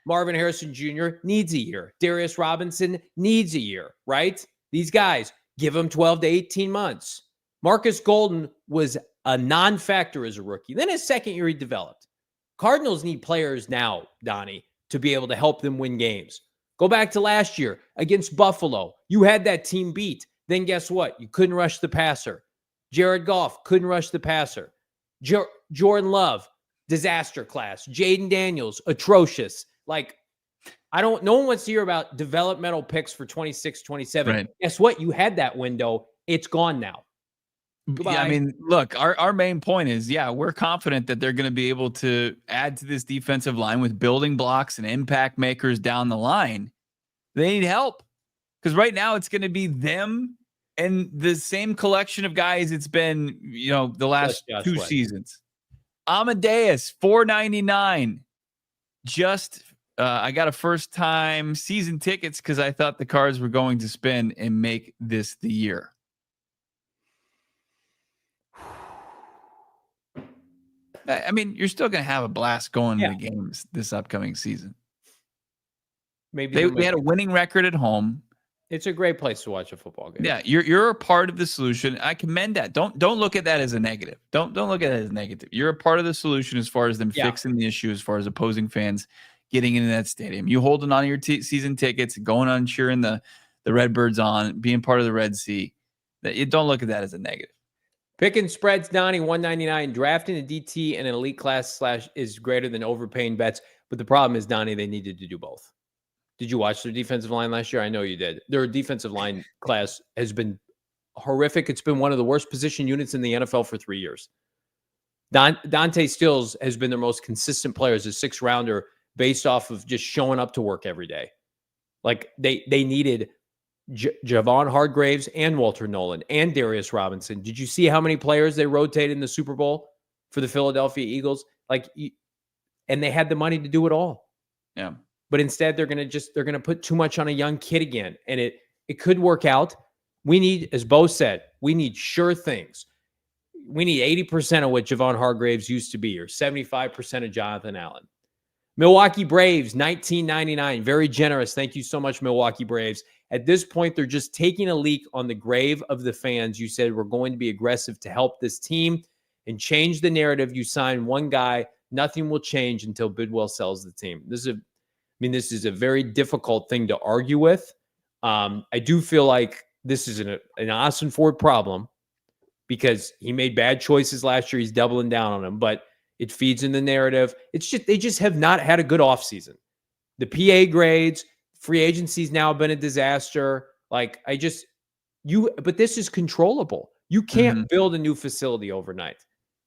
S2: Marvin Harrison Jr. needs a year. Darius Robinson needs a year, right? These guys, give them 12 to 18 months. Marcus Golden was a non-factor as a rookie. Then his second year, he developed. Cardinals need players now, Donnie, to be able to help them win games. Go back to last year against Buffalo. You had that team beat. Then guess what? You couldn't rush the passer. Jared Goff couldn't rush the passer. Jordan Love, disaster class. Jaden Daniels, atrocious. Like, no one wants to hear about developmental picks for 26, 27. Right. Guess what? You had that window. It's gone now. Goodbye.
S1: Yeah, I mean, look, our main point is, we're confident that they're going to be able to add to this defensive line with building blocks and impact makers down the line. They need help, because right now it's going to be them and the same collection of guys it's been, the last two seasons. Amadeus, $4.99. Just, I got a first-time season tickets because I thought the Cards were going to spin and make this the year. I mean, you're still going to have a blast going to the games this upcoming season.
S2: Maybe
S1: they had a winning record at home.
S2: It's a great place to watch a football game.
S1: Yeah, you're a part of the solution. I commend that. Don't look at that as a negative. Don't look at it as negative. You're a part of the solution as far as them fixing the issue, as far as opposing fans getting into that stadium. You holding on to your season tickets, going on cheering the Redbirds on, being part of the Red Sea. You don't look at that as a negative.
S2: Picking spreads, Donnie, 199. Drafting a DT in an elite class / is greater than overpaying bets. But the problem is, Donnie, they needed to do both. Did you watch their defensive line last year? I know you did. Their defensive line class has been horrific. It's been one of the worst position units in the NFL for 3 years. Dante Stills has been their most consistent player as a 6th-rounder based off of just showing up to work every day. Like they needed Javon Hargraves and Walter Nolan and Darius Robinson. Did you see how many players they rotated in the Super Bowl for the Philadelphia Eagles? And they had the money to do it all.
S1: Yeah.
S2: But instead they're going to put too much on a young kid again. And it could work out. We need, as Bo said, we need sure things. We need 80% of what Javon Hargraves used to be, or 75% of Jonathan Allen. Milwaukee Braves, $19.99. Very generous. Thank you so much, Milwaukee Braves. At this point, they're just taking a leak on the grave of the fans. You said we're going to be aggressive to help this team and change the narrative. You sign one guy, nothing will change until Bidwell sells the team. This is a very difficult thing to argue with. I do feel like this is an Ossenfort problem because he made bad choices last year. He's doubling down on them, but it feeds in the narrative. It's just, they just have not had a good offseason. The PA grades, free agency's now been a disaster. But this is controllable. You can't build a new facility overnight.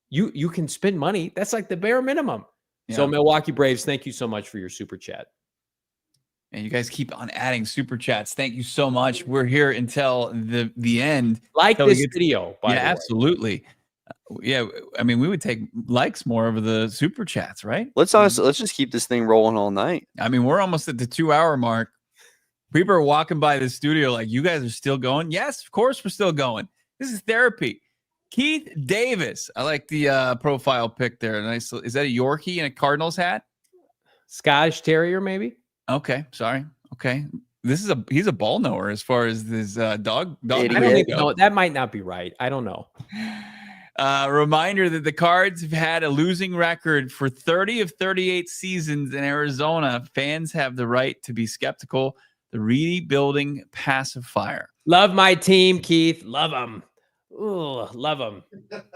S2: You can spend money. That's like the bare minimum. Yeah. So Milwaukee Braves, thank you so much for your super chat.
S1: And you guys keep on adding super chats. Thank you so much. We're here until the end.
S2: Like this video, by the way.
S1: Absolutely. Yeah, I mean, we would take likes more over the super chats, right?
S3: Let's just keep this thing rolling all night.
S1: I mean, we're almost at the 2-hour mark. People are walking by the studio like, you guys are still going? Yes, of course we're still going. This is therapy. Keith Davis. I like the profile pic there. Nice. Is that a Yorkie in a Cardinals hat?
S2: Scottish Terrier, maybe?
S1: Okay, sorry. Okay. He's a ball knower as far as this dog.
S2: I don't even know. That might not be right. I don't know.
S1: Reminder that the Cards have had a losing record for 30 of 38 seasons in Arizona. Fans have the right to be skeptical. The rebuilding pacifier.
S2: Love my team, Keith. Love them. Ooh, love them.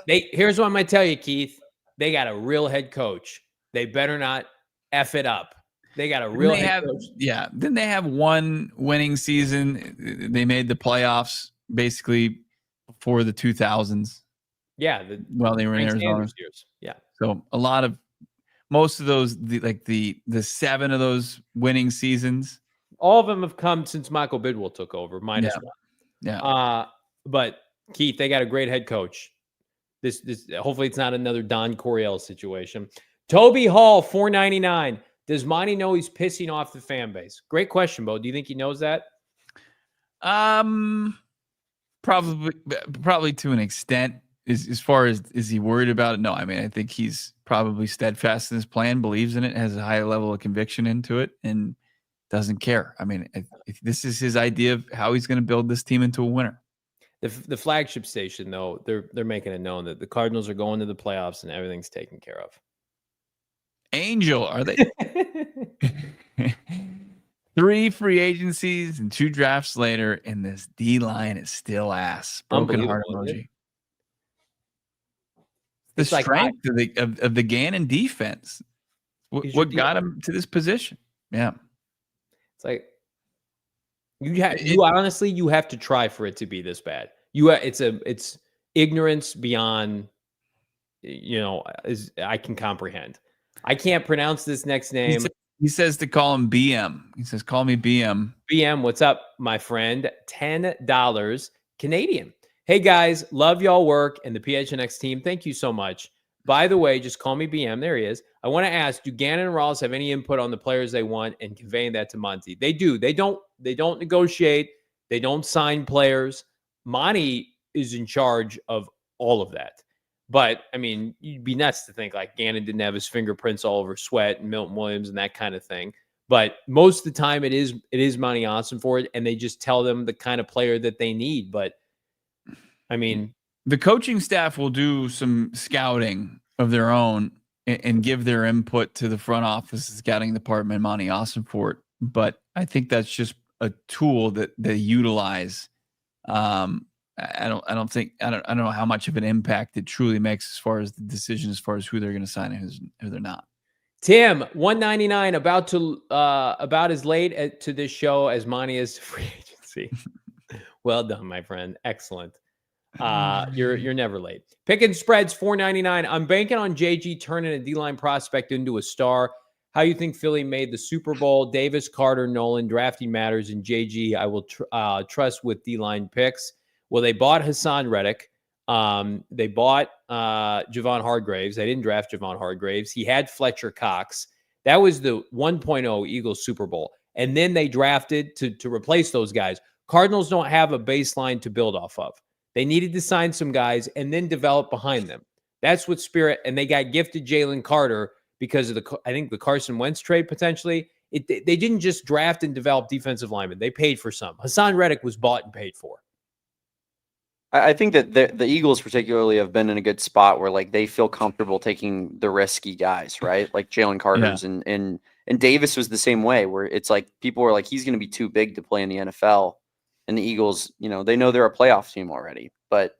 S2: Here's what I'm going to tell you, Keith. They got a real head coach. They better not F it up. They got a real head coach.
S1: Yeah. Didn't they have one winning season? They made the playoffs basically before the 2000s.
S2: Yeah.
S1: While they were in Arizona.
S2: Years. Yeah.
S1: So most of those, the 7 of those winning seasons.
S2: All of them have come since Michael Bidwell took over, -1.
S1: Yeah.
S2: But Keith, they got a great head coach. This hopefully it's not another Don Coryell situation. Toby Hall, $4.99. Does Monty know he's pissing off the fan base? Great question, Bo. Do you think he knows that?
S1: Probably to an extent. As far as is he worried about it? No, I mean, I think he's probably steadfast in his plan, believes in it, has a high level of conviction into it, and doesn't care. I mean, if this is his idea of how he's going to build this team into a winner.
S2: The flagship station, though, they're making it known that the Cardinals are going to the playoffs and everything's taken care of.
S1: Angel, are they? 3 free agencies and 2 drafts later, and this D line is still ass. Broken heart emoji. The strength of the Gannon defense. What got him to this position? Yeah,
S2: it's like you honestly you have to try for it to be this bad. It's ignorance beyond I can comprehend. I can't pronounce this next name.
S1: He says to call him BM. He says, call me BM.
S2: BM, what's up, my friend? $10 Canadian. Hey, guys, love y'all work and the PHNX team. Thank you so much. By the way, just call me BM. There he is. I want to ask, do Gannon and Rawls have any input on the players they want and conveying that to Monty? They do. They don't negotiate. They don't sign players. Monty is in charge of all of that. But, I mean, you'd be nuts to think like Gannon didn't have his fingerprints all over Sweat and Milton Williams and that kind of thing. But most of the time, it is Monti Ossenfort, and they just tell them the kind of player that they need. But I mean,
S1: the coaching staff will do some scouting of their own and give their input to the front office scouting department, Monti Ossenfort. But I think that's just a tool that they utilize. I don't know how much of an impact it truly makes as far as the decision, as far as who they're going to sign and who they're not.
S2: Tim, 199, about as late to this show as Monti is to free agency. Well done, my friend. Excellent. You're never late. Picking spreads, 499. I'm banking on JG turning a D-line prospect into a star. How you think Philly made the Super Bowl? Davis, Carter, Nolan, drafting matters, and JG I will trust with D-line picks. Well, they bought Hassan Reddick. They bought Javon Hargraves. They didn't draft Javon Hargraves. He had Fletcher Cox. That was the 1.0 Eagles Super Bowl. And then they drafted to replace those guys. Cardinals don't have a baseline to build off of. They needed to sign some guys and then develop behind them. That's what Spirit, and they got gifted Jalen Carter because of I think the Carson Wentz trade potentially. They didn't just draft and develop defensive linemen. They paid for some. Hassan Reddick was bought and paid for.
S3: I think that the Eagles particularly have been in a good spot where like they feel comfortable taking the risky guys, right? Like Jalen Carter's and Davis was the same way, where it's like people were like, he's going to be too big to play in the NFL. And the Eagles, they know they're a playoff team already, but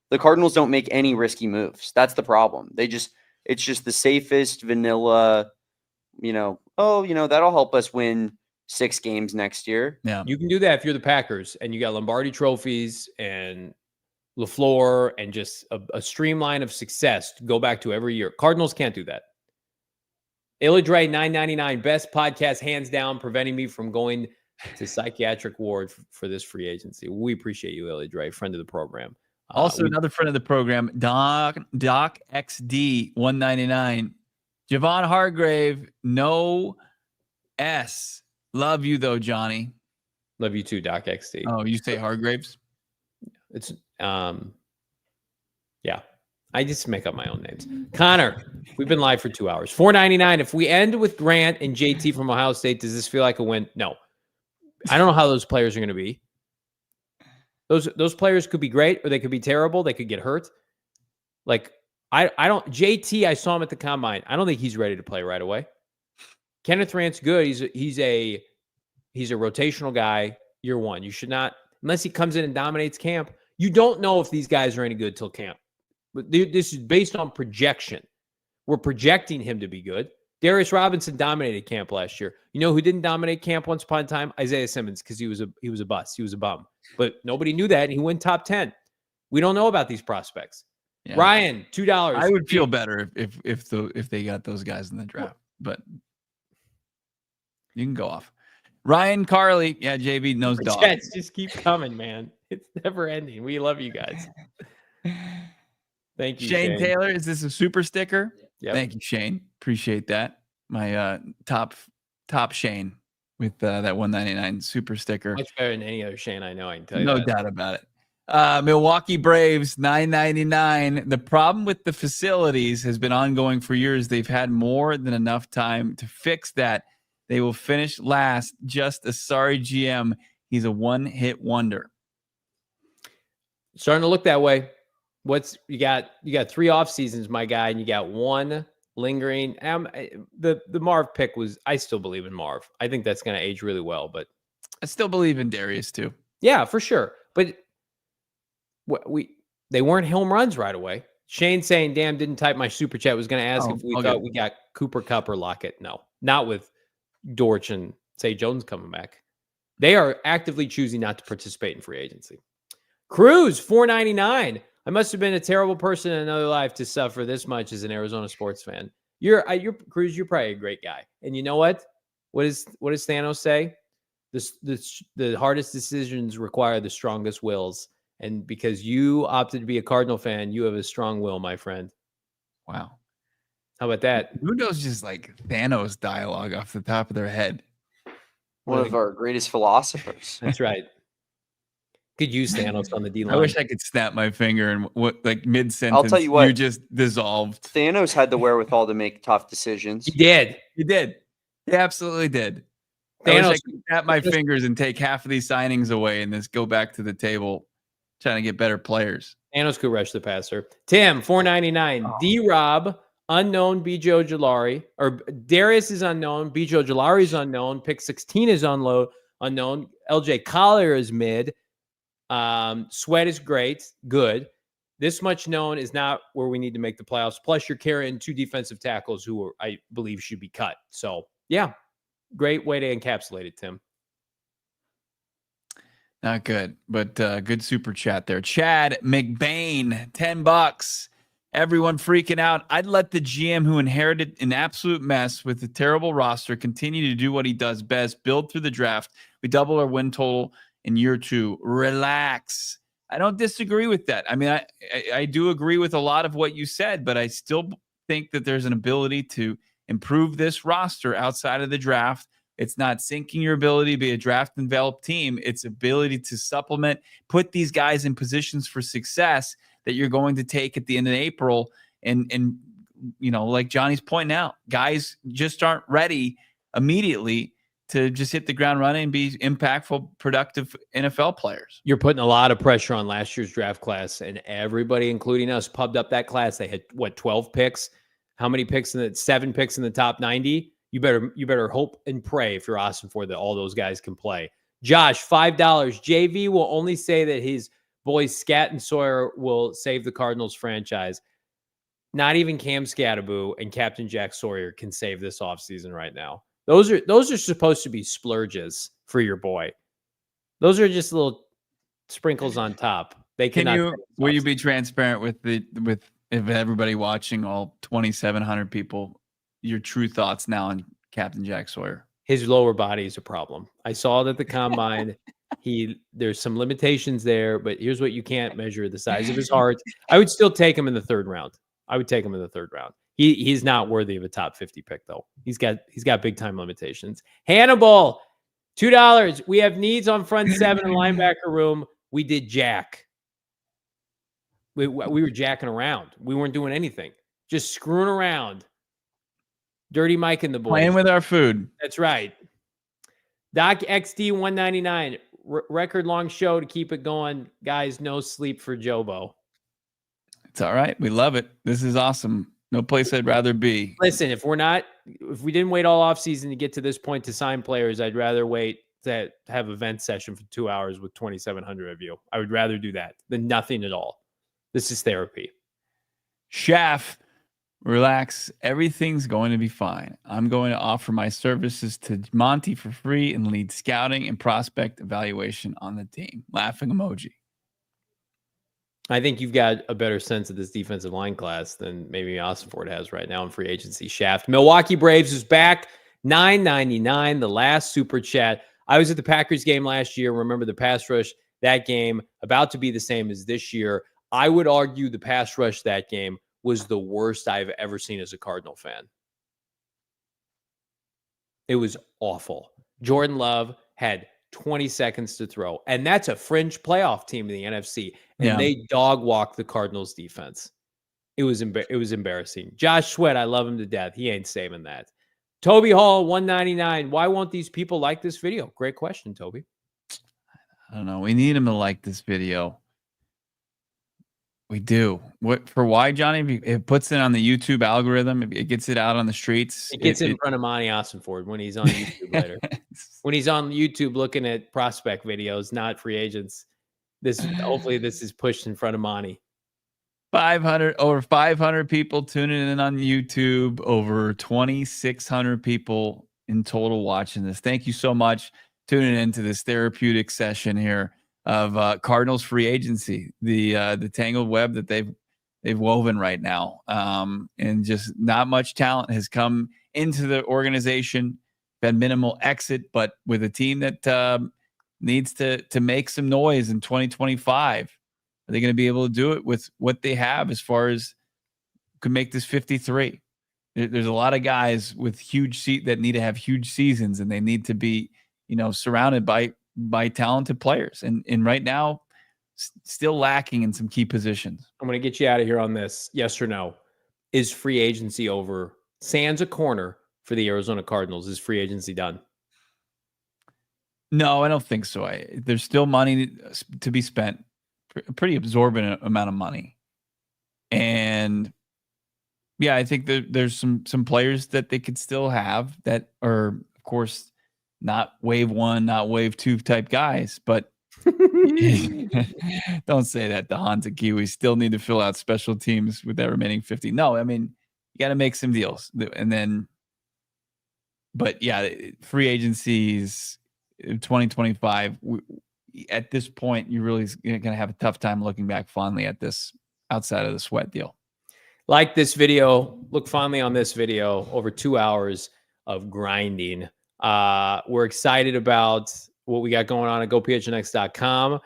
S3: the Cardinals don't make any risky moves. That's the problem. It's just the safest vanilla, that'll help us win 6 games next year.
S2: Yeah. You can do that if you're the Packers and you got Lombardi trophies and LaFleur and just a streamline of success to go back to every year. Cardinals can't do that. Illidre 999, best podcast hands down, preventing me from going to psychiatric ward for this free agency. We appreciate you, Illidre, friend of the program.
S1: Also, another friend of the program, Doc XD 199. Javon Hargrave, no S. Love you though, Johnny.
S2: Love you too, Doc XD.
S1: Oh, you say Hargraves?
S2: It's yeah. I just make up my own names. Connor, we've been live for 2 hours. 499. If we end with Grant and JT from Ohio State, does this feel like a win? No. I don't know how those players are going to be. Those players could be great or they could be terrible. They could get hurt. Like I don't JT, I saw him at the combine. I don't think he's ready to play right away. Kenneth Rant's good. He's a rotational guy year one. You should not, unless he comes in and dominates camp. You don't know if these guys are any good till camp. But this is based on projection. We're projecting him to be good. Darius Robinson dominated camp last year. You know who didn't dominate camp once upon a time? Isaiah Simmons, because he was a bust. He was a bum. But nobody knew that, and he went top 10. We don't know about these prospects. Yeah. Ryan, $2.
S1: I would feel better if they got those guys in the draft, but you can go off. Ryan Carley, yeah, JB knows Dawg.
S2: Jets just keep coming, man. It's never ending. We love you guys. Thank you,
S1: Shane Taylor. Is this a super sticker?
S2: Yep.
S1: Thank you, Shane. Appreciate that. My top Shane with that 199 super sticker.
S2: Much better than any other Shane I know. I can tell you.
S1: No doubt about it. Milwaukee Braves, $9.99. The problem with the facilities has been ongoing for years. They've had more than enough time to fix that. They will finish last. Just a sorry GM. He's a one-hit wonder.
S2: Starting to look that way. You got 3 off seasons, my guy, and you got one lingering. The Marv pick was, I still believe in Marv. I think that's going to age really well, but
S1: I still believe in Darius too.
S2: Yeah, for sure. But they weren't home runs right away. Shane saying, damn, didn't type my super chat, was going to ask if we thought we got Cooper Kupp or Lockett. No, not with Dortch and Say Jones coming back. They are actively choosing not to participate in free agency. Cruz, $4.99. I must have been a terrible person in another life to suffer this much as an Arizona sports fan. You're Cruz. You're probably a great guy. And you know what? What does Thanos say? The hardest decisions require the strongest wills. And because you opted to be a Cardinal fan, you have a strong will, my friend.
S1: Wow.
S2: How about that?
S1: Who knows just like Thanos dialogue off the top of their head?
S3: One of our greatest philosophers.
S2: That's right. Could use Thanos on the D line.
S1: I wish I could snap my finger and mid sentence.
S3: I'll tell you what,
S1: you just dissolved.
S3: Thanos had the wherewithal to make tough decisions.
S2: He did.
S1: He absolutely did. I wish I could snap my fingers and take half of these signings away and just go back to the table trying to get better players.
S2: Thanos could rush the passer. Tim, $4.99. D-Rob, unknown. B.J. Ojulari. Or Darius is unknown. B.J. Ojulari is unknown. Pick 16 is unknown. L.J. Collier is mid. Sweat is great. Good. This much known is not where we need to make the playoffs. Plus, you're carrying 2 defensive tackles who I believe should be cut. So, yeah, great way to encapsulate it, Tim.
S1: Not good, but good super chat there. Chad McBain, $10. Everyone freaking out. I'd let the GM who inherited an absolute mess with a terrible roster continue to do what he does best, build through the draft. We double our win total in year 2. Relax. I don't disagree with that. I mean, I do agree with a lot of what you said, but I still think that there's an ability to improve this roster outside of the draft. It's not sinking your ability to be a draft and develop team. It's ability to supplement, put these guys in positions for success that you're going to take at the end of April. And you know, like Johnny's pointing out, guys just aren't ready immediately to just hit the ground running and be impactful, productive NFL players.
S2: You're putting a lot of pressure on last year's draft class, and everybody, including us, pubbed up that class. They had, 12 picks? How many picks 7 picks in the top 90? You better hope and pray if you're Ossenfort that all those guys can play. Josh, $5. JV will only say that his boys Scat and Sawyer will save the Cardinals franchise. Not even Cam Scattaboo and Captain Jack Sawyer can save this offseason right now. Those are supposed to be splurges for your boy. Those are just little sprinkles on top. They cannot.
S1: Will you be transparent with if everybody watching, all 2,700 people, your true thoughts now on Captain Jack Sawyer?
S2: His lower body is a problem. I saw that the combine. There's some limitations there, but here's what you can't measure: the size of his heart. I would still take him in the 3rd round. He's not worthy of a top 50 pick, though. He's got big time limitations. Hannibal, $2. We have needs on front 7 and linebacker room. We did jack. We were jacking around. We weren't doing anything. Just screwing around. Dirty Mike and the boys.
S1: Playing with our food.
S2: That's right. Doc XD 199. Record long show to keep it going. Guys, no sleep for Jobo.
S1: It's all right. We love it. This is awesome. No place I'd rather be.
S2: Listen, if we didn't wait all offseason to get to this point to sign players, I'd rather wait to have a vent session for 2 hours with 2,700 of you. I would rather do that than nothing at all. This is therapy.
S1: Chef, relax. Everything's going to be fine. I'm going to offer my services to Monty for free and lead scouting and prospect evaluation on the team. Laughing emoji.
S2: I think you've got a better sense of this defensive line class than maybe Ossenfort has right now in free agency. Shaft. Milwaukee Braves is back. $9.99, the last super chat. I was at the Packers game last year. Remember the pass rush that game, about to be the same as this year. I would argue the pass rush that game was the worst I've ever seen as a Cardinal fan. It was awful. Jordan Love had 20 seconds to throw, and that's a fringe playoff team in the NFC, and they dog walked the Cardinals defense. It was embarrassing. Josh Sweat, I love him to death. He ain't saving that. Toby Hall, $1.99. Why won't these people like this video? Great question, Toby.
S1: I don't know. We need him to like this video. We do. Why, Johnny? It puts it on the YouTube algorithm. It gets it out on the streets.
S2: It gets in front of Monti Ossenfort when he's on YouTube later. When he's on YouTube looking at prospect videos, not free agents. Hopefully this is pushed in front of Monty.
S1: Over 500 people tuning in on YouTube. Over 2,600 people in total watching this. Thank you so much tuning into this therapeutic session here of Cardinals free agency, the tangled web that they've woven right now, and just not much talent has come into the organization. Been minimal exit, but with a team that needs to make some noise in 2025, are they going to be able to do it with what they have as far as could make this 53? There's a lot of guys with that need to have huge seasons, and they need to be, surrounded by talented players, and right now still lacking in some key positions.
S2: I'm going to get you out of here on this. Yes or no? Is free agency over? Sans a corner for the Arizona Cardinals. Is free agency done?
S1: No, I don't think so. There's still money to be spent, a pretty absorbent amount of money. And yeah, I think there's some players that they could still have that are, of course, not wave 1, not wave 2 type guys, but don't say that. The Hansa Kiwis still need to fill out special teams with that remaining 50. No, I mean, you got to make some deals. And then, but yeah, free agencies 2025, at this point, you're really going to have a tough time looking back fondly at this outside of the Sweat deal.
S2: Like this video, look fondly on this video, over 2 hours of grinding. We're excited about what we got going on at GoPHNX.com.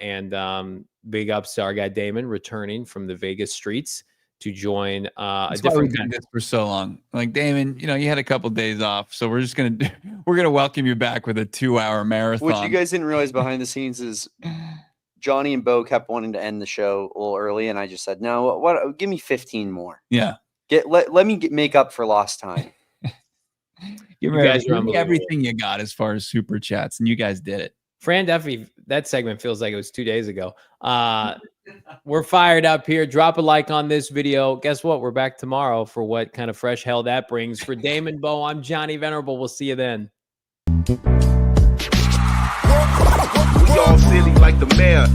S2: And big ups to our guy Damon returning from the Vegas streets to join
S1: That's a different kind of this for so long. Like, Damon, you had a couple days off, so we're gonna welcome you back with a 2-hour marathon.
S3: What you guys didn't realize behind the scenes is Johnny and Bo kept wanting to end the show a little early, and I just said, no, what? Give me 15 more.
S1: Yeah,
S3: let me make up for lost time.
S1: Give me everything you got as far as super chats, and you guys did it.
S2: Fran Duffy, that segment feels like it was 2 days ago. We're fired up here. Drop a like on this video. Guess what? We're back tomorrow for what kind of fresh hell that brings. For Damon, Bo, I'm Johnny Venerable. We'll see you then.
S5: We all silly like the mayor.